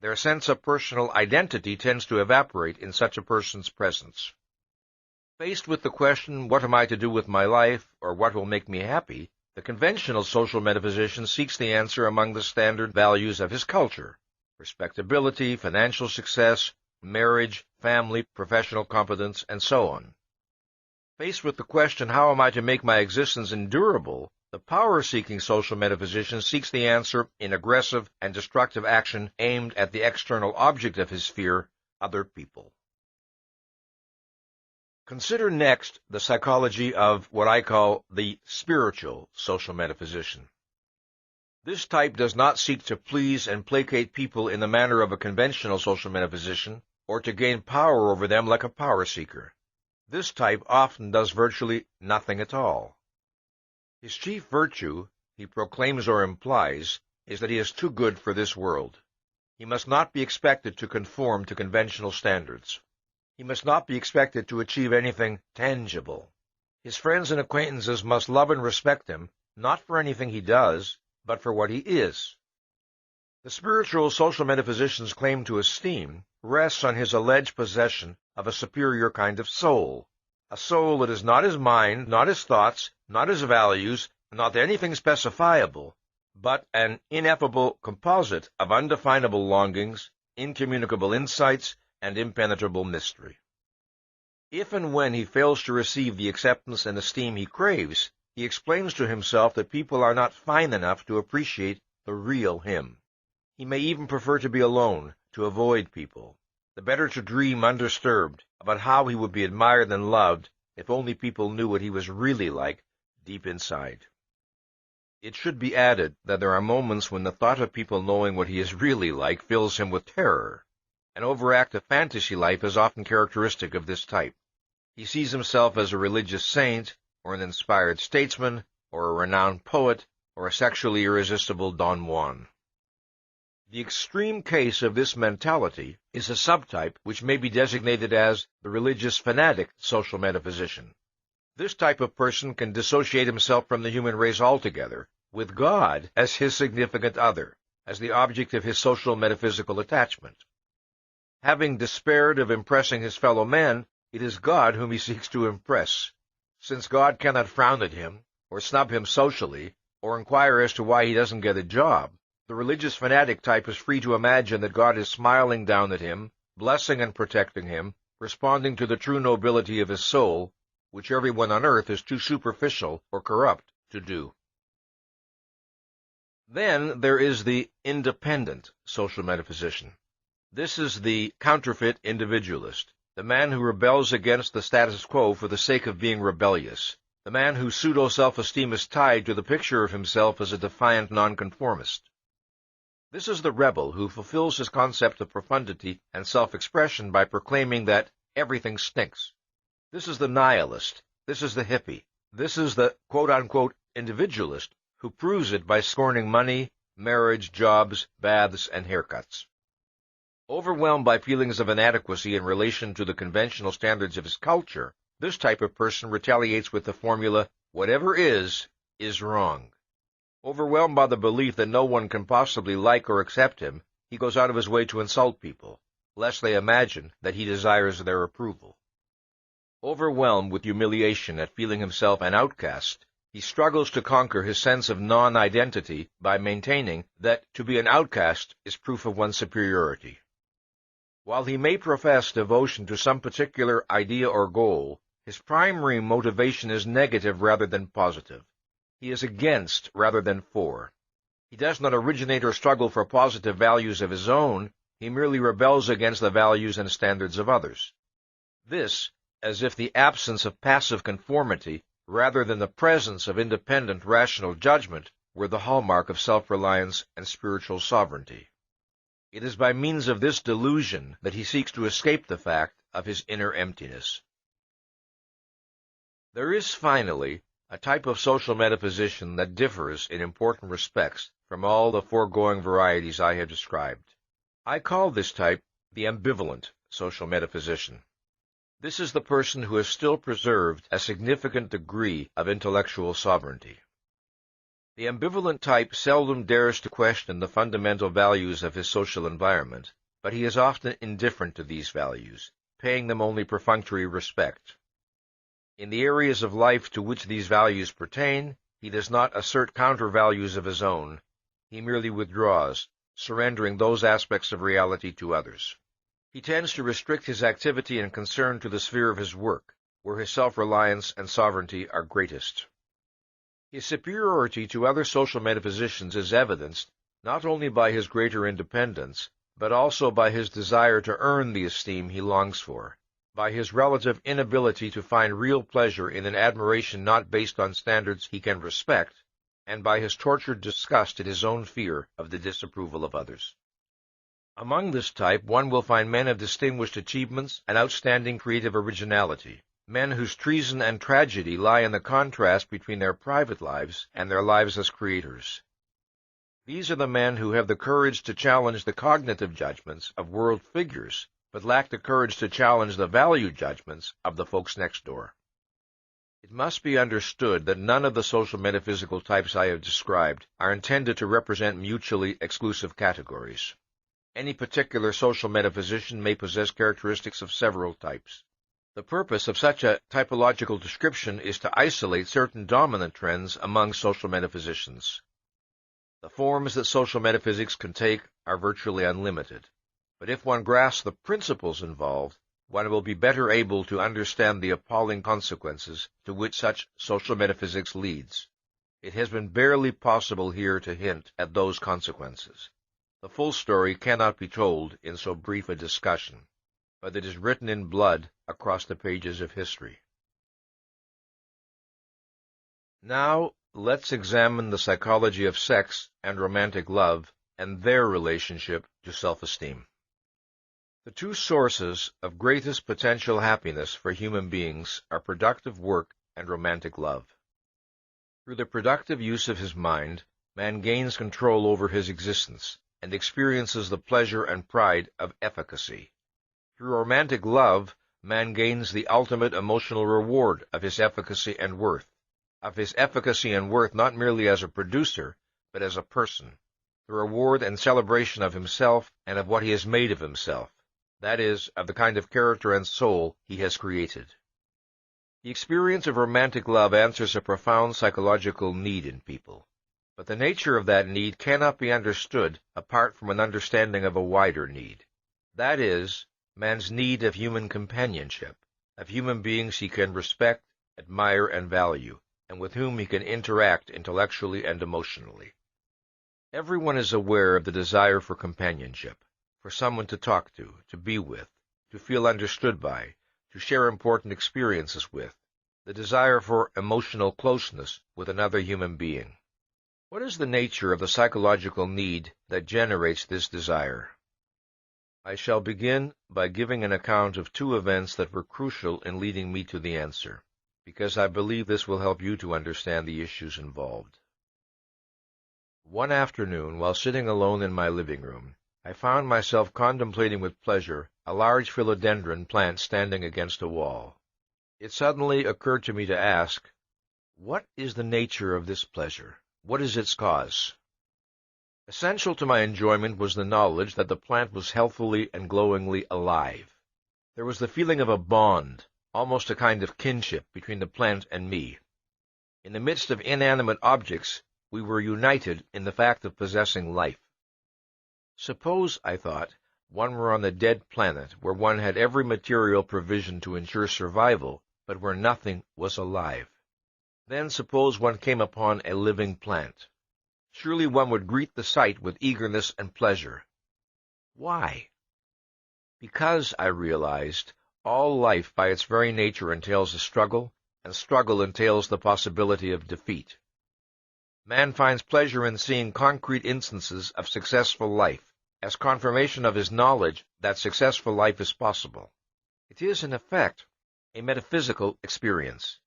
Their sense of personal identity tends to evaporate in such a person's presence. Faced with the question, what am I to do with my life, or what will make me happy, the conventional social metaphysician seeks the answer among the standard values of his culture: respectability, financial success, marriage, family, professional competence, and so on. Faced with the question, how am I to make my existence endurable, the power-seeking social metaphysician seeks the answer in aggressive and destructive action aimed at the external object of his fear, other people. Consider next the psychology of what I call the spiritual social metaphysician. This type does not seek to please and placate people in the manner of a conventional social metaphysician, or to gain power over them like a power seeker. This type often does virtually nothing at all. His chief virtue, he proclaims or implies, is that he is too good for this world. He must not be expected to conform to conventional standards. He must not be expected to achieve anything tangible. His friends and acquaintances must love and respect him, not for anything he does, but for what he is. The spiritual social metaphysician's claim to esteem rests on his alleged possession of a superior kind of soul, a soul that is not his mind, not his thoughts, not his values, not anything specifiable, but an ineffable composite of undefinable longings, incommunicable insights, and impenetrable mystery. If and when he fails to receive the acceptance and esteem he craves, he explains to himself that people are not fine enough to appreciate the real him. He may even prefer to be alone, to avoid people, the better to dream undisturbed about how he would be admired and loved if only people knew what he was really like deep inside. It should be added that there are moments when the thought of people knowing what he is really like fills him with terror. An overactive fantasy life is often characteristic of this type. He sees himself as a religious saint, or an inspired statesman, or a renowned poet, or a sexually irresistible Don Juan. The extreme case of this mentality is a subtype which may be designated as the religious fanatic social metaphysician. This type of person can dissociate himself from the human race altogether, with God as his significant other, as the object of his social metaphysical attachment. Having despaired of impressing his fellow men, it is God whom he seeks to impress. Since God cannot frown at him, or snub him socially, or inquire as to why he doesn't get a job, the religious fanatic type is free to imagine that God is smiling down at him, blessing and protecting him, responding to the true nobility of his soul, which everyone on earth is too superficial or corrupt to do. Then there is the independent social metaphysician. This is the counterfeit individualist, the man who rebels against the status quo for the sake of being rebellious, the man whose pseudo-self-esteem is tied to the picture of himself as a defiant nonconformist. This is the rebel who fulfills his concept of profundity and self-expression by proclaiming that everything stinks. This is the nihilist. This is the hippie. This is the quote-unquote individualist who proves it by scorning money, marriage, jobs, baths, and haircuts. Overwhelmed by feelings of inadequacy in relation to the conventional standards of his culture, this type of person retaliates with the formula, whatever is wrong. Overwhelmed by the belief that no one can possibly like or accept him, he goes out of his way to insult people, lest they imagine that he desires their approval. Overwhelmed with humiliation at feeling himself an outcast, he struggles to conquer his sense of non-identity by maintaining that to be an outcast is proof of one's superiority. While he may profess devotion to some particular idea or goal, his primary motivation is negative rather than positive. He is against rather than for. He does not originate or struggle for positive values of his own, he merely rebels against the values and standards of others. This, as if the absence of passive conformity, rather than the presence of independent rational judgment, were the hallmark of self-reliance and spiritual sovereignty. It is by means of this delusion that he seeks to escape the fact of his inner emptiness. There is, finally, a type of social metaphysician that differs in important respects from all the foregoing varieties I have described. I call this type the ambivalent social metaphysician. This is the person who has still preserved a significant degree of intellectual sovereignty. The ambivalent type seldom dares to question the fundamental values of his social environment, but he is often indifferent to these values, paying them only perfunctory respect. In the areas of life to which these values pertain, he does not assert counter-values of his own. He merely withdraws, surrendering those aspects of reality to others. He tends to restrict his activity and concern to the sphere of his work, where his self-reliance and sovereignty are greatest. His superiority to other social metaphysicians is evidenced not only by his greater independence, but also by his desire to earn the esteem he longs for, by his relative inability to find real pleasure in an admiration not based on standards he can respect, and by his tortured disgust at his own fear of the disapproval of others. Among this type one will find men of distinguished achievements and outstanding creative originality, men whose treason and tragedy lie in the contrast between their private lives and their lives as creators. These are the men who have the courage to challenge the cognitive judgments of world figures, but lack the courage to challenge the value judgments of the folks next door. It must be understood that none of the social metaphysical types I have described are intended to represent mutually exclusive categories. Any particular social metaphysician may possess characteristics of several types. The purpose of such a typological description is to isolate certain dominant trends among social metaphysicians. The forms that social metaphysics can take are virtually unlimited, but if one grasps the principles involved, one will be better able to understand the appalling consequences to which such social metaphysics leads. It has been barely possible here to hint at those consequences. The full story cannot be told in so brief a discussion, but it is written in blood across the pages of history. Now, let's examine the psychology of sex and romantic love and their relationship to self-esteem. The two sources of greatest potential happiness for human beings are productive work and romantic love. Through the productive use of his mind, man gains control over his existence and experiences the pleasure and pride of efficacy. Through romantic love, man gains the ultimate emotional reward of his efficacy and worth, not merely as a producer, but as a person, the reward and celebration of himself and of what he has made of himself, that is, of the kind of character and soul he has created. The experience of romantic love answers a profound psychological need in people, but the nature of that need cannot be understood apart from an understanding of a wider need, that is, man's need of human companionship, of human beings he can respect, admire, and value, and with whom he can interact intellectually and emotionally. Everyone is aware of the desire for companionship, for someone to talk to be with, to feel understood by, to share important experiences with, the desire for emotional closeness with another human being. What is the nature of the psychological need that generates this desire? I shall begin by giving an account of two events that were crucial in leading me to the answer, because I believe this will help you to understand the issues involved. One afternoon, while sitting alone in my living room, I found myself contemplating with pleasure a large philodendron plant standing against a wall. It suddenly occurred to me to ask, what is the nature of this pleasure? What is its cause? Essential to my enjoyment was the knowledge that the plant was healthfully and glowingly alive. There was the feeling of a bond, almost a kind of kinship, between the plant and me. In the midst of inanimate objects, we were united in the fact of possessing life. Suppose, I thought, one were on a dead planet where one had every material provision to ensure survival, but where nothing was alive. Then suppose one came upon a living plant. surely one would greet the sight with eagerness and pleasure. Why? Because, I realized, all life by its very nature entails a struggle, and struggle entails the possibility of defeat. Man finds pleasure in seeing concrete instances of successful life, as confirmation of his knowledge that successful life is possible. It is, in effect, a metaphysical experience.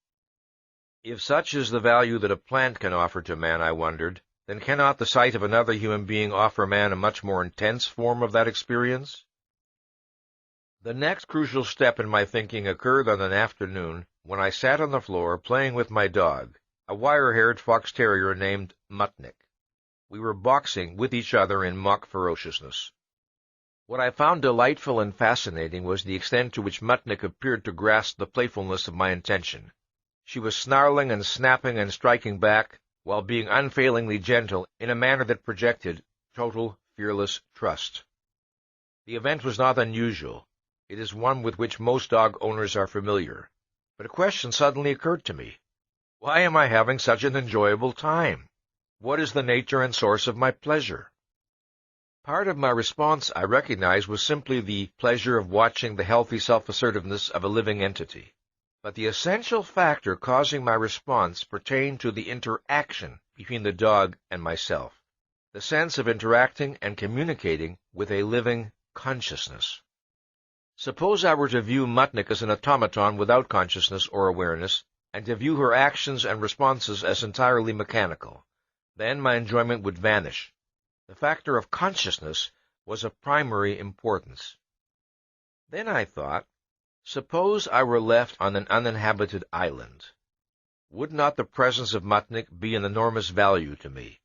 If such is the value that a plant can offer to man, I wondered, then cannot the sight of another human being offer man a much more intense form of that experience? The next crucial step in my thinking occurred on an afternoon when I sat on the floor playing with my dog, a wire-haired fox terrier named Mutnik. We were boxing with each other in mock ferociousness. What I found delightful and fascinating was the extent to which Mutnik appeared to grasp the playfulness of my intention. She was snarling and snapping and striking back, while being unfailingly gentle in a manner that projected total, fearless trust. The event was not unusual. It is one with which most dog owners are familiar. But a question suddenly occurred to me. Why am I having such an enjoyable time? What is the nature and source of my pleasure? Part of my response, I recognized, was simply the pleasure of watching the healthy self-assertiveness of a living entity. But the essential factor causing my response pertained to the interaction between the dog and myself, the sense of interacting and communicating with a living consciousness. Suppose I were to view Mutnik as an automaton without consciousness or awareness, and to view her actions and responses as entirely mechanical. Then my enjoyment would vanish. The factor of consciousness was of primary importance. Then I thought, suppose I were left on an uninhabited island. Would not the presence of Mutnik be an enormous value to me?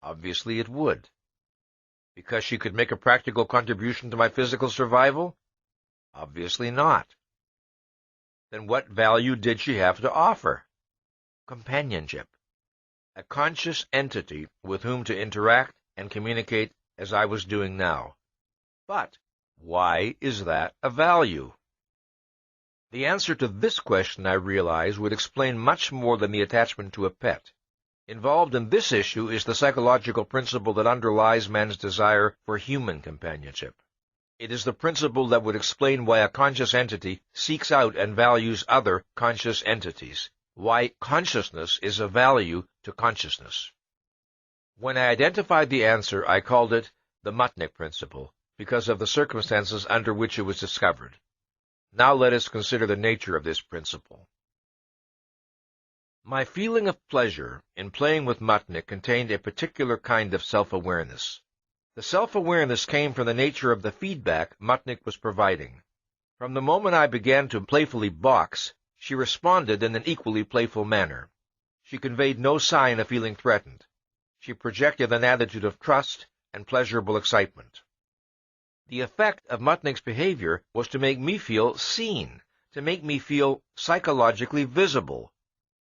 Obviously it would. Because she could make a practical contribution to my physical survival? Obviously not. Then what value did she have to offer? Companionship. A conscious entity with whom to interact and communicate as I was doing now. But why is that a value? The answer to this question, I realize, would explain much more than the attachment to a pet. Involved in this issue is the psychological principle that underlies man's desire for human companionship. It is the principle that would explain why a conscious entity seeks out and values other conscious entities, why consciousness is of value to consciousness. When I identified the answer, I called it the Mutnik principle, because of the circumstances under which it was discovered. Now let us consider the nature of this principle. My feeling of pleasure in playing with Mutnik contained a particular kind of self-awareness. The self-awareness came from the nature of the feedback Mutnik was providing. From the moment I began to playfully box, she responded in an equally playful manner. She conveyed no sign of feeling threatened. She projected an attitude of trust and pleasurable excitement. The effect of Mutnik's behavior was to make me feel seen, to make me feel psychologically visible.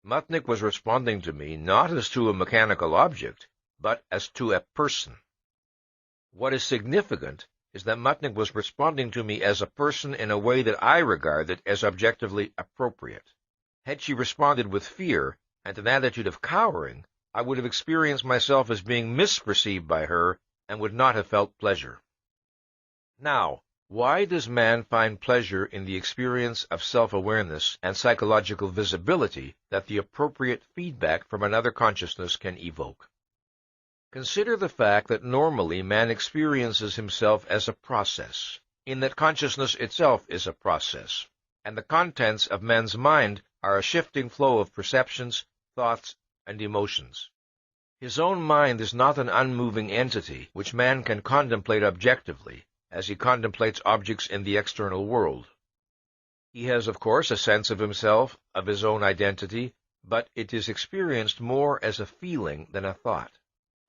Mutnik was responding to me not as to a mechanical object, but as to a person. What is significant is that Mutnik was responding to me as a person in a way that I regarded as objectively appropriate. Had she responded with fear and an attitude of cowering, I would have experienced myself as being misperceived by her and would not have felt pleasure. Now, why does man find pleasure in the experience of self-awareness and psychological visibility that the appropriate feedback from another consciousness can evoke? Consider the fact that normally man experiences himself as a process, in that consciousness itself is a process, and the contents of man's mind are a shifting flow of perceptions, thoughts, and emotions. His own mind is not an unmoving entity which man can contemplate objectively, as he contemplates objects in the external world. He has, of course, a sense of himself, of his own identity, but it is experienced more as a feeling than a thought.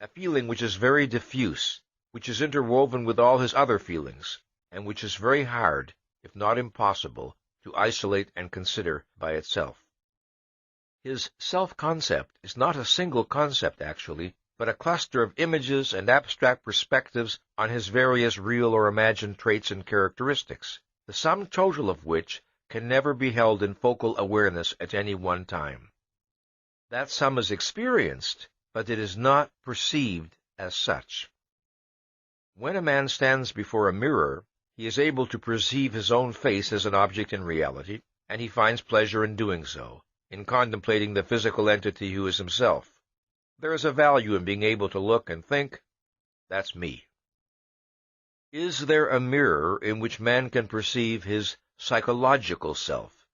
A feeling which is very diffuse, which is interwoven with all his other feelings, and which is very hard, if not impossible, to isolate and consider by itself. His self-concept is not a single concept, actually, but a cluster of images and abstract perspectives on his various real or imagined traits and characteristics, the sum total of which can never be held in focal awareness at any one time. That sum is experienced, but it is not perceived as such. When a man stands before a mirror, he is able to perceive his own face as an object in reality, and he finds pleasure in doing so, in contemplating the physical entity who is himself. There is a value in being able to look and think, "That's me." Is there a mirror in which man can perceive his psychological self,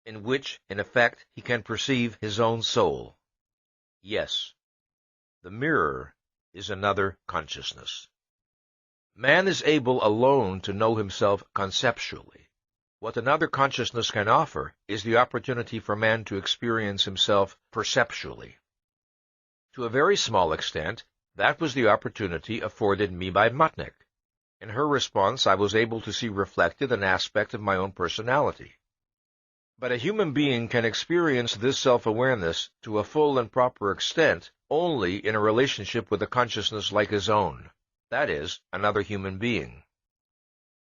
in which, in effect, he can perceive his own soul? Yes. The mirror is another consciousness. Man is able alone to know himself conceptually. What another consciousness can offer is the opportunity for man to experience himself perceptually. To a very small extent, that was the opportunity afforded me by Mutnik. In her response, I was able to see reflected an aspect of my own personality. But a human being can experience this self-awareness to a full and proper extent only in a relationship with a consciousness like his own, that is, another human being.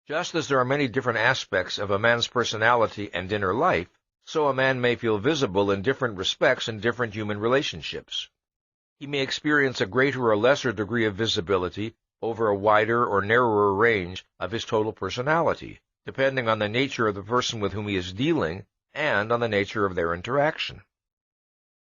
Just as there are many different aspects of a man's personality and inner life, so a man may feel visible in different respects in different human relationships. He may experience a greater or lesser degree of visibility over a wider or narrower range of his total personality, depending on the nature of the person with whom he is dealing and on the nature of their interaction.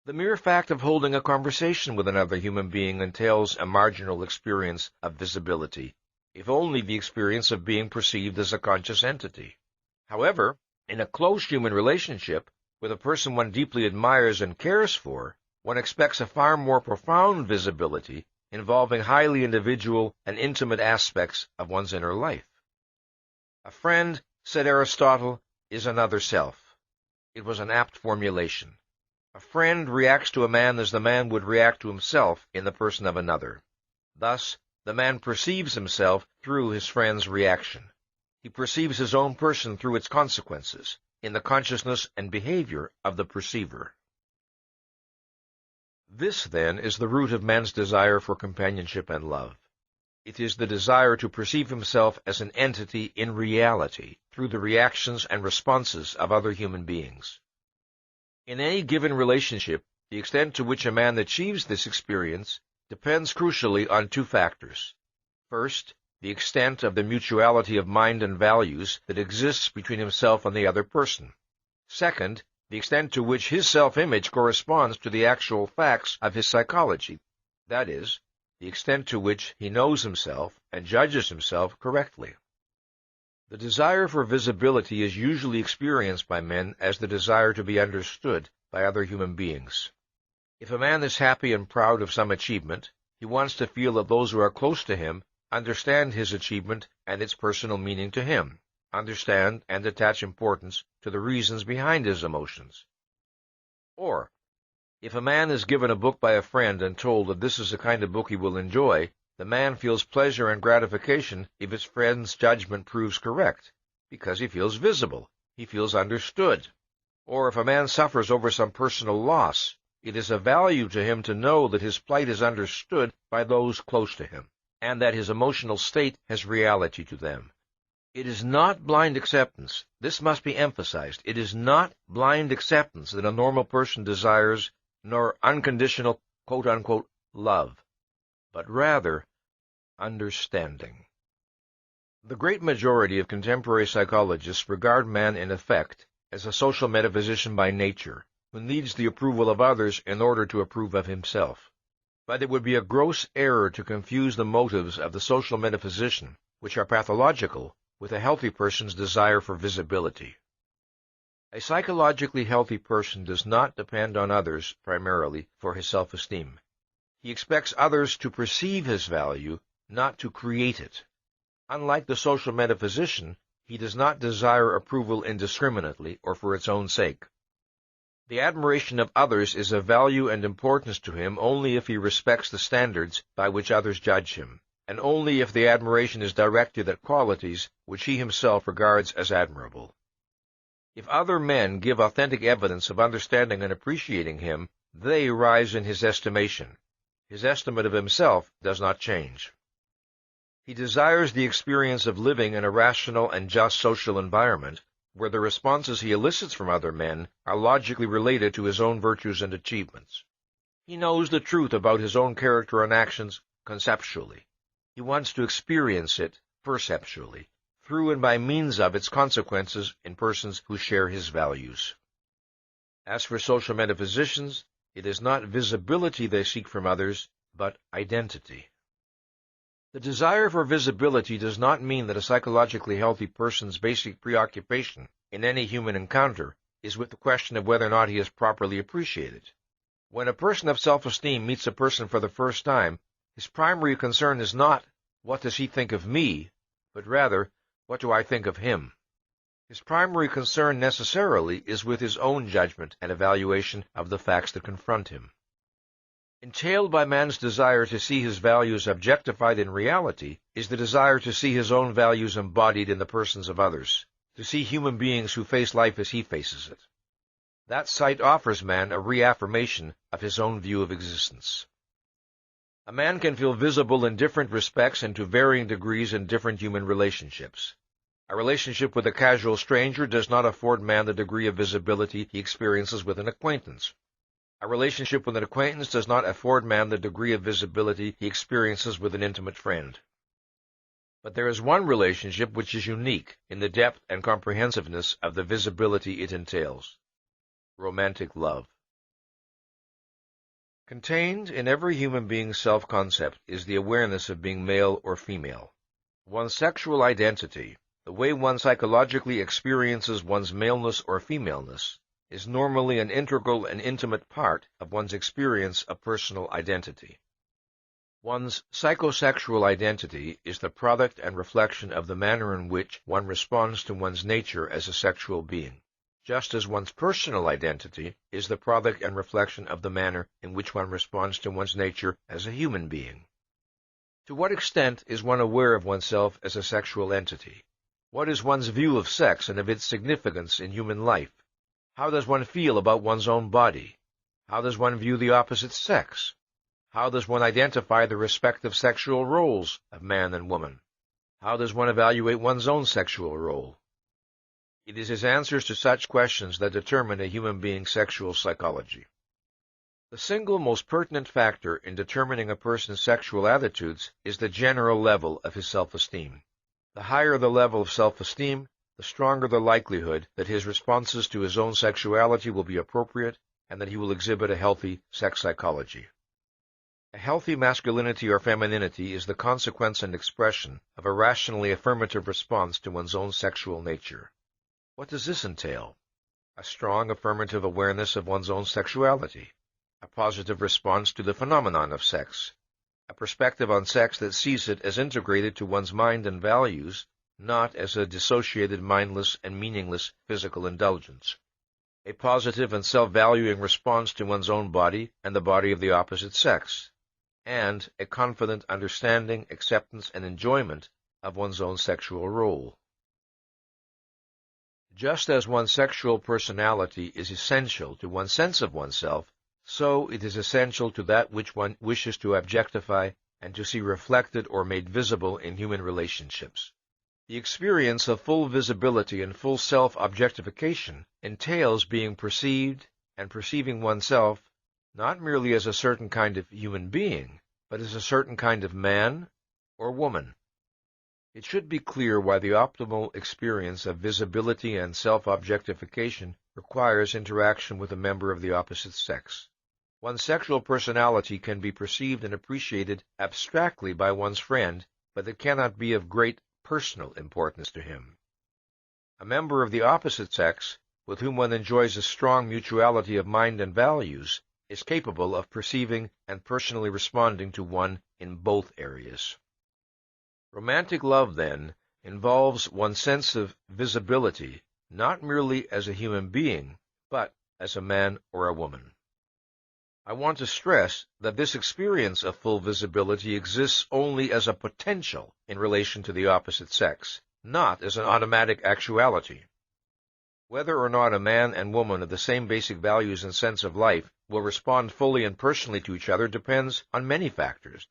The mere fact of holding a conversation with another human being entails a marginal experience of visibility, if only the experience of being perceived as a conscious entity. However, in a close human relationship, with a person one deeply admires and cares for, one expects a far more profound visibility involving highly individual and intimate aspects of one's inner life. A friend, said Aristotle, is another self. It was an apt formulation. A friend reacts to a man as the man would react to himself in the person of another. Thus, the man perceives himself through his friend's reaction. He perceives his own person through its consequences, in the consciousness and behavior of the perceiver. This, then, is the root of man's desire for companionship and love. It is the desire to perceive himself as an entity in reality through the reactions and responses of other human beings. In any given relationship, the extent to which a man achieves this experience depends crucially on two factors. First, the extent of the mutuality of mind and values that exists between himself and the other person. Second, the extent to which his self-image corresponds to the actual facts of his psychology, that is, the extent to which he knows himself and judges himself correctly. The desire for visibility is usually experienced by men as the desire to be understood by other human beings. If a man is happy and proud of some achievement, he wants to feel that those who are close to him understand his achievement and its personal meaning to him, understand and attach importance to the reasons behind his emotions. Or, if a man is given a book by a friend and told that this is the kind of book he will enjoy, the man feels pleasure and gratification if his friend's judgment proves correct, because he feels visible, he feels understood. Or if a man suffers over some personal loss, it is of value to him to know that his plight is understood by those close to him, and that his emotional state has reality to them. It is not blind acceptance. This must be emphasized. It is not blind acceptance that a normal person desires, nor unconditional, quote-unquote, love, but rather understanding. The great majority of contemporary psychologists regard man, in effect, as a social metaphysician by nature, who needs the approval of others in order to approve of himself. But it would be a gross error to confuse the motives of the social metaphysician, which are pathological, with a healthy person's desire for visibility. A psychologically healthy person does not depend on others primarily for his self-esteem. He expects others to perceive his value, not to create it. Unlike the social metaphysician, he does not desire approval indiscriminately or for its own sake. The admiration of others is of value and importance to him only if he respects the standards by which others judge him, and only if the admiration is directed at qualities which he himself regards as admirable. If other men give authentic evidence of understanding and appreciating him, they rise in his estimation. His estimate of himself does not change. He desires the experience of living in a rational and just social environment, where the responses he elicits from other men are logically related to his own virtues and achievements. He knows the truth about his own character and actions conceptually. He wants to experience it perceptually, through and by means of its consequences in persons who share his values. As for social metaphysicians, it is not visibility they seek from others, but identity. The desire for visibility does not mean that a psychologically healthy person's basic preoccupation in any human encounter is with the question of whether or not he is properly appreciated. When a person of self-esteem meets a person for the first time, his primary concern is not, what does he think of me, but rather, what do I think of him? His primary concern necessarily is with his own judgment and evaluation of the facts that confront him. Entailed by man's desire to see his values objectified in reality is the desire to see his own values embodied in the persons of others, to see human beings who face life as he faces it. That sight offers man a reaffirmation of his own view of existence. A man can feel visible in different respects and to varying degrees in different human relationships. A relationship with a casual stranger does not afford man the degree of visibility he experiences with an acquaintance. A relationship with an acquaintance does not afford man the degree of visibility he experiences with an intimate friend. But there is one relationship which is unique in the depth and comprehensiveness of the visibility it entails: romantic love. Contained in every human being's self-concept is the awareness of being male or female. One's sexual identity, the way one psychologically experiences one's maleness or femaleness, is normally an integral and intimate part of one's experience of personal identity. One's psychosexual identity is the product and reflection of the manner in which one responds to one's nature as a sexual being, just as one's personal identity is the product and reflection of the manner in which one responds to one's nature as a human being. To what extent is one aware of oneself as a sexual entity? What is one's view of sex and of its significance in human life? How does one feel about one's own body? How does one view the opposite sex? How does one identify the respective sexual roles of man and woman? How does one evaluate one's own sexual role? It is his answers to such questions that determine a human being's sexual psychology. The single most pertinent factor in determining a person's sexual attitudes is the general level of his self-esteem. The higher the level of self-esteem, the stronger the likelihood that his responses to his own sexuality will be appropriate and that he will exhibit a healthy sex psychology. A healthy masculinity or femininity is the consequence and expression of a rationally affirmative response to one's own sexual nature. What does this entail? A strong affirmative awareness of one's own sexuality, a positive response to the phenomenon of sex, a perspective on sex that sees it as integrated to one's mind and values, not as a dissociated, mindless, and meaningless physical indulgence, a positive and self-valuing response to one's own body and the body of the opposite sex, and a confident understanding, acceptance, and enjoyment of one's own sexual role. Just as one's sexual personality is essential to one's sense of oneself, so it is essential to that which one wishes to objectify and to see reflected or made visible in human relationships. The experience of full visibility and full self-objectification entails being perceived and perceiving oneself not merely as a certain kind of human being, but as a certain kind of man or woman. It should be clear why the optimal experience of visibility and self-objectification requires interaction with a member of the opposite sex. One's sexual personality can be perceived and appreciated abstractly by one's friend, but it cannot be of great personal importance to him. A member of the opposite sex, with whom one enjoys a strong mutuality of mind and values, is capable of perceiving and personally responding to one in both areas. Romantic love, then, involves one's sense of visibility, not merely as a human being, but as a man or a woman. I want to stress that this experience of full visibility exists only as a potential in relation to the opposite sex, not as an automatic actuality. Whether or not a man and woman of the same basic values and sense of life will respond fully and personally to each other depends on many factors.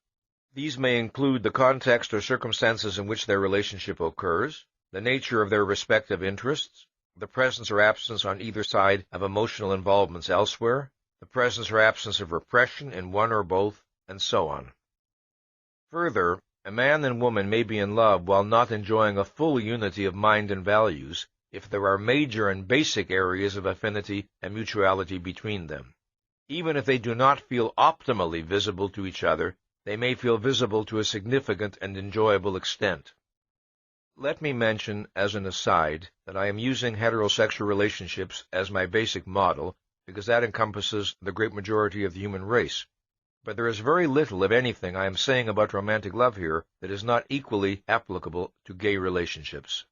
These may include the context or circumstances in which their relationship occurs, the nature of their respective interests, the presence or absence on either side of emotional involvements elsewhere, the presence or absence of repression in one or both, and so on. Further, a man and woman may be in love while not enjoying a full unity of mind and values if there are major and basic areas of affinity and mutuality between them. Even if they do not feel optimally visible to each other, they may feel visible to a significant and enjoyable extent. Let me mention, as an aside, that I am using heterosexual relationships as my basic model because that encompasses the great majority of the human race. But there is very little, if anything, I am saying about romantic love here that is not equally applicable to gay relationships.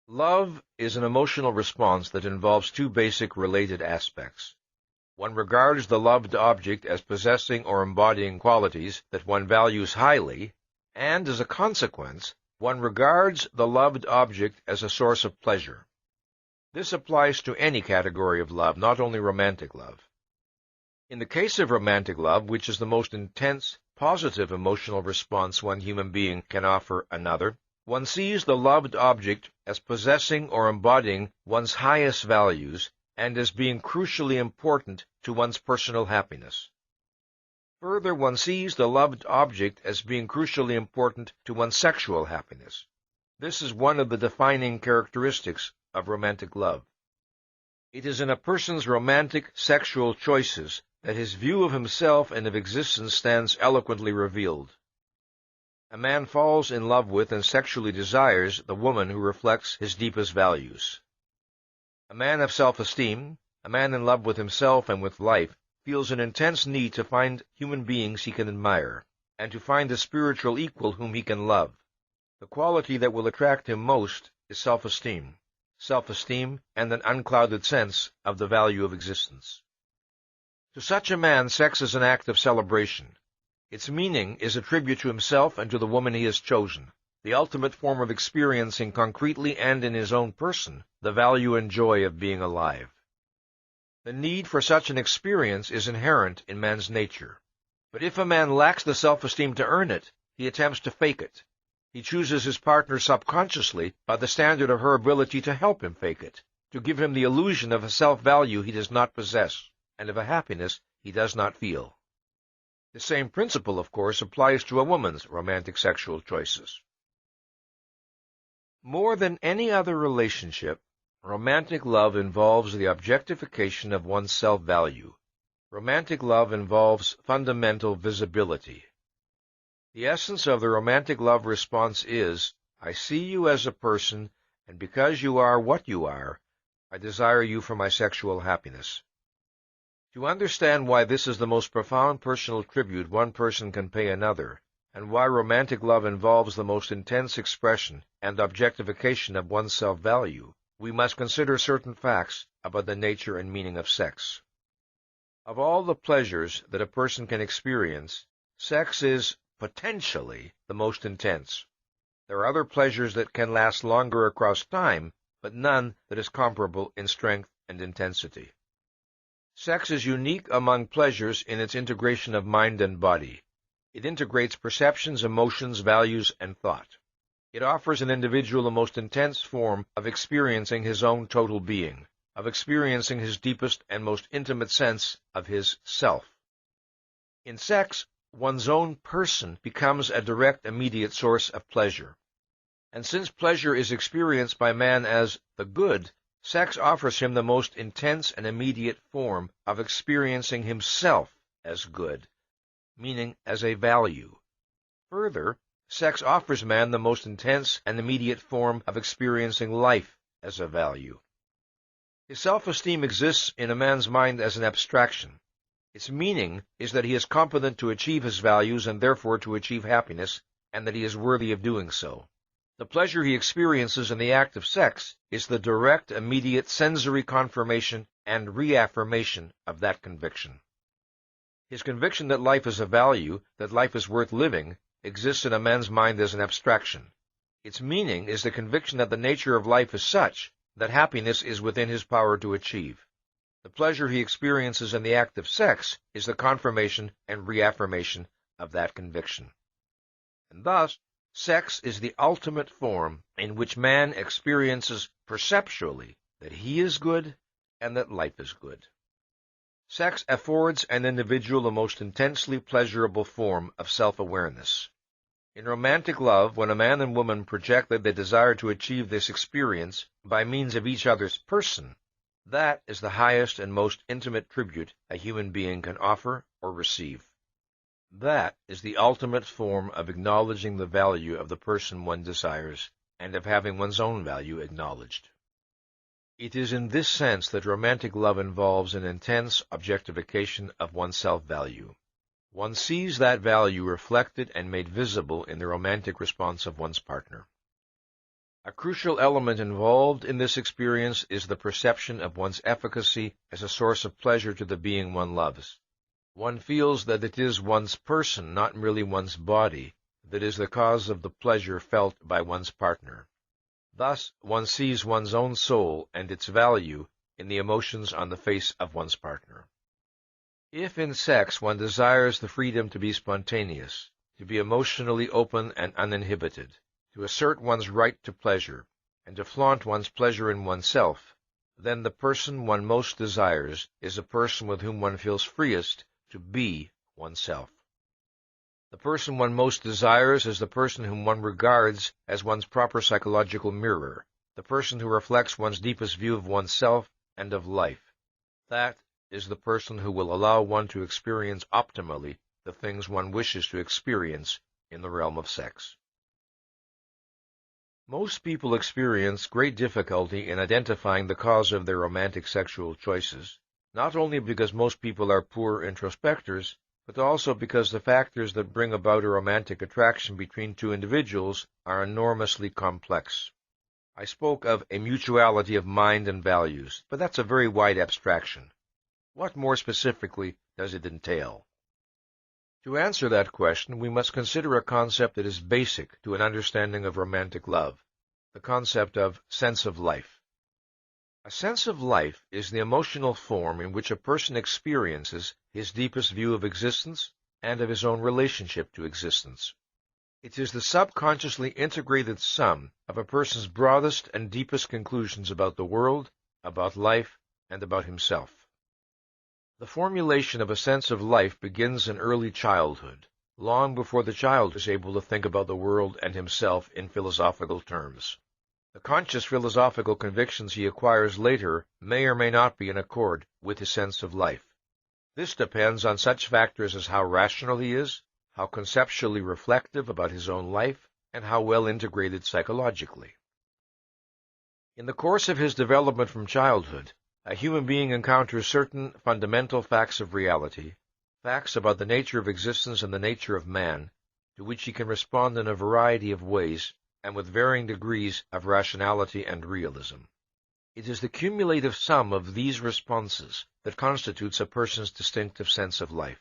Love is an emotional response that involves two basic related aspects. One regards the loved object as possessing or embodying qualities that one values highly, and as a consequence, one regards the loved object as a source of pleasure. This applies to any category of love, not only romantic love. In the case of romantic love, which is the most intense, positive emotional response one human being can offer another, one sees the loved object as possessing or embodying one's highest values and as being crucially important to one's personal happiness. Further, one sees the loved object as being crucially important to one's sexual happiness. This is one of the defining characteristics of romantic love. It is in a person's romantic sexual choices that his view of himself and of existence stands eloquently revealed. A man falls in love with and sexually desires the woman who reflects his deepest values. A man of self-esteem, a man in love with himself and with life, feels an intense need to find human beings he can admire, and to find a spiritual equal whom he can love. The quality that will attract him most is self-esteem and an unclouded sense of the value of existence. To such a man, sex is an act of celebration. Its meaning is a tribute to himself and to the woman he has chosen, the ultimate form of experiencing concretely and in his own person the value and joy of being alive. The need for such an experience is inherent in man's nature. But if a man lacks the self-esteem to earn it, he attempts to fake it. He chooses his partner subconsciously by the standard of her ability to help him fake it, to give him the illusion of a self-value he does not possess, and of a happiness he does not feel. The same principle, of course, applies to a woman's romantic sexual choices. More than any other relationship, romantic love involves the objectification of one's self-value. Romantic love involves fundamental visibility. The essence of the romantic love response is, I see you as a person, and because you are what you are, I desire you for my sexual happiness. To understand why this is the most profound personal tribute one person can pay another, and why romantic love involves the most intense expression and objectification of one's self-value, we must consider certain facts about the nature and meaning of sex. Of all the pleasures that a person can experience, sex is potentially the most intense. There are other pleasures that can last longer across time, but none that is comparable in strength and intensity. Sex is unique among pleasures in its integration of mind and body. It integrates perceptions, emotions, values, and thought. It offers an individual the most intense form of experiencing his own total being, of experiencing his deepest and most intimate sense of his self. In sex, one's own person becomes a direct, immediate source of pleasure. And since pleasure is experienced by man as the good, sex offers him the most intense and immediate form of experiencing himself as good, meaning as a value. Further, sex offers man the most intense and immediate form of experiencing life as a value. His self-esteem exists in a man's mind as an abstraction. Its meaning is that he is competent to achieve his values and therefore to achieve happiness, and that he is worthy of doing so. The pleasure he experiences in the act of sex is the direct, immediate sensory confirmation and reaffirmation of that conviction. His conviction that life is a value, that life is worth living, exists in a man's mind as an abstraction. Its meaning is the conviction that the nature of life is such that happiness is within his power to achieve. The pleasure he experiences in the act of sex is the confirmation and reaffirmation of that conviction. And thus, sex is the ultimate form in which man experiences perceptually that he is good and that life is good. Sex affords an individual a most intensely pleasurable form of self-awareness. In romantic love, when a man and woman project that they desire to achieve this experience by means of each other's person, that is the highest and most intimate tribute a human being can offer or receive. That is the ultimate form of acknowledging the value of the person one desires, and of having one's own value acknowledged. It is in this sense that romantic love involves an intense objectification of one's self-value. One sees that value reflected and made visible in the romantic response of one's partner. A crucial element involved in this experience is the perception of one's efficacy as a source of pleasure to the being one loves. One feels that it is one's person, not merely one's body, that is the cause of the pleasure felt by one's partner. Thus, one sees one's own soul and its value in the emotions on the face of one's partner. If in sex one desires the freedom to be spontaneous, to be emotionally open and uninhibited, to assert one's right to pleasure, and to flaunt one's pleasure in oneself, then the person one most desires is a person with whom one feels freest to be oneself. The person one most desires is the person whom one regards as one's proper psychological mirror, the person who reflects one's deepest view of oneself and of life. That is the person who will allow one to experience optimally the things one wishes to experience in the realm of sex. Most people experience great difficulty in identifying the cause of their romantic sexual choices, not only because most people are poor introspectors, but also because the factors that bring about a romantic attraction between two individuals are enormously complex. I spoke of a mutuality of mind and values, but that's a very wide abstraction. What more specifically does it entail? To answer that question, we must consider a concept that is basic to an understanding of romantic love, the concept of sense of life. A sense of life is the emotional form in which a person experiences his deepest view of existence and of his own relationship to existence. It is the subconsciously integrated sum of a person's broadest and deepest conclusions about the world, about life, and about himself. The formulation of a sense of life begins in early childhood, long before the child is able to think about the world and himself in philosophical terms. The conscious philosophical convictions he acquires later may or may not be in accord with his sense of life. This depends on such factors as how rational he is, how conceptually reflective about his own life, and how well integrated psychologically. In the course of his development from childhood, a human being encounters certain fundamental facts of reality, facts about the nature of existence and the nature of man, to which he can respond in a variety of ways and with varying degrees of rationality and realism. It is the cumulative sum of these responses that constitutes a person's distinctive sense of life.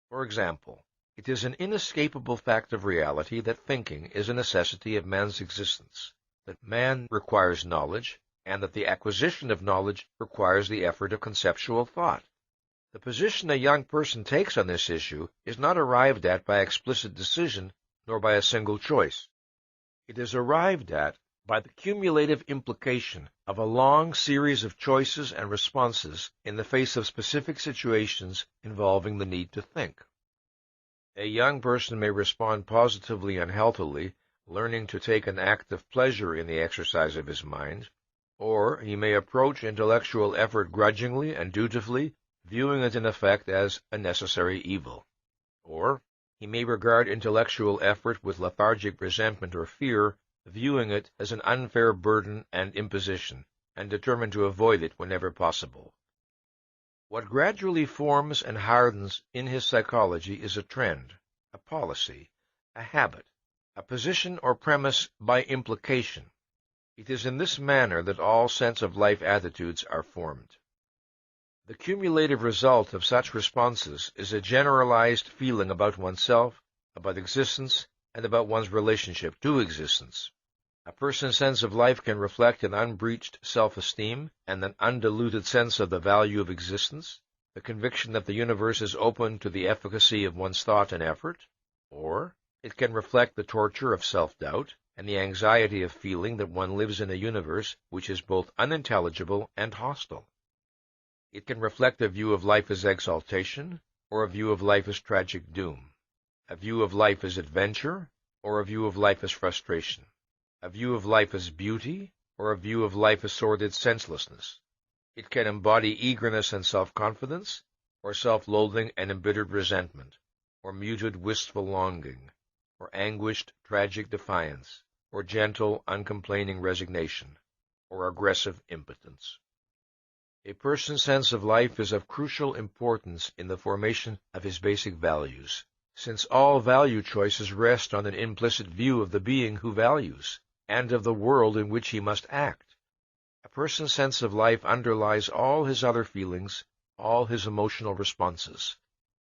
For example, it is an inescapable fact of reality that thinking is a necessity of man's existence, that man requires knowledge, and that the acquisition of knowledge requires the effort of conceptual thought. The position a young person takes on this issue is not arrived at by explicit decision, nor by a single choice. It is arrived at by the cumulative implication of a long series of choices and responses in the face of specific situations involving the need to think. A young person may respond positively and healthily, learning to take an active pleasure in the exercise of his mind, or he may approach intellectual effort grudgingly and dutifully, viewing it in effect as a necessary evil. Or he may regard intellectual effort with lethargic resentment or fear, viewing it as an unfair burden and imposition, and determined to avoid it whenever possible. What gradually forms and hardens in his psychology is a trend, a policy, a habit, a position or premise by implication. It is in this manner that all sense-of-life attitudes are formed. The cumulative result of such responses is a generalized feeling about oneself, about existence, and about one's relationship to existence. A person's sense of life can reflect an unbreached self-esteem and an undiluted sense of the value of existence, the conviction that the universe is open to the efficacy of one's thought and effort, or it can reflect the torture of self-doubt and the anxiety of feeling that one lives in a universe which is both unintelligible and hostile. It can reflect a view of life as exaltation, or a view of life as tragic doom, a view of life as adventure, or a view of life as frustration, a view of life as beauty, or a view of life as sordid senselessness. It can embody eagerness and self-confidence, or self-loathing and embittered resentment, or muted wistful longing, or anguished tragic defiance, or gentle uncomplaining resignation, or aggressive impotence. A person's sense of life is of crucial importance in the formation of his basic values, since all value choices rest on an implicit view of the being who values, and of the world in which he must act. A person's sense of life underlies all his other feelings, all his emotional responses.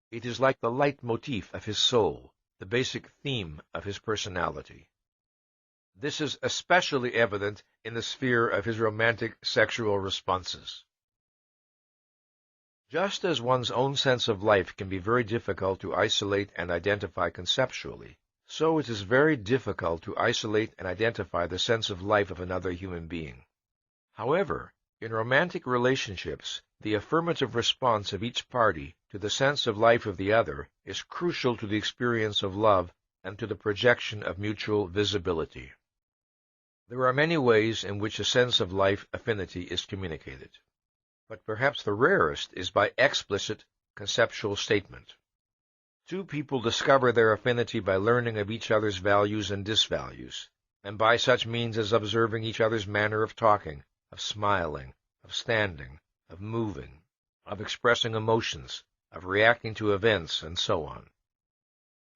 It is like the leitmotif of his soul, the basic theme of his personality. This is especially evident in the sphere of his romantic sexual responses. Just as one's own sense of life can be very difficult to isolate and identify conceptually, so it is very difficult to isolate and identify the sense of life of another human being. However, in romantic relationships, the affirmative response of each party to the sense of life of the other is crucial to the experience of love and to the projection of mutual visibility. There are many ways in which a sense of life affinity is communicated, but perhaps the rarest is by explicit conceptual statement. Two people discover their affinity by learning of each other's values and disvalues, and by such means as observing each other's manner of talking, of smiling, of standing, of moving, of expressing emotions, of reacting to events, and so on.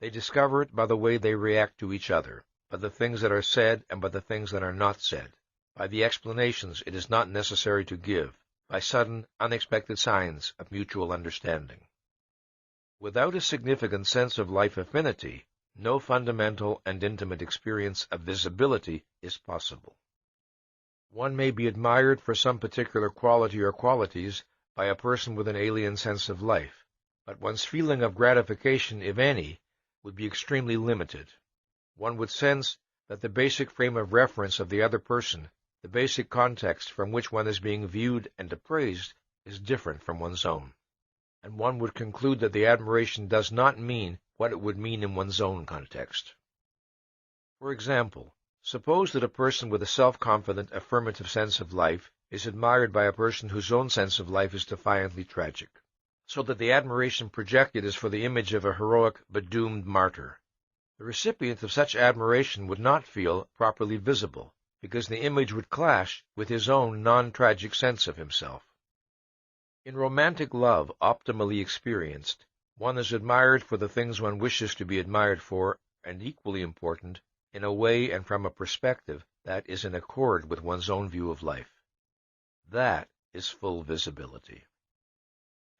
They discover it by the way they react to each other, by the things that are said and by the things that are not said, by the explanations it is not necessary to give, by sudden, unexpected signs of mutual understanding. Without a significant sense of life affinity, no fundamental and intimate experience of visibility is possible. One may be admired for some particular quality or qualities by a person with an alien sense of life, but one's feeling of gratification, if any, would be extremely limited. One would sense that the basic frame of reference of the other person, the basic context from which one is being viewed and appraised, is different from one's own, and one would conclude that the admiration does not mean what it would mean in one's own context. For example, suppose that a person with a self-confident, affirmative sense of life is admired by a person whose own sense of life is defiantly tragic, so that the admiration projected is for the image of a heroic but doomed martyr. The recipient of such admiration would not feel properly visible, because the image would clash with his own non-tragic sense of himself. In romantic love, optimally experienced, one is admired for the things one wishes to be admired for, and equally important, in a way and from a perspective that is in accord with one's own view of life. That is full visibility.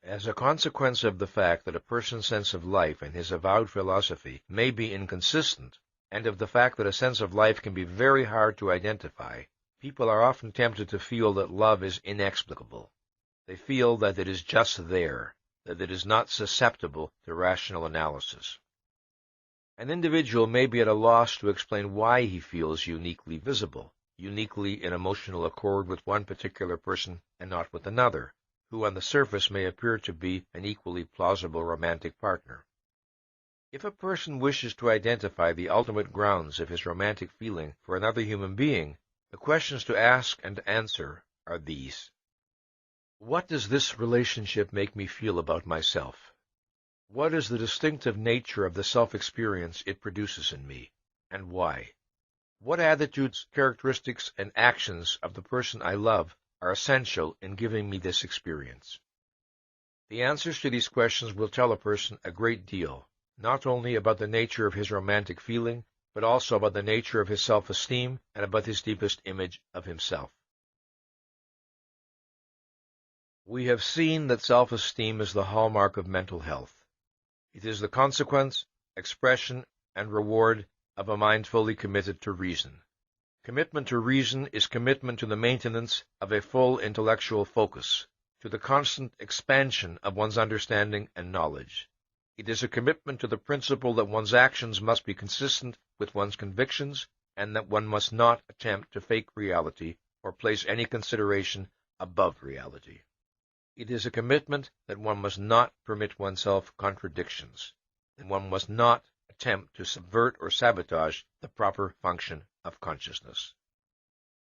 As a consequence of the fact that a person's sense of life and his avowed philosophy may be inconsistent, and of the fact that a sense of life can be very hard to identify, people are often tempted to feel that love is inexplicable. They feel that it is just there, that it is not susceptible to rational analysis. An individual may be at a loss to explain why he feels uniquely visible, uniquely in emotional accord with one particular person and not with another, who on the surface may appear to be an equally plausible romantic partner. If a person wishes to identify the ultimate grounds of his romantic feeling for another human being, the questions to ask and answer are these. What does this relationship make me feel about myself? What is the distinctive nature of the self-experience it produces in me, and why? What attitudes, characteristics, and actions of the person I love are essential in giving me this experience? The answers to these questions will tell a person a great deal, not only about the nature of his romantic feeling, but also about the nature of his self-esteem and about his deepest image of himself. We have seen that self-esteem is the hallmark of mental health. It is the consequence, expression, and reward of a mind fully committed to reason. Commitment to reason is commitment to the maintenance of a full intellectual focus, to the constant expansion of one's understanding and knowledge. It is a commitment to the principle that one's actions must be consistent with one's convictions and that one must not attempt to fake reality or place any consideration above reality. It is a commitment that one must not permit oneself contradictions, that one must not attempt to subvert or sabotage the proper function of consciousness.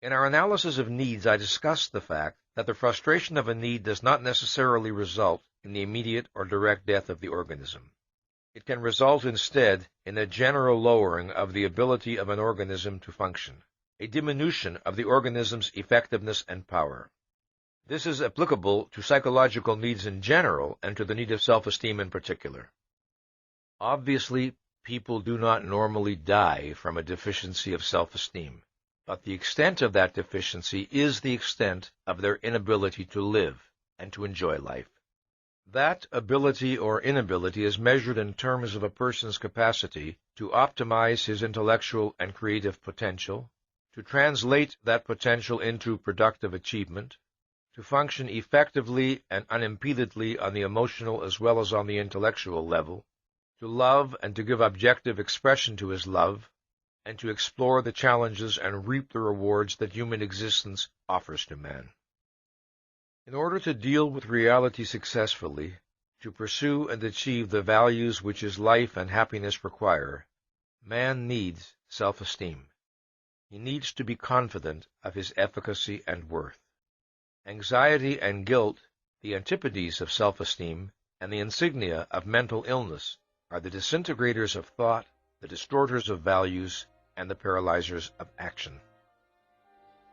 In our analysis of needs, I discussed the fact that the frustration of a need does not necessarily result in the immediate or direct death of the organism. It can result instead in a general lowering of the ability of an organism to function, a diminution of the organism's effectiveness and power. This is applicable to psychological needs in general and to the need of self-esteem in particular. Obviously, people do not normally die from a deficiency of self-esteem, but the extent of that deficiency is the extent of their inability to live and to enjoy life. That ability or inability is measured in terms of a person's capacity to optimize his intellectual and creative potential, to translate that potential into productive achievement, to function effectively and unimpededly on the emotional as well as on the intellectual level, to love and to give objective expression to his love, and to explore the challenges and reap the rewards that human existence offers to man. In order to deal with reality successfully, to pursue and achieve the values which his life and happiness require, man needs self-esteem. He needs to be confident of his efficacy and worth. Anxiety and guilt, the antipodes of self-esteem, and the insignia of mental illness, are the disintegrators of thought, the distorters of values, and the paralyzers of action.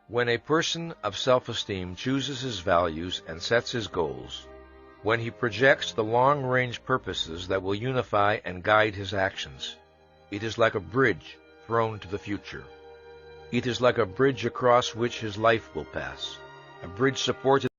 When a person of self-esteem chooses his values and sets his goals, when he projects the long-range purposes that will unify and guide his actions, it is like a bridge thrown to the future. It is like a bridge across which his life will pass, a bridge supported